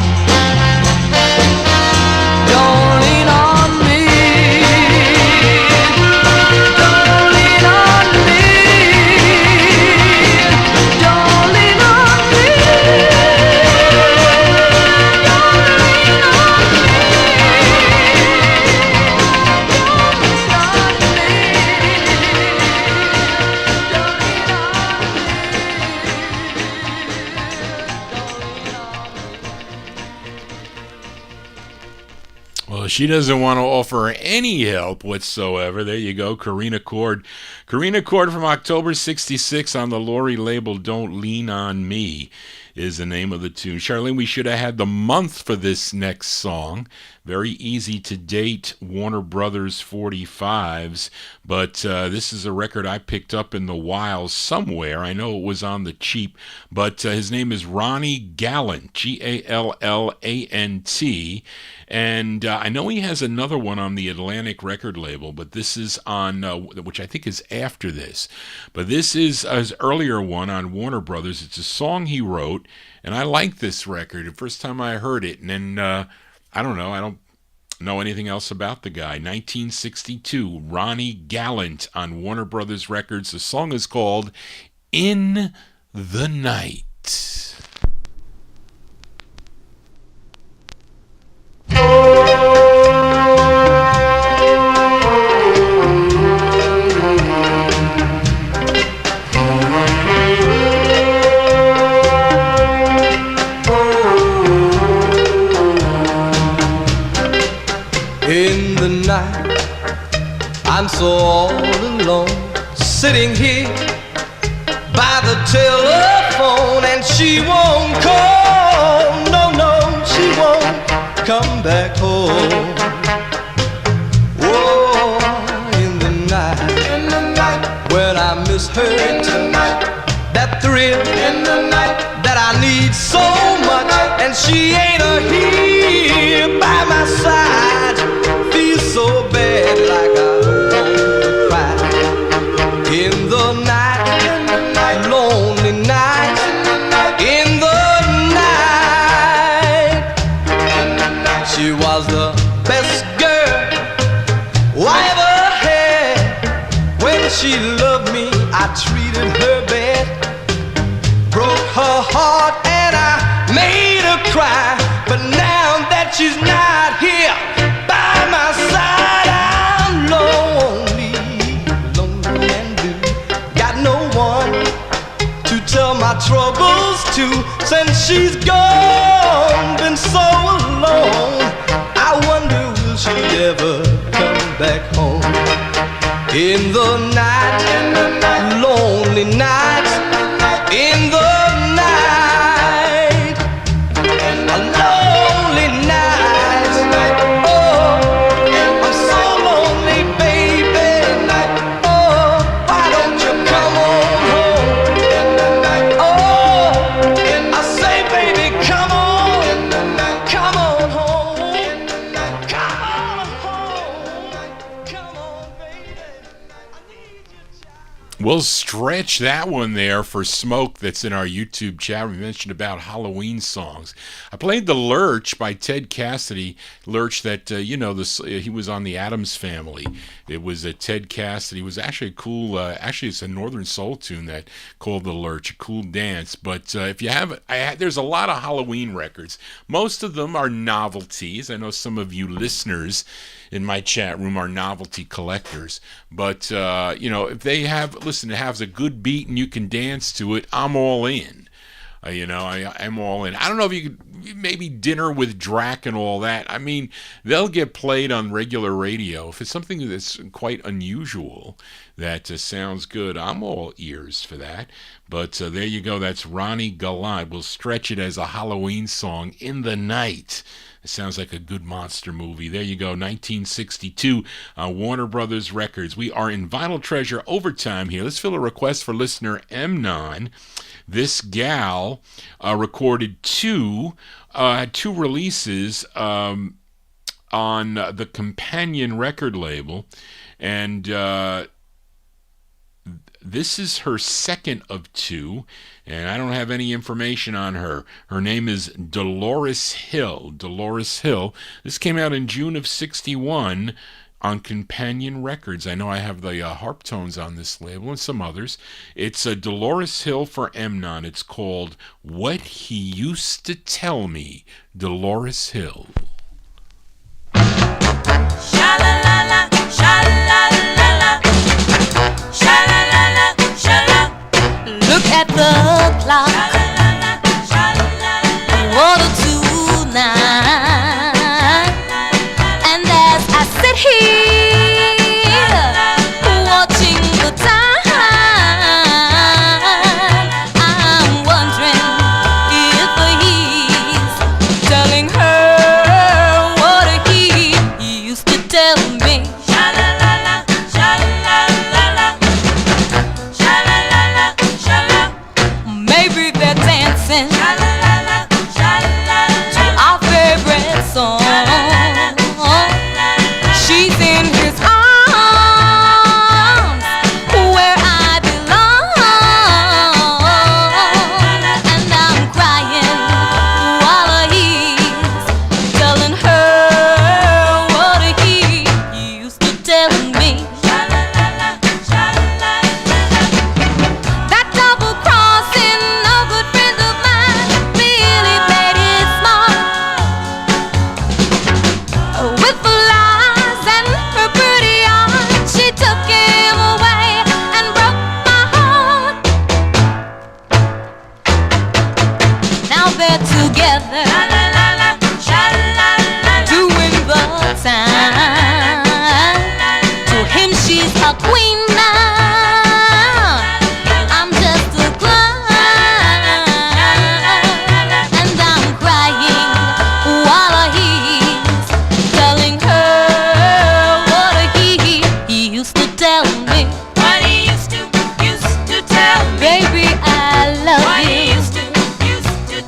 Don't lean on me. Don't lean on me. Don't lean on me.
Well, she doesn't want to offer any help whatsoever. There you go, Karina Cord. Karina Cord from October 66 on the Lori label, Don't Lean on Me is the name of the tune. Charlene, we should have had the month for this next song. Very easy to date, Warner Brothers 45's. But this is a record I picked up in the wild somewhere. I know it was on the cheap. But his name is Ronnie Gallant, Gallant. And I know he has another one on the Atlantic record label, but this is on, which I think is after this. But this is his earlier one on Warner Brothers. It's a song he wrote, and I like this record. The first time I heard it, and then, I don't know anything else about the guy. 1962, Ronnie Gallant on Warner Brothers Records. The song is called In the Night.
In the night, I'm so all alone, sitting here by the telephone, and she won't call. No, she won't come back home. Oh, in the night, when I miss her, in the night, that thrill, in the night, that I need so much, and she ain't here by my side. Feel so bad, like I want to cry. In the night, lonely night, in the night, she was the best girl I ever had. When she loved me, I treated her bad, broke her heart, and I made her cry. But now that she's not here by my side, I'm lonely and blue. Got no one to tell my troubles to. Since she's gone, been so alone, I wonder will she ever come back home. In the night, lonely night, in the night, a lonely night. Oh, I'm so lonely, baby. Oh, why don't you come on home? Oh, I say, baby, come on home, come on home, come on, baby.
We'll stretch that one there for Smoke that's in our YouTube chat. We mentioned about Halloween songs. I played The Lurch by Ted Cassidy. Lurch that, he was on the Addams Family. It was Ted Cassidy. It was actually a cool, it's a Northern Soul tune that called The Lurch, a cool dance. But if you have, there's a lot of Halloween records. Most of them are novelties. I know some of you listeners in my chat room are novelty collectors. But, if they it has a good beat and you can dance to it, I'm all in. I'm all in. I don't know if you could, maybe Dinner with Drac and all that. I mean, they'll get played on regular radio. If it's something that's quite unusual that sounds good, I'm all ears for that. But there you go. That's Ronnie Gallant. We'll stretch it as a Halloween song, In the Night. It sounds like a good monster movie. There you go, 1962, Warner Brothers Records. We are in Vinyl Treasure overtime here. Let's fill a request for listener Mnon. This gal recorded two releases on the Companion record label, and this is her second of two, and I don't have any information on her. Her name is Dolores Hill. Dolores Hill. This came out in June of 61 on Companion Records. I know I have the harp tones on this label and some others. It's Dolores Hill for Mnon. It's called What He Used to Tell Me. Dolores Hill.
Sha-la-la-la, sha-la-la-la, sha-la-la-la, sha-la. Look at the clock, quarter to 9, and as I sit here watching the time, I'm wondering if he's telling her what he used to tell me. Sha-la-la-la, sha-la-la-la, sha-la-la-la, sha-la. Maybe they're dancing to our favorite song. She's in his arms where I belong, and I'm crying while he's telling her what he used to tell me. That double-crossing, no good friend of mine really played it smart. With the lies and her pretty eyes, she took him away and broke my heart. Now they're together, doing the time. To him she's a queen now. I'm just a clown, and I'm crying while he's telling her what he used to tell me. What he used to tell me. Baby, I love you. What he used to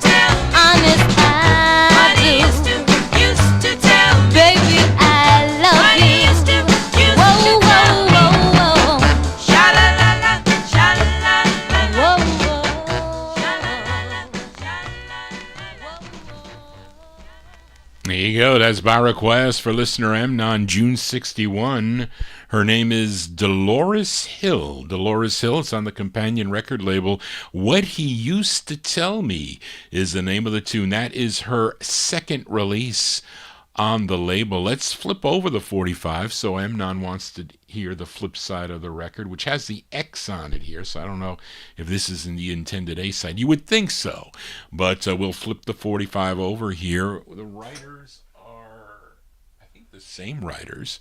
tell me. Honest, I do. What he used to tell me. Baby, I love what you. He used to whoa, whoa, whoa, whoa. Sha-la-la-la, sha-la-la-la. Whoa, whoa. Sha-la-la-la, sha-la-la-la.
There you go. That's by request for listener Mnon, June 61. Her name is Dolores Hill. Dolores Hill. It's on the Companion record label. What He Used to Tell Me is the name of the tune. That is her second release on the label. Let's flip over the 45. So Mnon wants to hear the flip side of the record, which has the X on it here. So I don't know if this is in the intended A side. You would think so. But we'll flip the 45 over here. The writers are, I think, the same writers.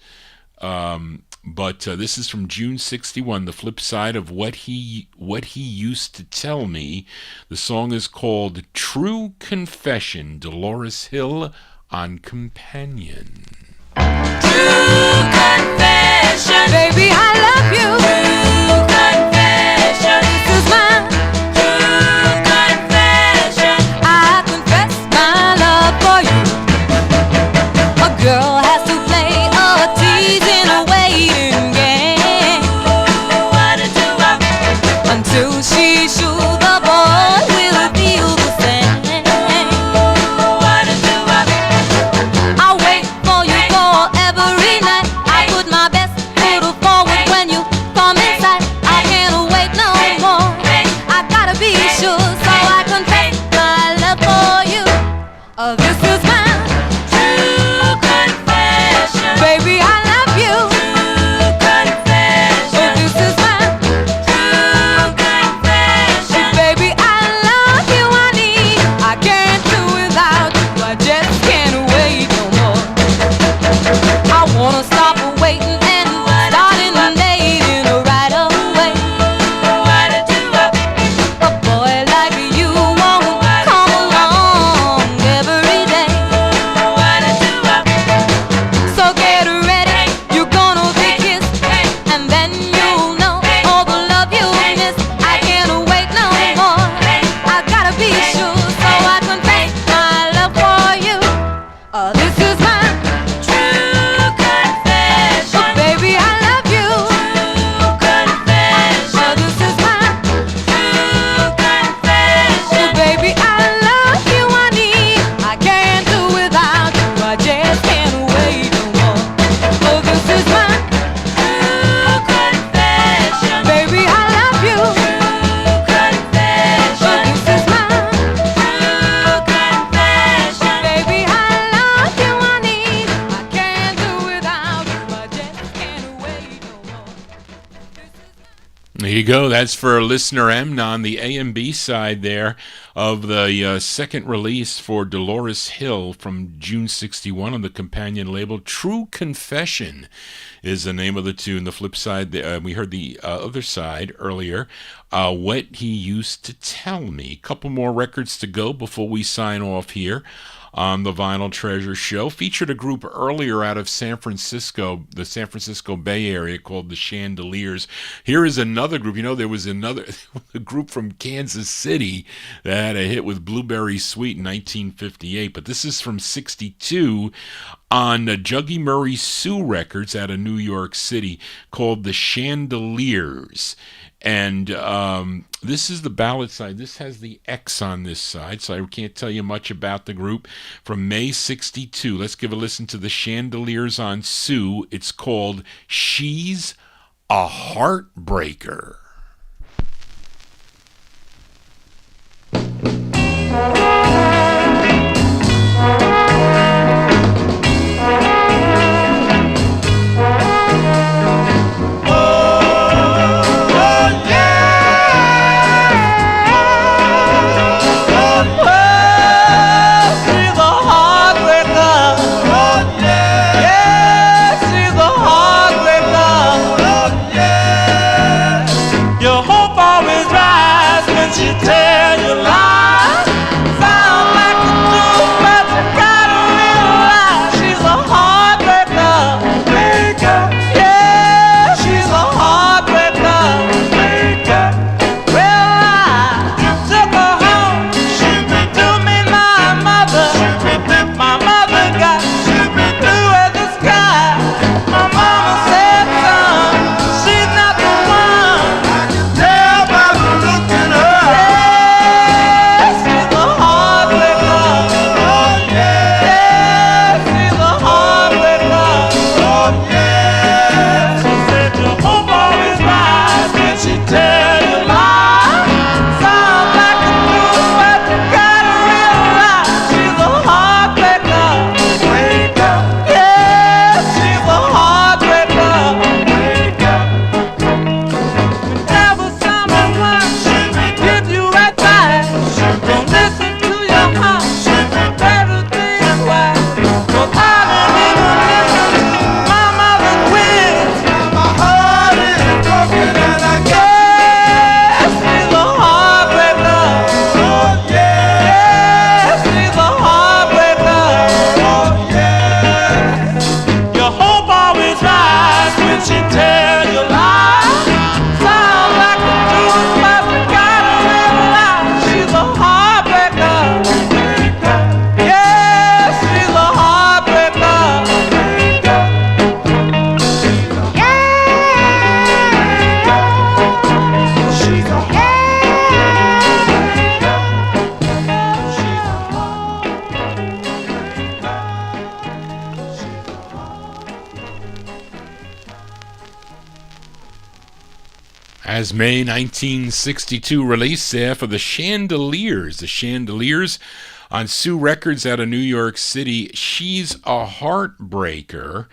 But this is from June 61, the flip side of What He Used to Tell Me. The song is called True Confession. Dolores Hill on Companion.
True confession, baby, I love you. True confession, this is my true confession. I confess my love for you. A girl has to play a tease in a waiting game. What to do? This is my true confession. Baby, I love you. True confession. This is my true confession. Baby, I love you, honey. I can't do without you. I just can't wait no more. I wanna stop waiting and starting dating right away. A boy like you won't come along every day. So get ready, you're gonna be kissed, and then you'll know all the love you miss. I can't wait no more. I gotta be sure so I confess my love for you. This is my true confession. Baby, I love you. True confession. This is my true confession. Baby, I love you, honey. I can't do without you. I just can't wait no more. Oh, this is my true confession. Baby, I love you. True confession. This is my true confession. Baby, I love you, honey. I can't do without you. I just can't wait no more.
There you go. That's for listener Amnon, the A and B side there of the second release for Dolores Hill from June 61 on the companion label. True Confession is the name of the tune. The flip side, we heard the other side earlier, What He Used to Tell Me. Couple more records to go before we sign off here on the Vinyl Treasure Show. Featured a group earlier out of San Francisco, the San Francisco Bay Area, called the Chandeliers. Here is another group. You know, there was another a group from Kansas City that had a hit with Blueberry Sweet in 1958, but this is from 62 on Juggy Murray Sue Records out of New York City, called the Chandeliers. And this is the ballad side. This has the X on this side, so I can't tell you much about the group. From May 62, let's give a listen to the Chandeliers on Sue. It's called She's a Heartbreaker.
Your hope always rise when she tell you lies.
as May 1962 release there for the Chandeliers. The Chandeliers on Sue Records out of New York City. She's a Heartbreaker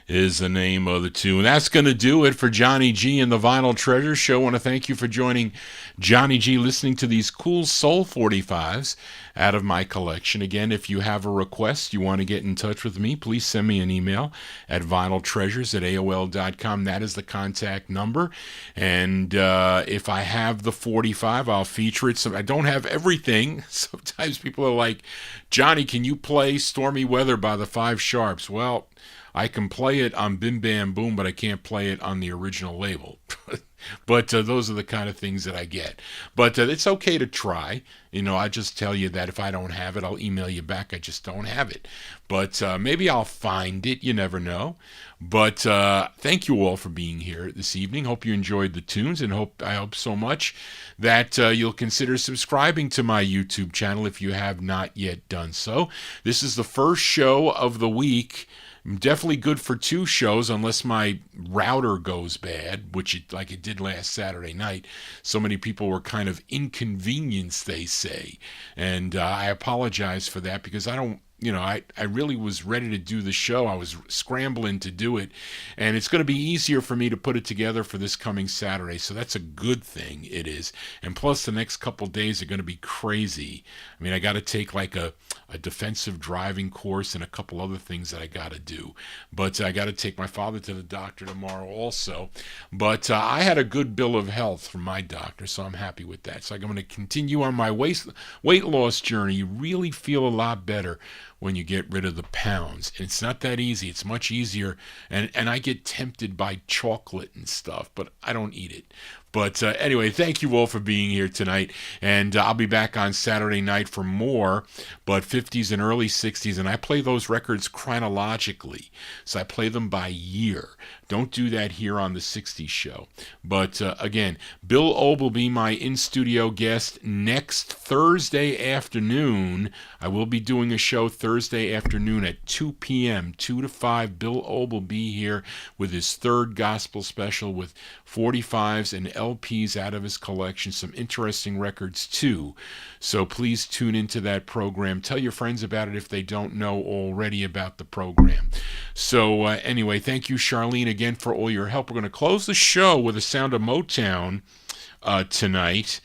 is the name of the tune. That's going to do it for Johnny G and the Vinyl Treasure Show. I want to thank you for joining Johnny G, listening to these cool soul 45s out of my collection. Again, if you have a request, you want to get in touch with me, please send me an email at vinyltreasures@aol.com. That is the contact number. And if I have the 45, I'll feature it. So I don't have everything. Sometimes people are like, Johnny, can you play Stormy Weather by the Five Sharps? Well, I can play it on Bim Bam Boom, but I can't play it on the original label. But those are the kind of things that I get. But it's okay to try. I just tell you that if I don't have it, I'll email you back. I just don't have it. But maybe I'll find it. You never know. But thank you all for being here this evening. Hope you enjoyed the tunes, and I hope so much that you'll consider subscribing to my YouTube channel if you have not yet done so. This is the first show of the week. Definitely good for 2 shows unless my router goes bad, which it did last Saturday night. So many people were kind of inconvenienced, they say. And I apologize for that because I don't, I really was ready to do the show. I was scrambling to do it. And it's going to be easier for me to put it together for this coming Saturday. So that's a good thing, it is. And plus, the next couple days are going to be crazy. I mean, I got to take like a defensive driving course and a couple other things that I got to do. But I got to take my father to the doctor tomorrow also. But I had a good bill of health from my doctor, so I'm happy with that. So I'm going to continue on my weight loss journey. You really feel a lot better when you get rid of the pounds. And it's not that easy. It's much easier. And I get tempted by chocolate and stuff, but I don't eat it. But anyway, thank you all for being here tonight. And I'll be back on Saturday night for more, but 50s and early 60s. And I play those records chronologically. So I play them by year. Don't do that here on the 60s show. But again, Bill Obe will be my in-studio guest next Thursday afternoon. I will be doing a show Thursday afternoon at 2 p.m., 2 to 5. Bill Obe will be here with his third gospel special with 45s and LPs out of his collection. Some interesting records, too. So please tune into that program. Tell your friends about it if they don't know already about the program. So anyway, thank you, Charlene, again for all your help. We're going to close the show with a sound of Motown tonight.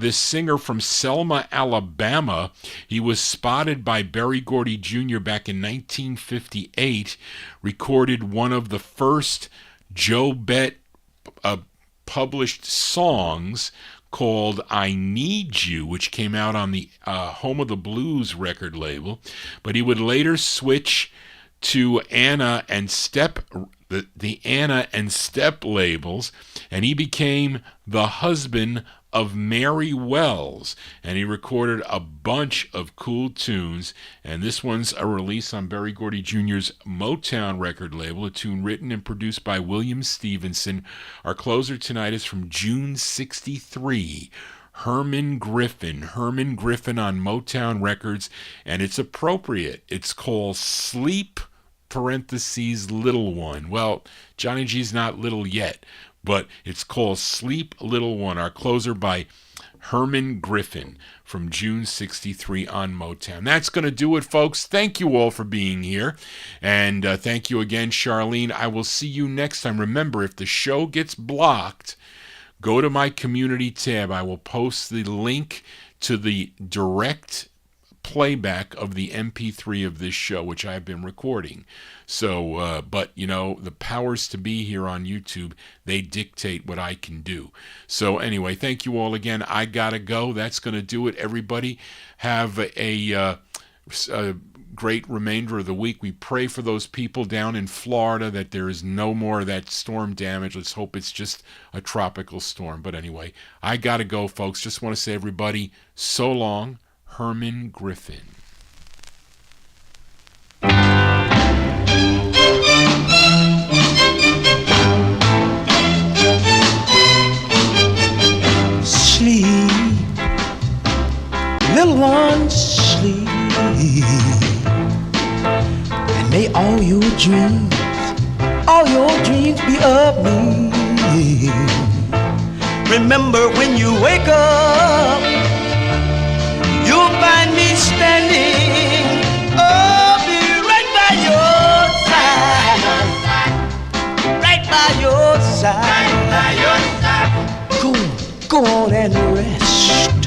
This singer from Selma, Alabama, he was spotted by Berry Gordy Jr. back in 1958, recorded one of the first Joe Bett published songs called I Need You, which came out on the Home of the Blues record label. But he would later switch to Anna and Step, the Anna and Step labels, and he became the husband of Mary Wells, and he recorded a bunch of cool tunes, and this one's a release on Berry Gordy Jr.'s Motown record label, a tune written and produced by William Stevenson. Our closer tonight is from June 63, Herman Griffin on Motown Records, and it's appropriate. It's called Sleep, parentheses, Little One. Well, Johnny G's not little yet, but it's called Sleep, Little One, our closer by Herman Griffin from June 63 on Motown. That's going to do it, folks. Thank you all for being here. And thank you again, Charlene. I will see you next time. Remember, if the show gets blocked, go to my community tab. I will post the link to the direct playback of the MP3 of this show, which I've been recording. So, but the powers to be here on YouTube, they dictate what I can do. So anyway, thank you all again. I gotta go. That's gonna do it. Everybody have a great remainder of the week. We pray for those people down in Florida that there is no more of that storm damage. Let's hope it's just a tropical storm. But anyway, I gotta go, folks. Just want to say, everybody, so long. Herman Griffin.
Sleep, little one, sleep, and may all your dreams be of me.
Remember when you wake up, you'll find me standing. I'll be right by your side. Right by your side. Go on and rest.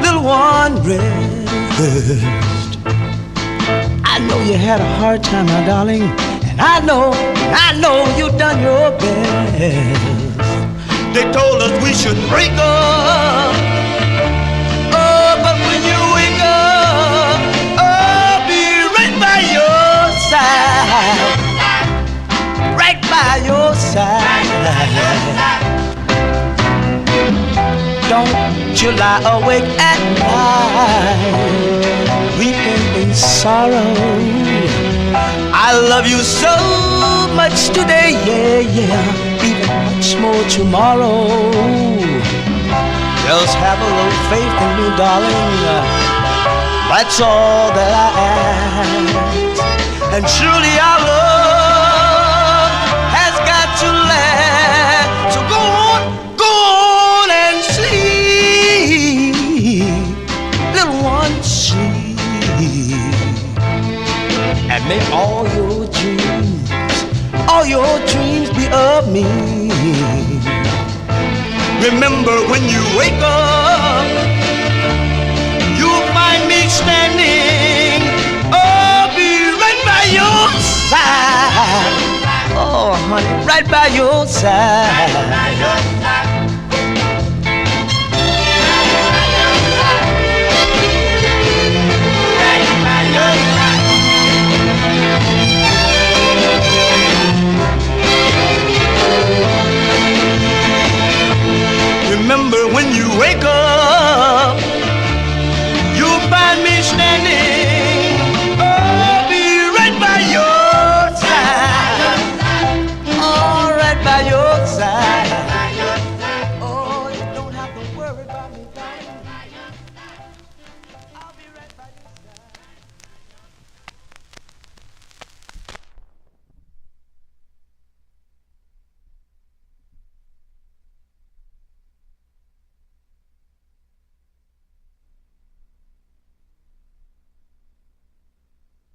Little one, rest. I know you had a hard time, my darling, and I know you done your best. They told us we should break up. Oh, but when you wake up, I'll be right by your side. Right by your side. Don't you lie awake at night, weeping in sorrow. I love you so much today, yeah, yeah, even much more tomorrow. Just have a little faith in me, darling, that's all that I ask. And surely our love has got to last. So go on and sleep, little one, sleep. And may all your dreams be of me. Remember when you wake up, you'll find me standing. I'll be right by your side. Oh, honey, right by your side. Remember when you wake up, you'll find me standing.